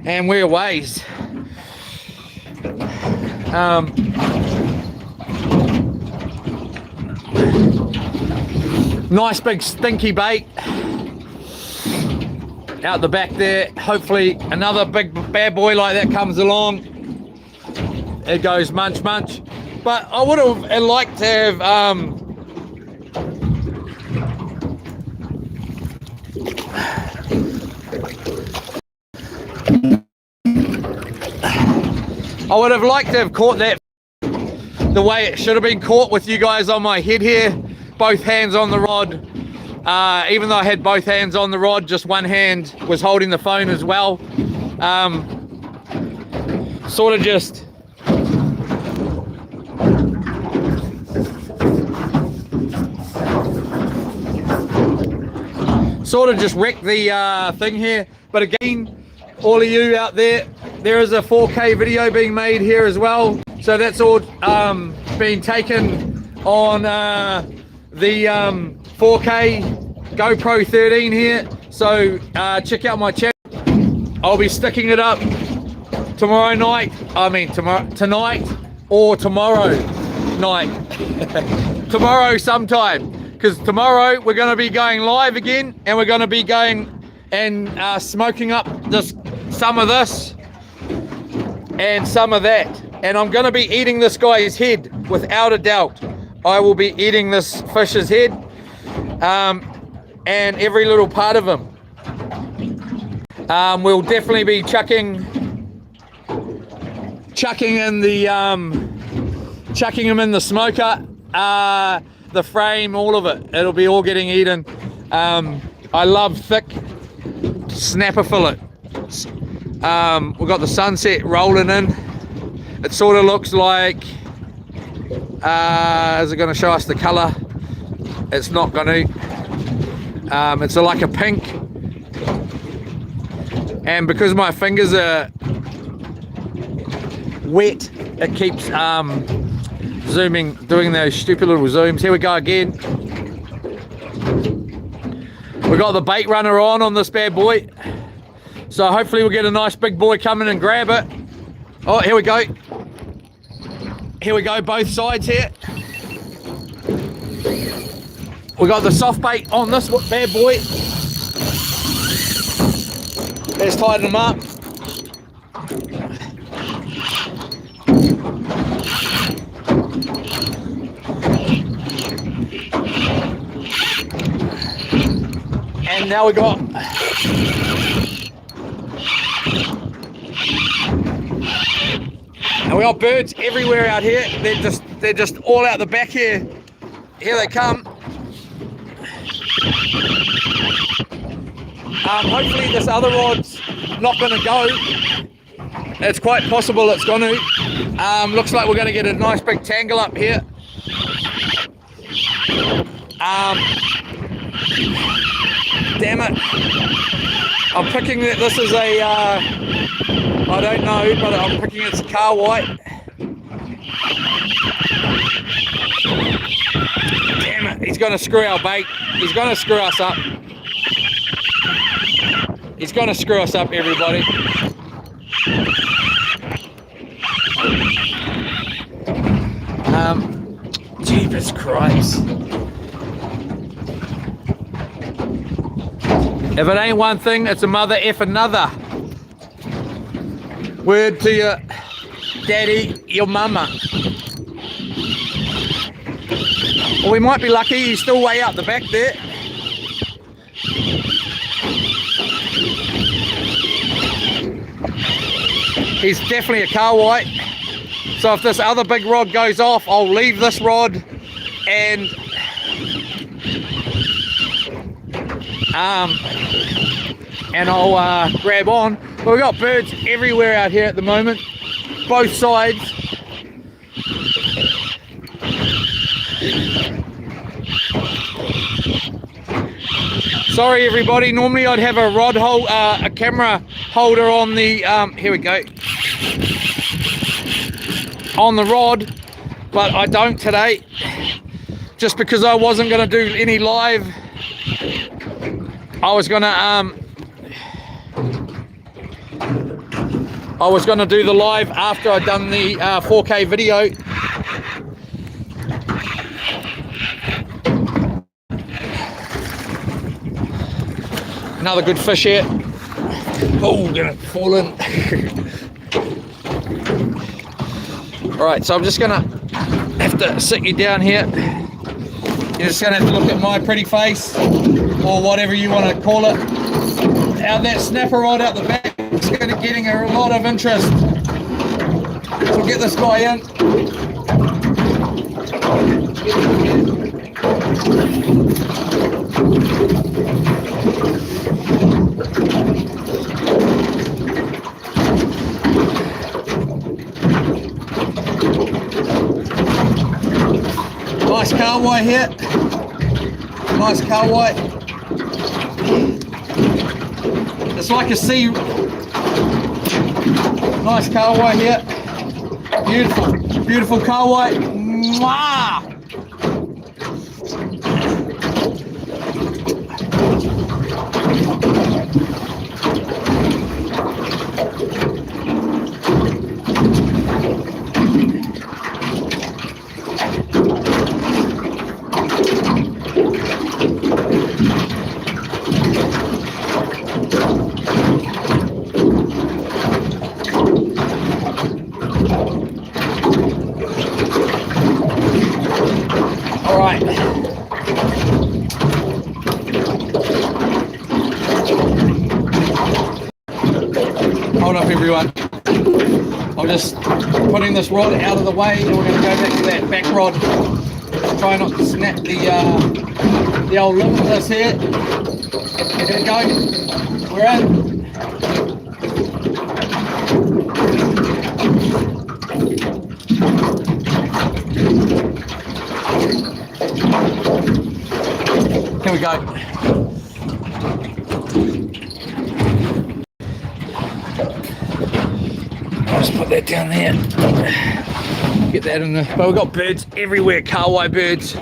and we're ways. Nice big stinky bait out the back there. Hopefully another big bad boy like that comes along. It goes munch munch. But I would have liked to have caught that the way it should have been caught, with you guys on my head here, both hands on the rod. Even though I had both hands on the rod, just one hand was holding the phone as well. Sort of just wrecked the thing here. But again, all of you out there, there is a 4K video being made here as well. So that's all being taken on the 4K GoPro 13 here. So check out my channel. I'll be sticking it up tomorrow night. Tonight or tomorrow night. Tomorrow sometime. Because tomorrow we're going to be going live again, and we're going to be going and smoking up some of this and some of that. And I'm going to be eating this guy's head, without a doubt. I will be eating this fish's head and every little part of him. We'll definitely be chucking him in the smoker, the frame, all of it. It'll be all getting eaten. I love thick snapper fillet. We've got the sunset rolling in. It sort of looks like, is it going to show us the colour? It's not going to. It's like a pink. And because my fingers are wet, it keeps zooming, doing those stupid little zooms. Here we go again. We got the bait runner on this bad boy. So hopefully we'll get a nice big boy coming and grab it. Oh, here we go. Here we go, both sides here. We got the soft bait on this bad boy. Let's tighten them up. And now we got birds everywhere out here. They're just all out the back here. Here they come. Hopefully this other rod's not going to go. It's quite possible it's going to. Looks like we're going to get a nice big tangle up here. Damn it. I'm picking that this is a, I don't know, but I'm picking it's a car white. Damn it, he's going to screw our bait. He's going to screw us up. He's going to screw us up, everybody. Jeepers Christ. If it ain't one thing, it's a mother F another. Word to your daddy, your mama. Well, we might be lucky, he's still way out the back there. He's definitely a car white. So if this other big rod goes off, I'll leave this rod and I'll grab on. But we've got birds everywhere out here at the moment, both sides. Sorry everybody, normally I'd have a rod hold, a camera holder on the, here we go, on the rod, but I don't today, just because I wasn't going to do any live. I was going to do the live after I'd done the 4K video. Another good fish here. Oh, gonna fall in. All right, so I'm just gonna have to sit you down here. You're just gonna have to look at my pretty face, or whatever you want to call it. Now that snapper rod out the back is getting a lot of interest. So we'll get this guy in. Nice car white here. Nice car white. It's like a sea. Nice car white here. Beautiful, beautiful car white. Mwah! All right. Hold up, everyone. I'm just putting this rod out of the way, and we're going to go back to that back rod. Try not to snap the old lip of this here. Here we go. We're in. Here we go. I'll just put that down there. Get that in there. But we've got birds everywhere, Kahwai birds.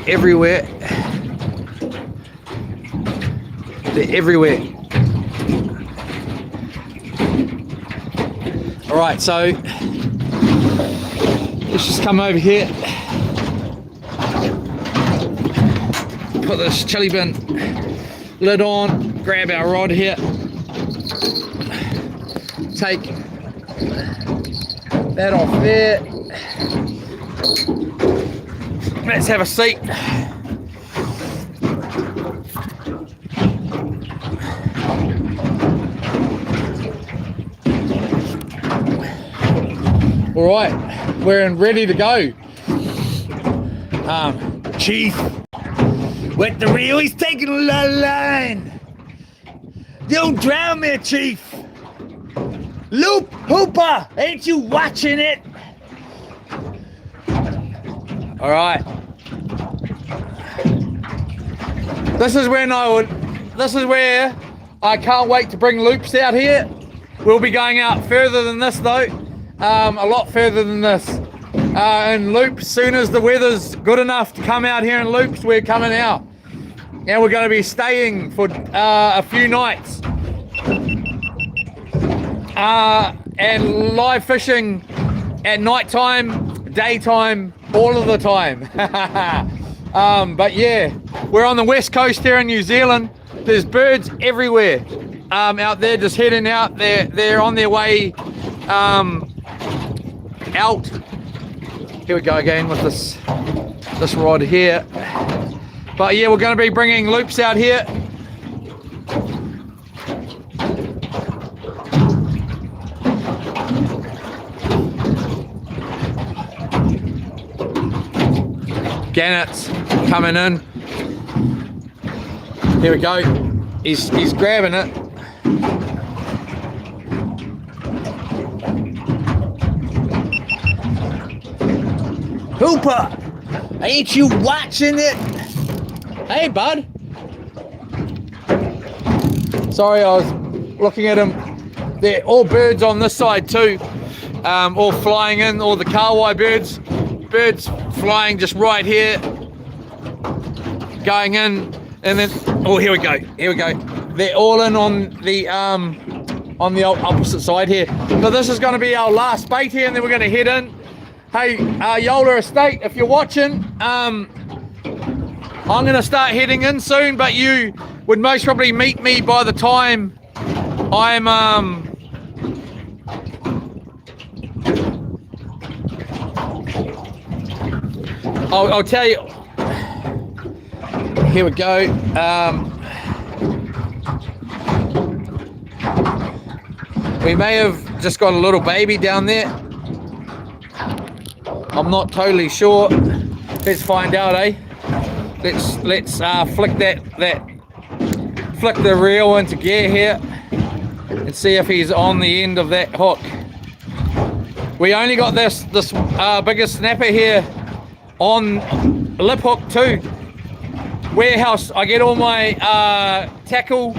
Everywhere. They're everywhere. Alright, so let's just come over here. Put this chili bin lid on, grab our rod here, take that off there. Let's have a seat. All right, we're ready to go. Chief, with the reel, he's taking a lot of line. Don't drown me, Chief. Loop Hooper, ain't you watching it? All right. This is where I can't wait to bring loops out here. We'll be going out further than this though, a lot further than this. And loops, soon as the weather's good enough to come out here in loops, we're coming out. And we're going to be staying for a few nights. And live fishing at night time, daytime, all of the time. But yeah, we're on the west coast here in New Zealand. There's birds everywhere out there, just heading out. They're on their way out. Here we go again with this rod here. But yeah, we're going to be bringing loops out here. Gannets coming in. Here we go. He's grabbing it. Hooper, ain't you watching it? Hey, bud. Sorry, I was looking at him. They're all birds on this side too. All flying in, all the kahawai birds. Birds flying just right here. Going in, and then, oh, here we go. They're all in on the opposite side here. So this is going to be our last bait here, and then we're going to head in. Hey, Yola Estate, if you're watching, I'm going to start heading in soon, but you would most probably meet me by the time I'm I'll tell you. Here we go. We may have just got a little baby down there. I'm not totally sure. Let's find out, eh? Let's flick the reel into gear here and see if he's on the end of that hook. We only got this bigger snapper here on lip hook too. Warehouse. I get all my tackle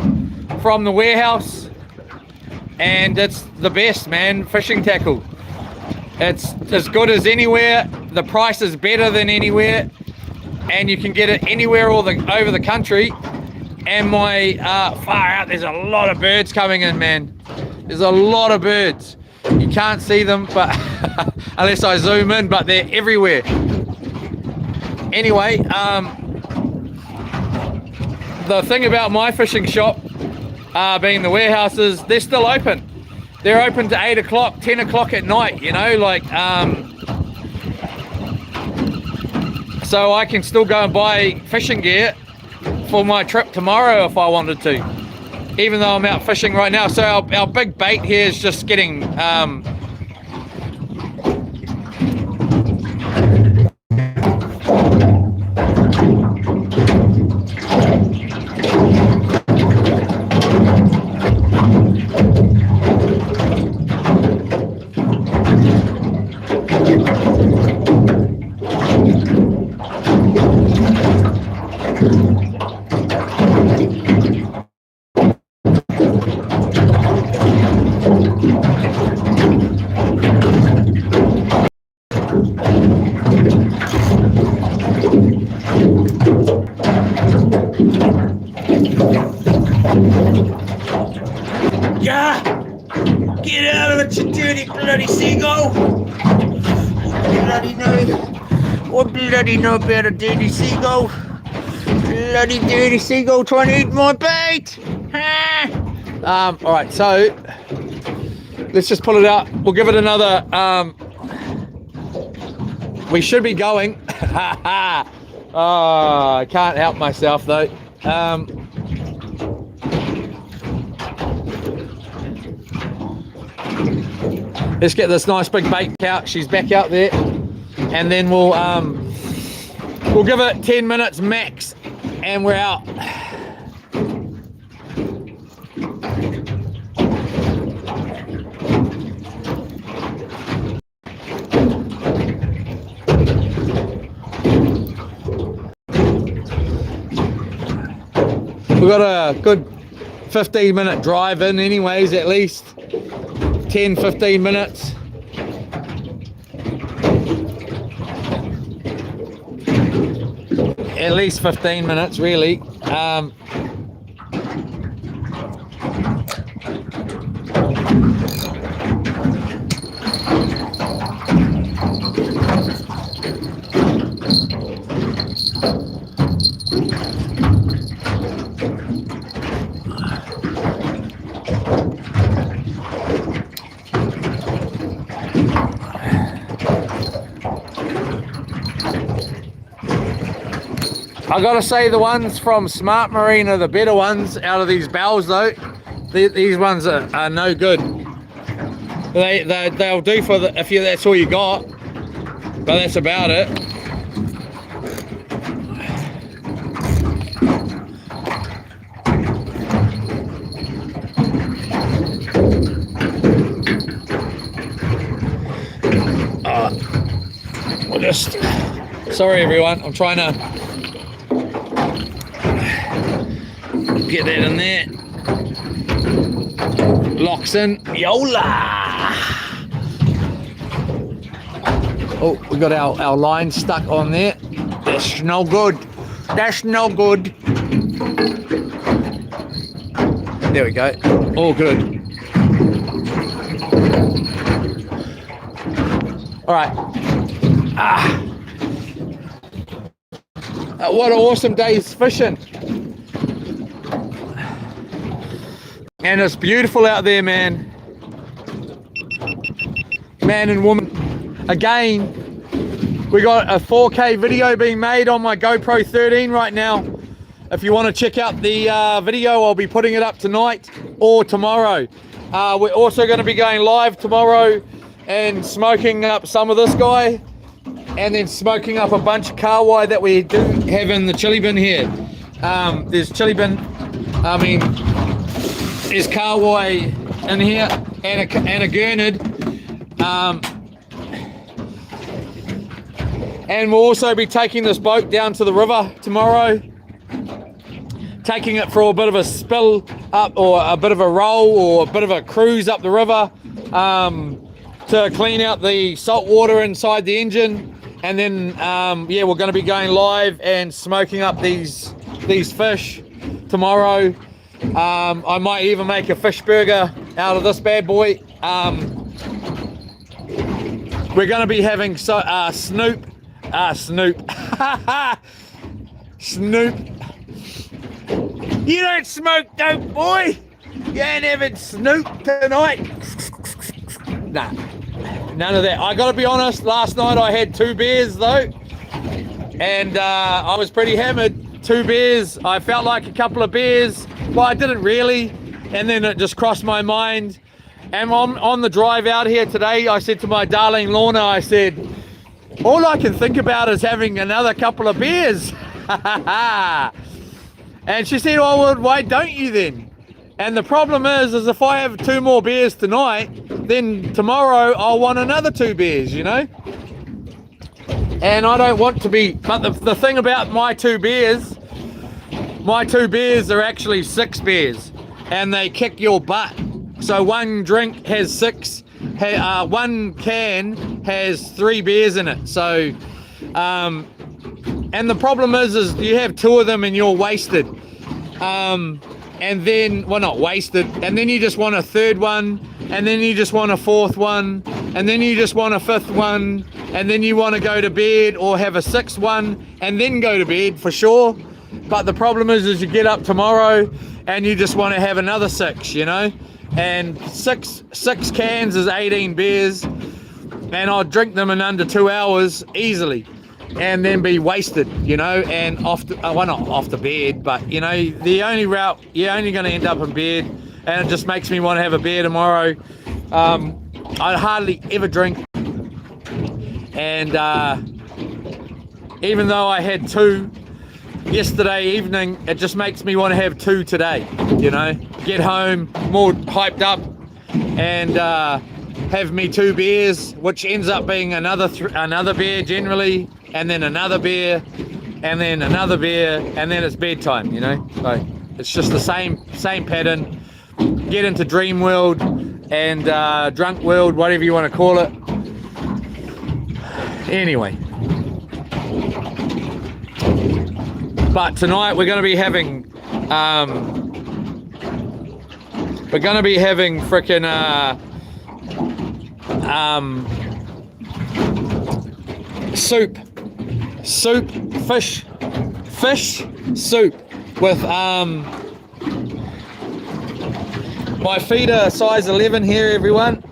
from the warehouse, and it's the best, man. Fishing tackle. It's as good as anywhere. The price is better than anywhere, and you can get it anywhere over the country. And my far out, there's a lot of birds coming in, man. There's a lot of birds. You can't see them, but unless I zoom in, but they're everywhere. Anyway, the thing about my fishing shop, being the warehouse, is they're still open. They're open to 8 o'clock, 10 o'clock at night, you know, like, so I can still go and buy fishing gear for my trip tomorrow if I wanted to, even though I'm out fishing right now. So our big bait here is just getting, yeah, get out of it, you dirty bloody seagull. What bloody know about a dirty seagull? Bloody dirty seagull trying to eat my bait. All right, so let's just pull it out. We'll give it another. We should be going. Oh, I can't help myself though. let's get this nice big bait out. She's back out there, and then we'll give it 10 minutes max, and we're out. We've got a good 15-minute drive in anyways, at least 10-15 minutes. At least 15 minutes really. I gotta say, the ones from Smart Marine are the better ones out of these barrels though. These ones are no good. They'll do for the, if you, that's all you got, but that's about it. We'll just, sorry everyone, I'm trying to get that in there. Locks in. Yola! Oh, we got our line stuck on there. That's no good. That's no good. There we go. All good. All right. What an awesome day's fishing. And it's beautiful out there, man. Man and woman. Again, we got a 4K video being made on my GoPro 13 right now. If you want to check out the video, I'll be putting it up tonight or tomorrow. We're also going to be going live tomorrow and smoking up some of this guy, and then smoking up a bunch of kawai that we do have in the chili bin here. There's chili bin, there's kawai in here and a gurnard. And we'll also be taking this boat down to the river tomorrow, taking it for a bit of a spill up, or a bit of a roll, or a bit of a cruise up the river, to clean out the salt water inside the engine. And then yeah, we're going to be going live and smoking up these fish tomorrow. I might even make a fish burger out of this bad boy. We're going to be having Snoop. Snoop. You don't smoke dope, boy. You ain't having Snoop tonight. Nah, none of that. I got to be honest, last night I had 2 beers though, and I was pretty hammered. 2 beers. I felt like a couple of beers. Well, I didn't really, and then it just crossed my mind. And on the drive out here today, I said to my darling Lorna, I said, all I can think about is having another couple of beers. And she said, oh, well, why don't you then? And the problem is if I have 2 more beers tonight, then tomorrow I'll want another 2 beers, you know? And I don't want to be, but the thing about my 2 beers are actually 6 beers, and they kick your butt. So one drink has 6, one can has 3 beers in it. So, and the problem is you have 2 of them and you're wasted. And then, well, not wasted, and then you just want a 3rd one, and then you just want a 4th one, and then you just want a 5th one, and then you want to go to bed or have a 6th one and then go to bed for sure. But the problem is you get up tomorrow and you just want to have another 6, you know? And six cans is 18 beers, and I'll drink them in under 2 hours easily, and then be wasted, you know, and off to, well, not off to bed, but you know, the only route, you're only going to end up in bed, and it just makes me want to have a beer tomorrow. I hardly ever drink, and even though I had 2 yesterday evening, it just makes me want to have 2 today, you know, get home more hyped up and have me 2 beers, which ends up being another beer generally, and then another beer, and then another beer, and then it's bedtime, you know. So it's just the same pattern. Get into dream world and drunk world, whatever you want to call it. Anyway, but tonight we're going to be having frickin' fish soup with my feet are size 11 here, everyone,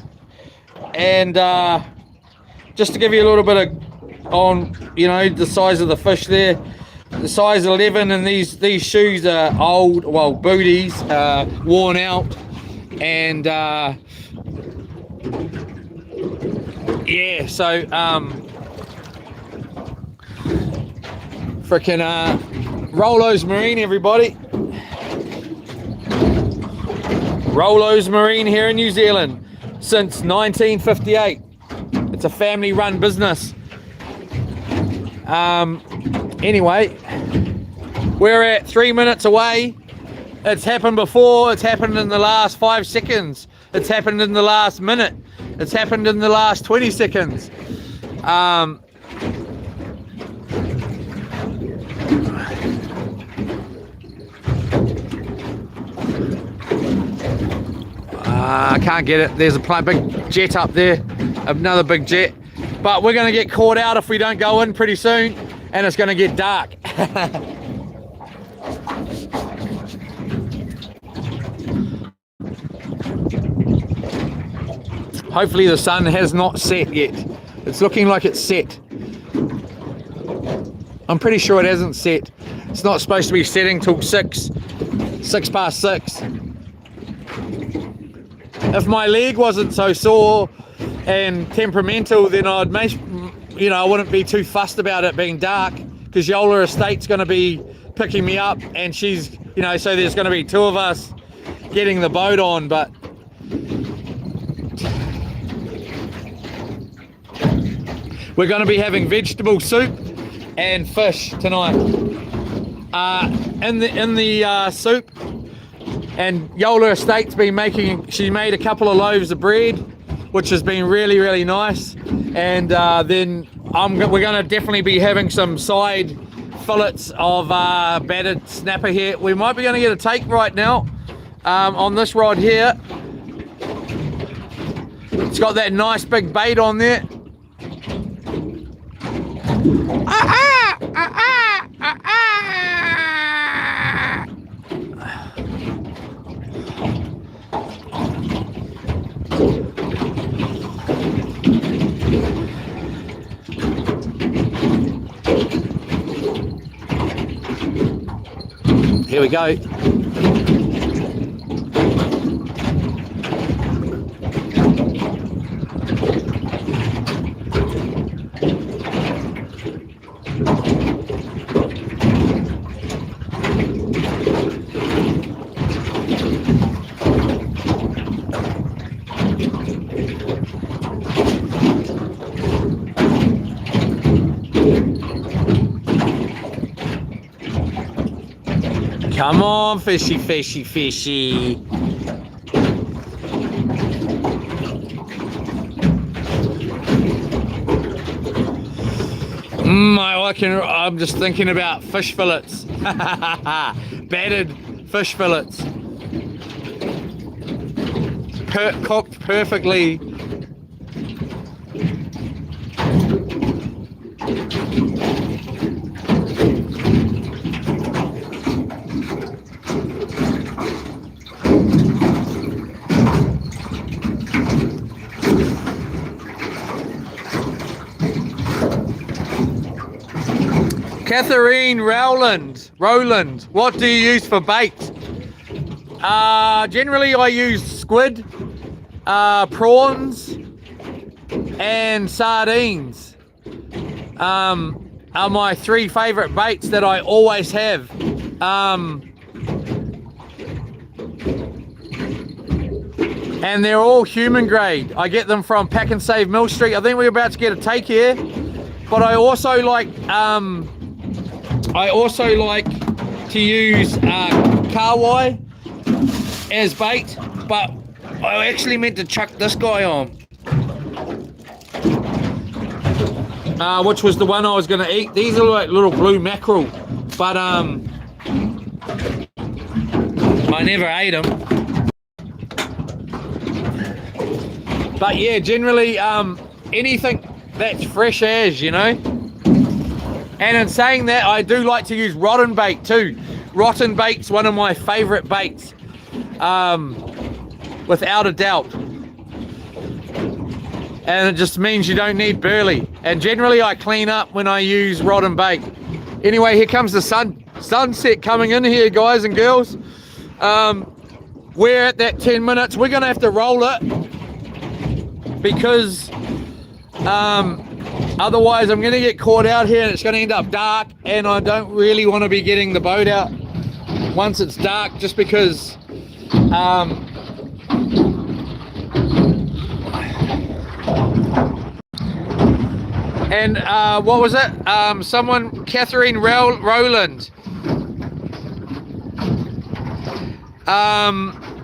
and just to give you a little bit of you know, the size of the fish there, the size 11, and these shoes are old, well, booties, worn out, and yeah, so frickin' Rolo's Marine, everybody. Rolo's Marine here in New Zealand since 1958. It's a family run business. Anyway, we're at 3 minutes away. It's happened before, it's happened in the last 5 seconds, it's happened in the last minute, it's happened in the last 20 seconds. I can't get it. There's a big jet up there, another big jet. But we're going to get caught out if we don't go in pretty soon, and it's going to get dark. Hopefully the sun has not set yet. It's looking like it's set. I'm pretty sure it hasn't set. It's not supposed to be setting till 6 past 6. If my leg wasn't so sore and temperamental, then I'd make, you know, I wouldn't be too fussed about it being dark, because Yola Estate's going to be picking me up, and she's, you know, so there's going to be 2 of us getting the boat on. But we're going to be having vegetable soup and fish tonight. In the soup. And Yola Estate's been she made a couple of loaves of bread, which has been really, really nice. And then we're going to definitely be having some side fillets of battered snapper here. We might be going to get a take right now on this rod here. It's got that nice big bait on there. Here we go. Come on, fishy, fishy, fishy. I'm just thinking about fish fillets. Battered fish fillets. Cooked perfectly. Catherine Rowland, what do you use for bait? Generally I use squid, prawns, and sardines are my 3 favorite baits that I always have. And they're all human grade. I get them from Pack and Save Mill Street. I think we're about to get a take here, but I also like to use Kawai as bait, but I actually meant to chuck this guy on, which was the one I was going to eat. These are like little blue mackerel, but I never ate them. But yeah, generally anything that's fresh as, you know. And in saying that, I do like to use rotten bait too. Rotten bait's one of my favorite baits, without a doubt. And it just means you don't need burley. And generally I clean up when I use rotten bait. Anyway, here comes the sunset coming in here, guys and girls. We're at that 10 minutes. We're gonna have to roll it, because otherwise I'm going to get caught out here and it's going to end up dark, and I don't really want to be getting the boat out once it's dark, just because and what was it, someone, Catherine Rowland,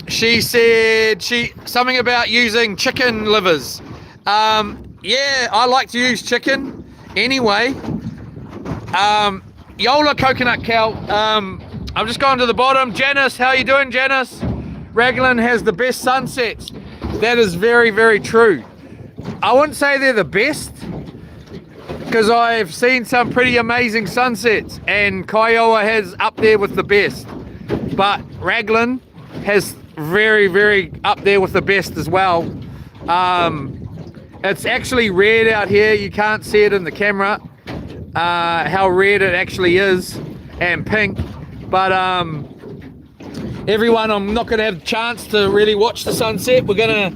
she said something about using chicken livers. Yeah, I like to use chicken anyway. Yola Coconut Cow. I'm just going to the bottom. Janice, how you doing, Janice? Raglan has the best sunsets. That is very, very true. I wouldn't say they're the best, because I've seen some pretty amazing sunsets, and Kiowa has up there with the best. But Raglan has very, very up there with the best as well. It's actually red out here. You can't see it in the camera, how red it actually is, and pink. But everyone, I'm not going to have a chance to really watch the sunset. We're going to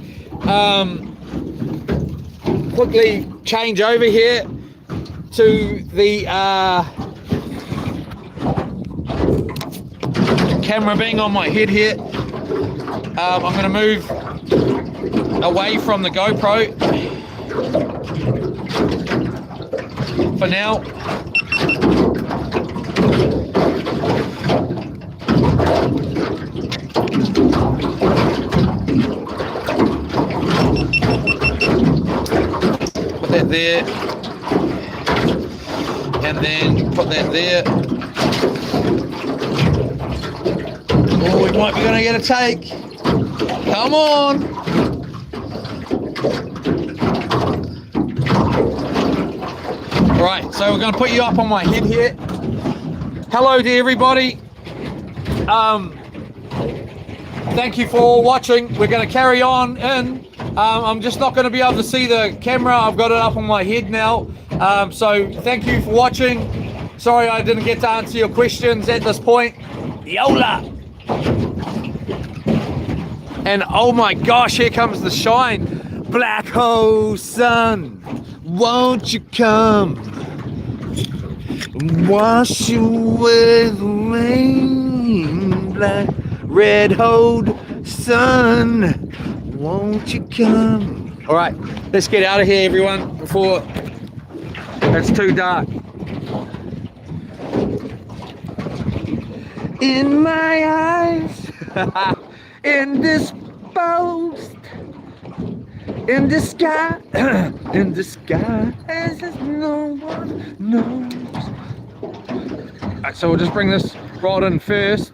quickly change over here to the camera being on my head here. I'm going to move away from the GoPro for now. Put that there, and then put that there. Oh, we might be going to get a take. Come on. Right, so we're going to put you up on my head here. Hello to everybody. Thank you for watching. We're going to carry on in. I'm just not going to be able to see the camera. I've got it up on my head now. So thank you for watching. Sorry I didn't get to answer your questions at this point. Yola! And oh my gosh, here comes the shine. Black hole sun, won't you come? Wash away the rain. Black red hole sun, won't you come? All right, let's get out of here, everyone, before it's too dark. In my eyes, indisposed, in the sky, in the sky, as no one knows. Alright, so we'll just bring this rod in first,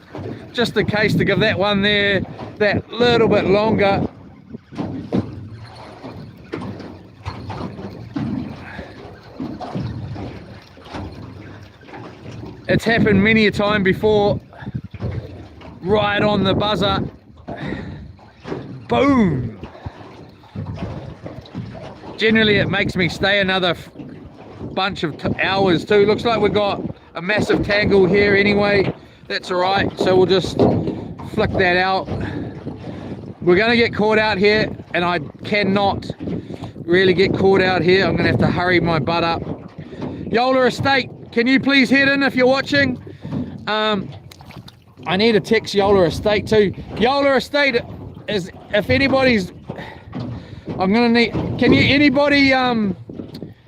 just in case, to give that one there that little bit longer. It's happened many a time before. Right on the buzzer. Boom. Generally it makes me stay another bunch of hours too. Looks like we've got a massive tangle here anyway. That's all right, so we'll just flick that out. We're going to get caught out here, and I cannot really get caught out here. I'm gonna have to hurry my butt up. Yola Estate, can you please head in if you're watching? I need to text Yola Estate too. Yola Estate is, if anybody's, I'm gonna need, can you, anybody,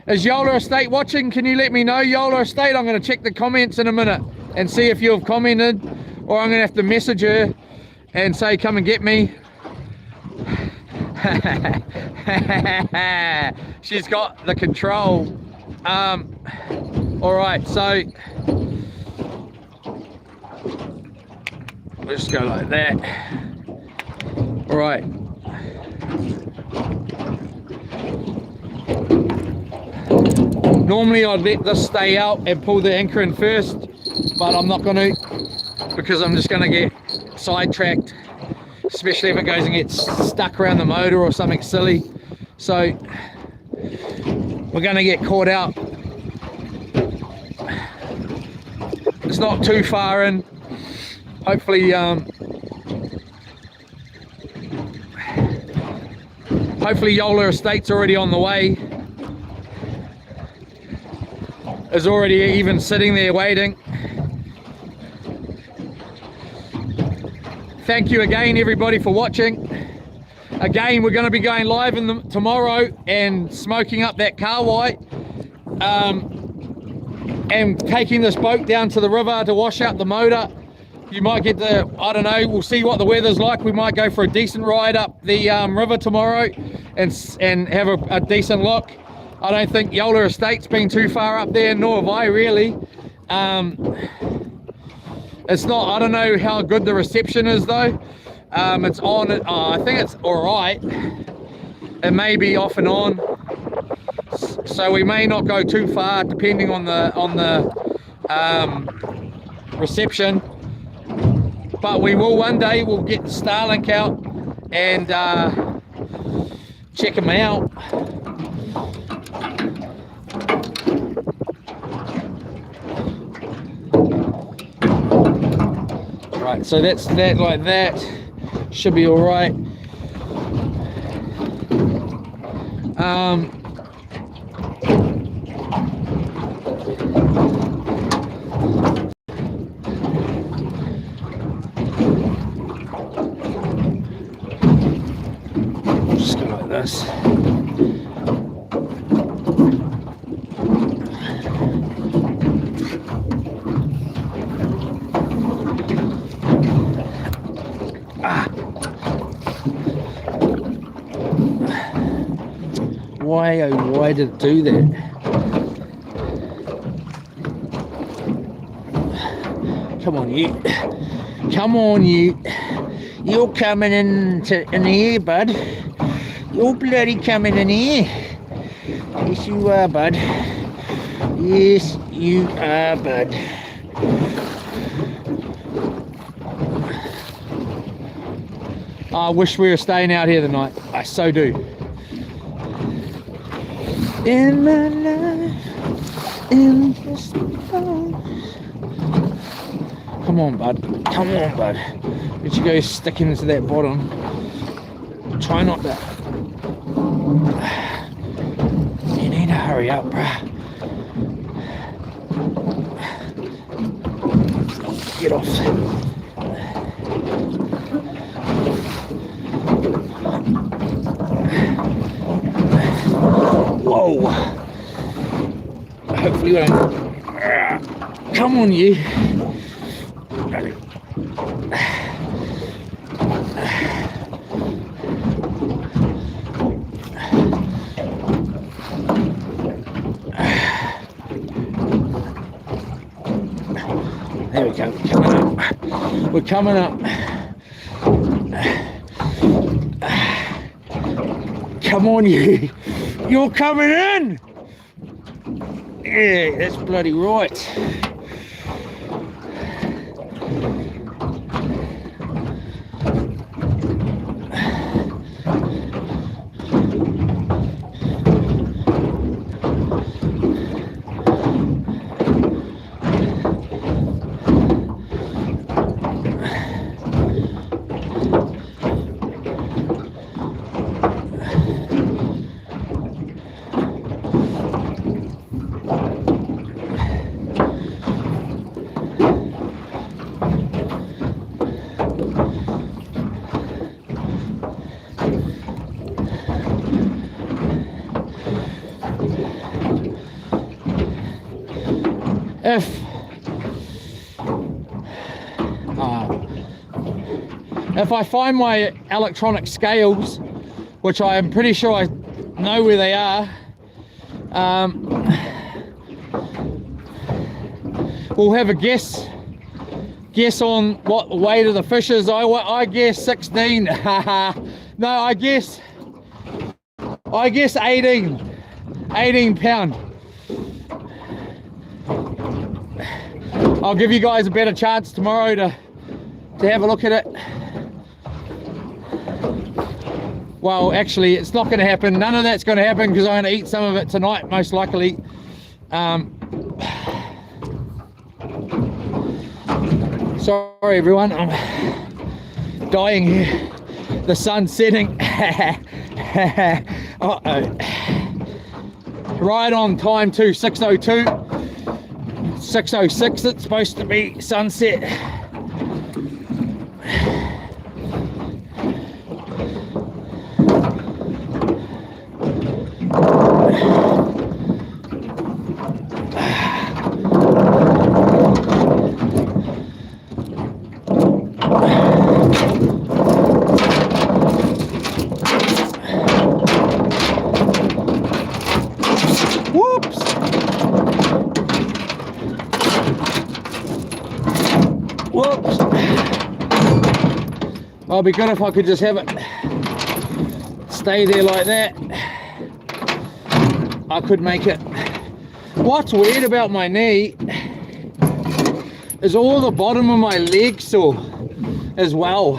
is Yola Estate watching? Can you let me know, Yola Estate? I'm gonna check the comments in a minute and see if you've commented, or I'm gonna have to message her and say, come and get me. She's got the control. All right, so let's go like that. All right. Normally I'd let this stay out and pull the anchor in first, but I'm not going to, because I'm just going to get sidetracked, especially if it goes and gets stuck around the motor or something silly. So we're going to get caught out. It's not too far in. Hopefully hopefully Yola Estate's already on the way. Is already even sitting there waiting. Thank you again everybody for watching. Again, we're going to be going live tomorrow and smoking up that car white, and taking this boat down to the river to wash out the motor. You might get the, I don't know, we'll see what the weather's like. We might go for a decent ride up the river tomorrow and have a decent look. I don't think Yola Estate's been too far up there, nor have I really. It's not, I don't know how good the reception is though. It's on, I think it's all right. It may be off and on. So we may not go too far depending on the reception. But we will one day, we'll get the Starlink out and check them out. Right, so that's that like that. Should be all right. Just go like this. Why, oh, why did it do that? Come on, you. Come on, you. You're coming in here, bud. You're bloody coming in here. Yes, you are, bud. Yes, you are, bud. I wish we were staying out here tonight. I so do. In my life, in this life. Come on, bud. Come on, bud. Did you go stick into that bottom? Try not to. You need to hurry up, bruh. Get off. Whoa. Hopefully we don't. Come on, you. There we go. We're coming up. Come on, you. You're coming in. Yeah, that's bloody right. if I find my electronic scales, which I am pretty sure I know where they are, we'll have a guess on what the weight of the fish is. I guess 16. No, I guess 18 pound. I'll give you guys a better chance tomorrow to have a look at it. Well, actually, it's not going to happen. None of that's going to happen because I'm going to eat some of it tonight, most likely. Sorry, everyone. I'm dying here. The sun's setting. Uh-oh. Right on time too, 6:02. 6:06 it's supposed to be sunset. Whoops. I'll be good if I could just have it stay there like that. I could make it. What's weird about my knee is all the bottom of my leg sore as well.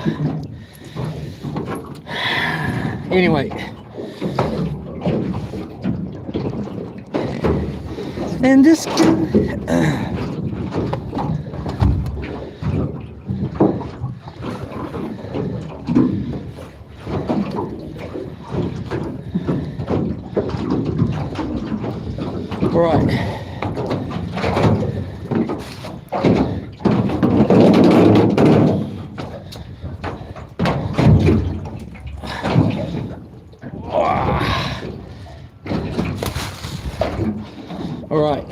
Anyway. And this right. All right.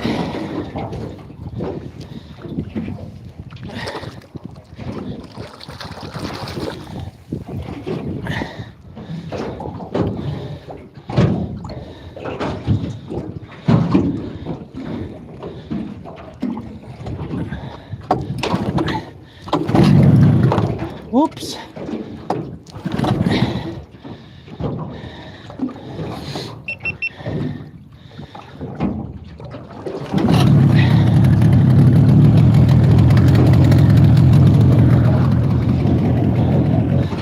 Whoops.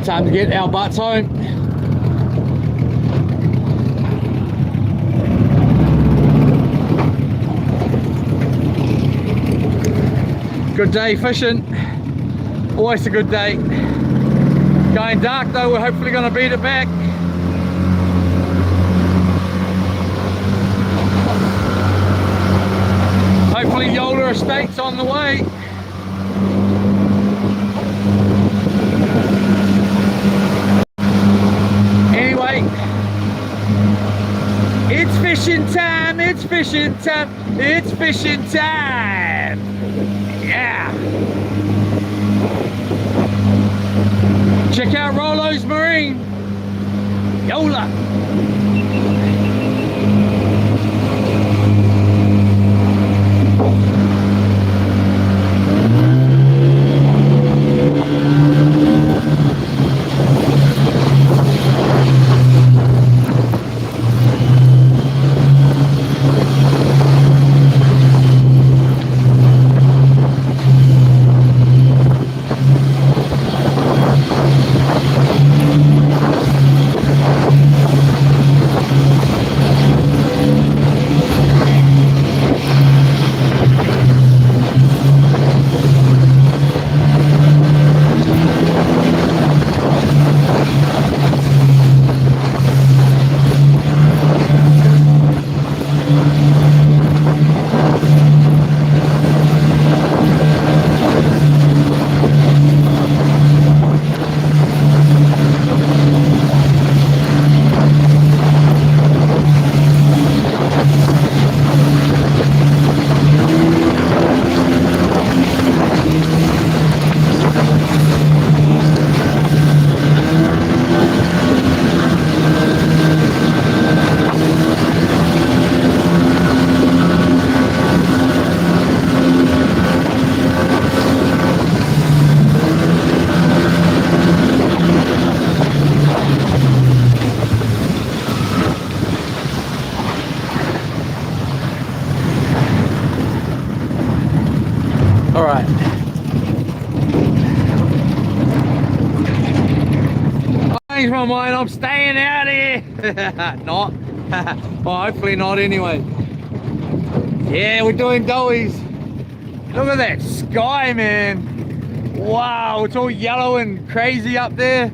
Time to get our butts home. Good day fishing. Always a good day. Going dark though, we're hopefully going to beat it back. Hopefully Yola Estate's on the way. Anyway, it's fishing time, it's fishing time, it's fishing time. Yeah. Check out Rolo's Marine. Yola. changed my mind. I'm staying out here. Not. Well, hopefully not anyway. Yeah, we're doing doughies. Look at that sky, man. Wow, it's all yellow and crazy up there.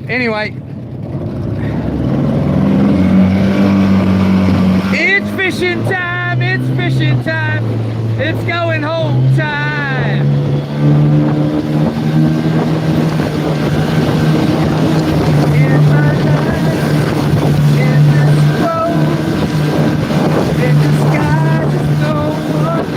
Anyway. It's fishing time, it's fishing time. It's going home time. In my life, in this road, in the sky, there's no one.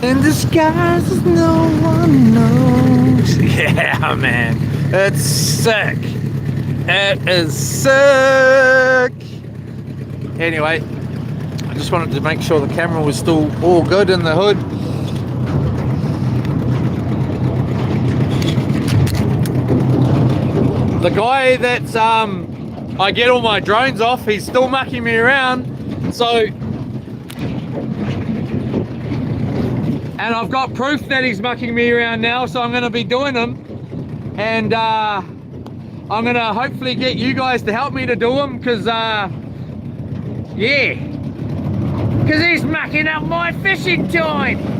In the skies, no one knows. Yeah, man, it's sick. It is sick. Anyway, I just wanted to make sure the camera was still all good in the hood. The guy that's I get all my drones off, he's still mucking me around. So. And I've got proof that he's mucking me around now, so I'm going to be doing them. And I'm going to hopefully get you guys to help me to do them, because, yeah. Because he's mucking up my fishing time.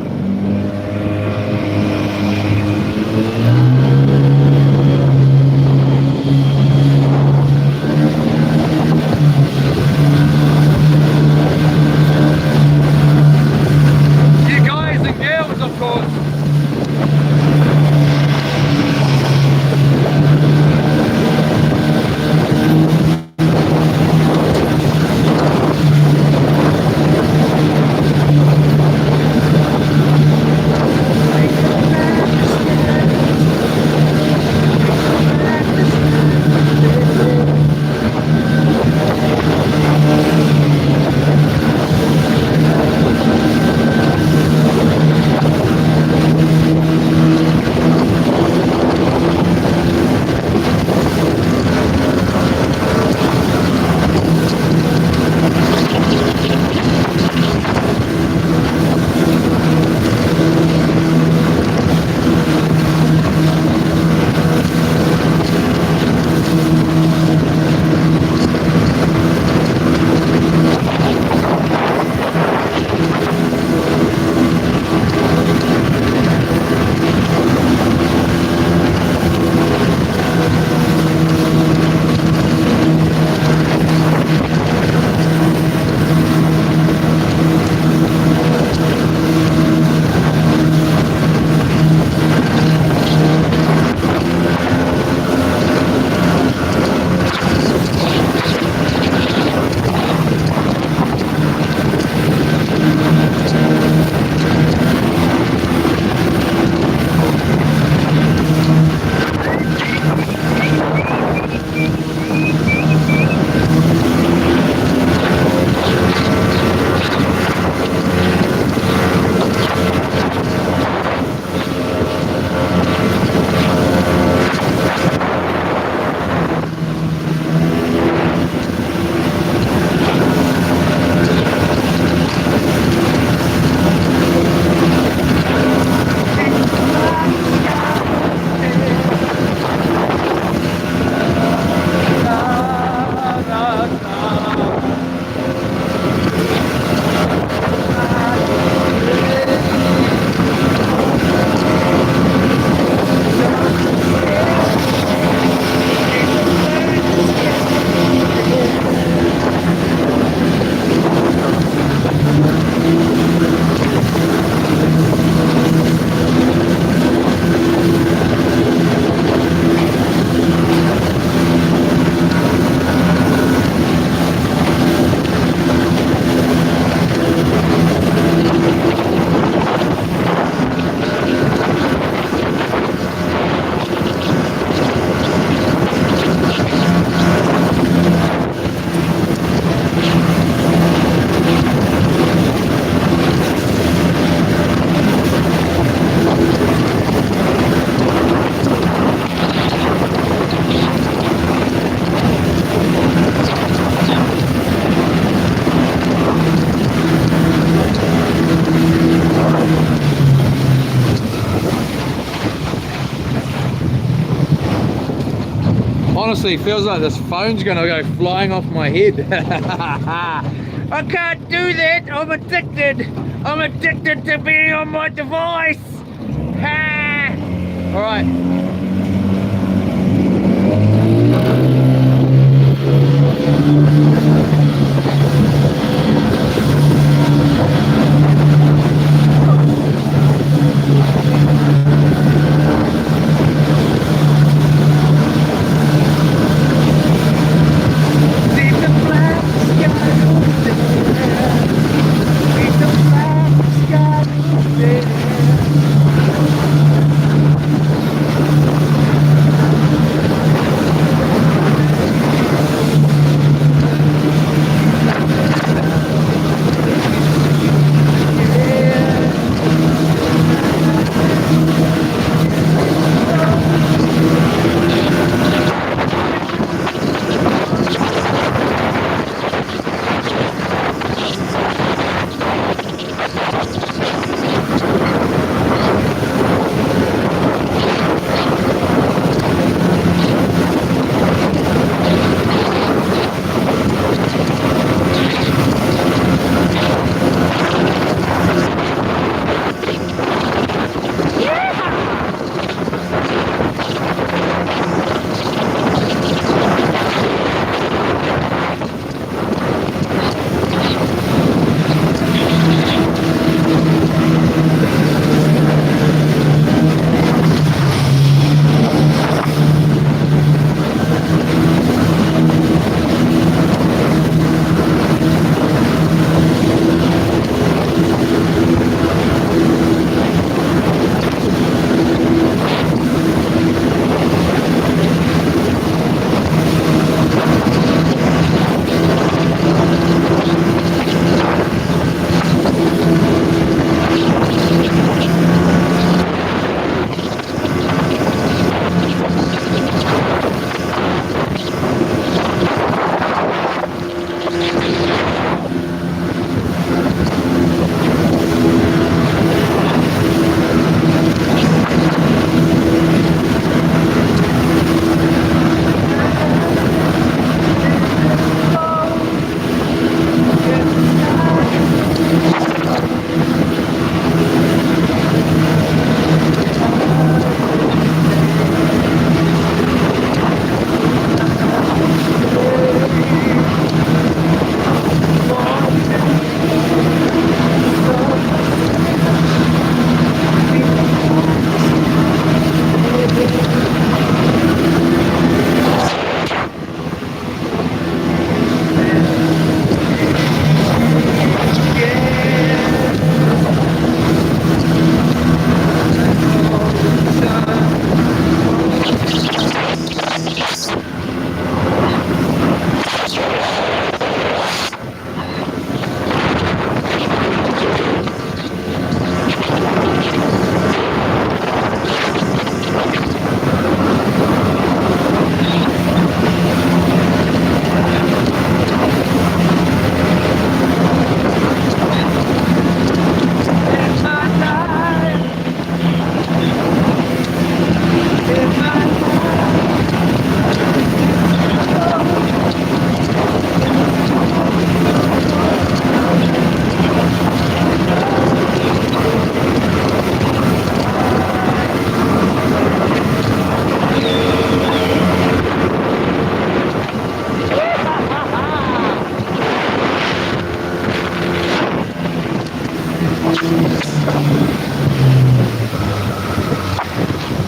honestly feels like this phone's gonna go flying off my head. I can't do that. I'm addicted. I'm addicted to being on my device. All right.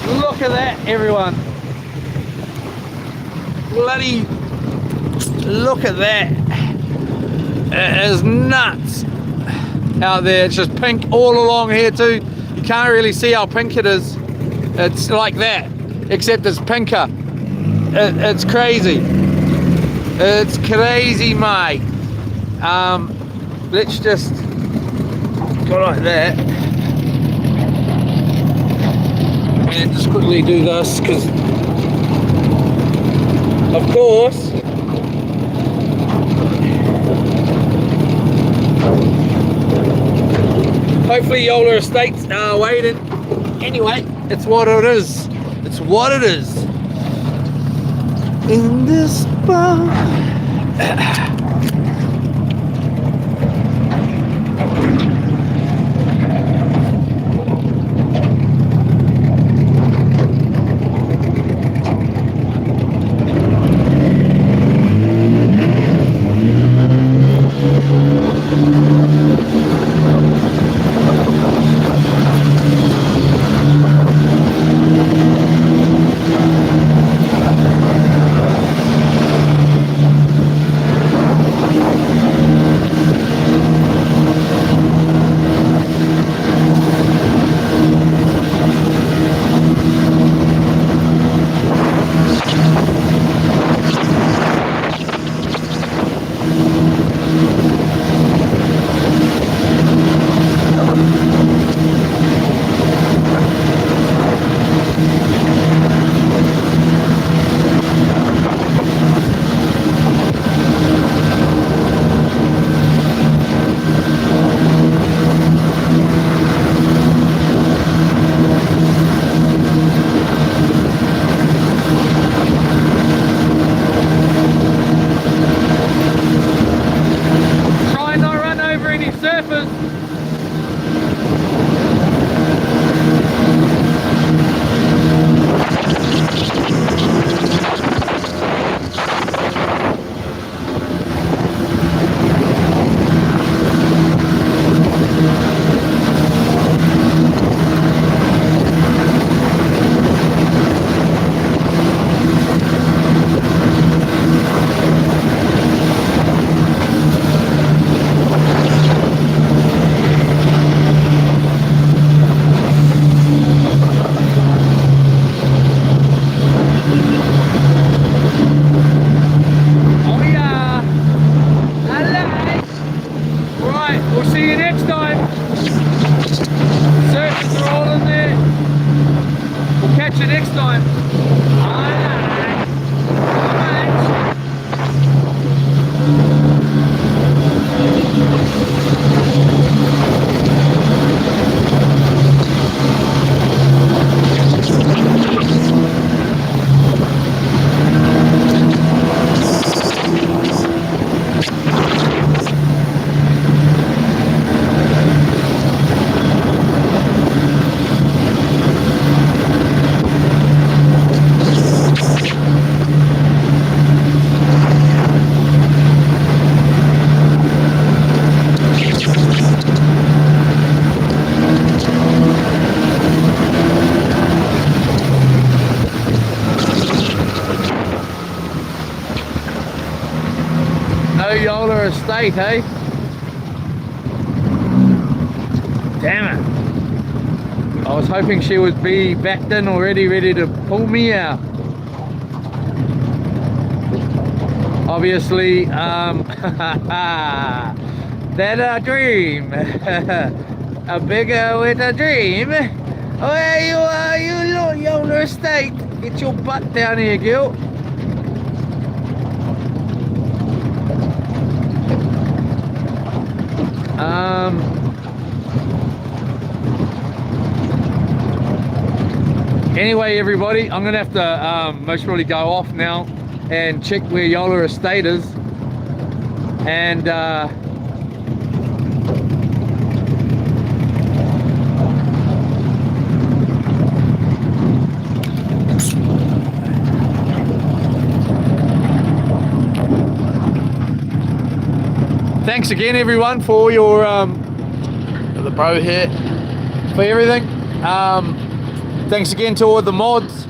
Look at that, everyone. Bloody look at that. It is nuts out there. It's just pink all along here too. You can't really see how pink it is. It's like that, except it's pinker. It's crazy. It's crazy, mate. Let's just go like that and just quickly do this, because of course hopefully Yola Estates are waiting. Anyway, it's what it is. It's what it is. in this bar. Estate, hey? Damn it. I was hoping she would be backed in already, ready to pull me out. Obviously, that a dream. A bigger with a dream. Where you are, you Yola Estate? Get your butt down here, girl. Anyway, everybody, I'm gonna have to most probably go off now and check where Yola Estate is, and thanks again, everyone, for your the bro here for everything. Thanks again to all the mods,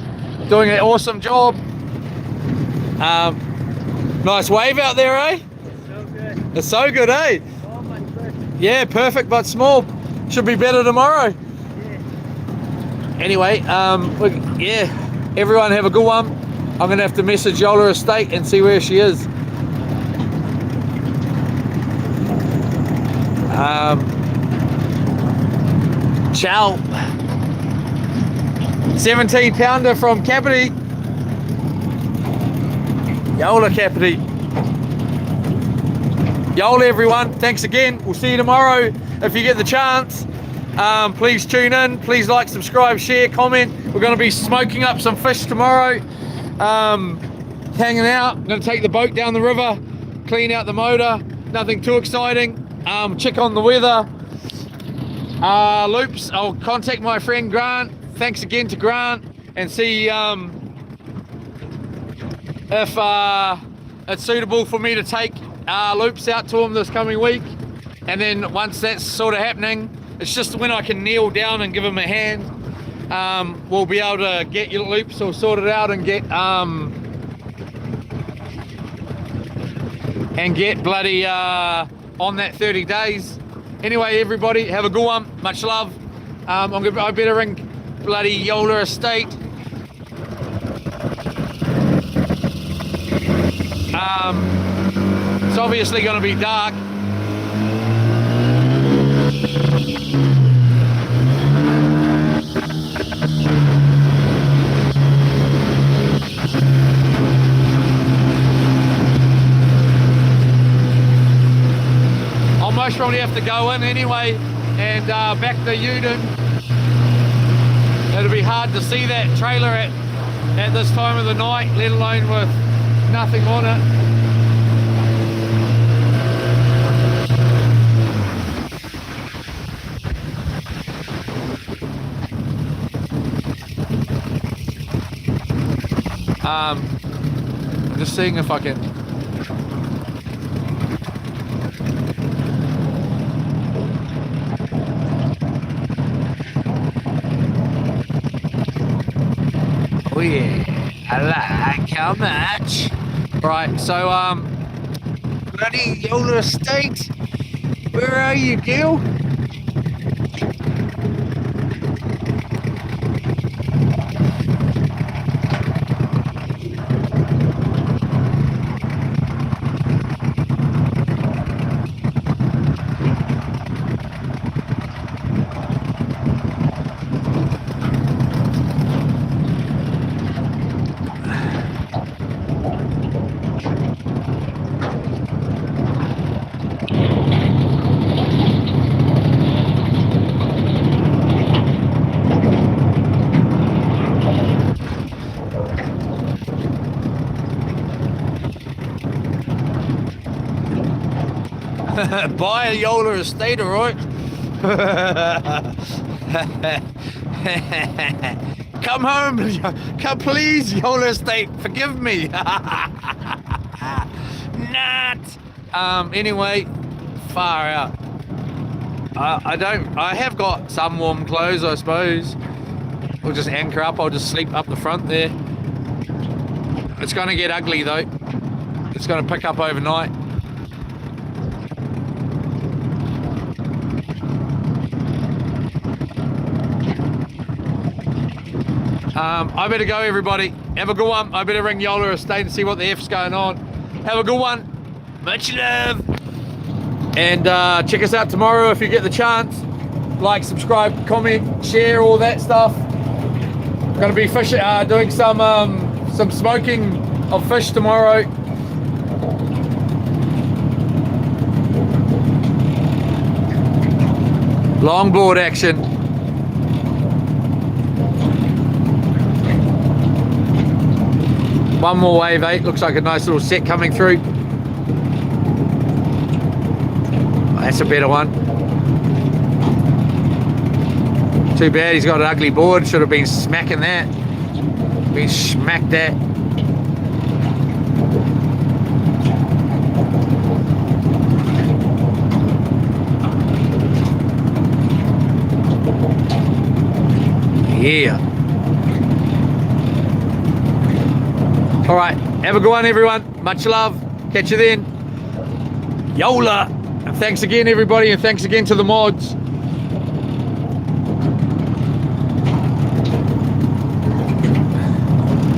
doing an awesome job. Nice wave out there, eh? So good. It's so good, eh? Oh, my God. Yeah, perfect but small. Should be better tomorrow. Yeah. Anyway, yeah, everyone have a good one. I'm gonna have to message Yola Estate and see where she is. Ciao. 17 pounder from Capity. Yola Capity. Yola, everyone. Thanks again. We'll see you tomorrow if you get the chance. Please tune in. Please like, subscribe, share, comment. We're going to be smoking up some fish tomorrow. hanging out. I'm gonna take the boat down the river, clean out the motor. Nothing too exciting. Check on the weather. Loops. I'll contact my friend Grant. Thanks again to Grant, and see if it's suitable for me to take loops out to him this coming week. And then once that's sort of happening, it's just when I can kneel down and give him a hand, we'll be able to get your loops all sorted out and get bloody on that 30 days. Anyway, everybody, have a good one. Much love. I better ring bloody Yola Estate. It's obviously going to be dark. I'll most probably have to go in anyway and back to Uden. It'll be hard to see that trailer at this time of the night, let alone with nothing on it. I'm just seeing if I can. Oh yeah, I like how much. Right, so bloody Yola Estate, where are you, Gil? Buy a Yola Estate, alright? Come home, come please, Yola Estate, forgive me. Not. Anyway, far out. I have got some warm clothes, I suppose. We'll just anchor up, I'll just sleep up the front there. It's gonna get ugly though. It's gonna pick up overnight. I better go, everybody. Have a good one. I better ring Yola Estate and see what the F's going on. Have a good one. Much love. And check us out tomorrow if you get the chance. Like, subscribe, comment, share, all that stuff. Going to be fishing, doing some smoking of fish tomorrow. Longboard action. One more wave 8, looks like a nice little set coming through. That's a better one. Too bad he's got an ugly board, should have been smacking that. Been smacked that. Yeah. All right, have a good one, everyone. Much love. Catch you then. Yola. And thanks again, everybody, and thanks again to the mods.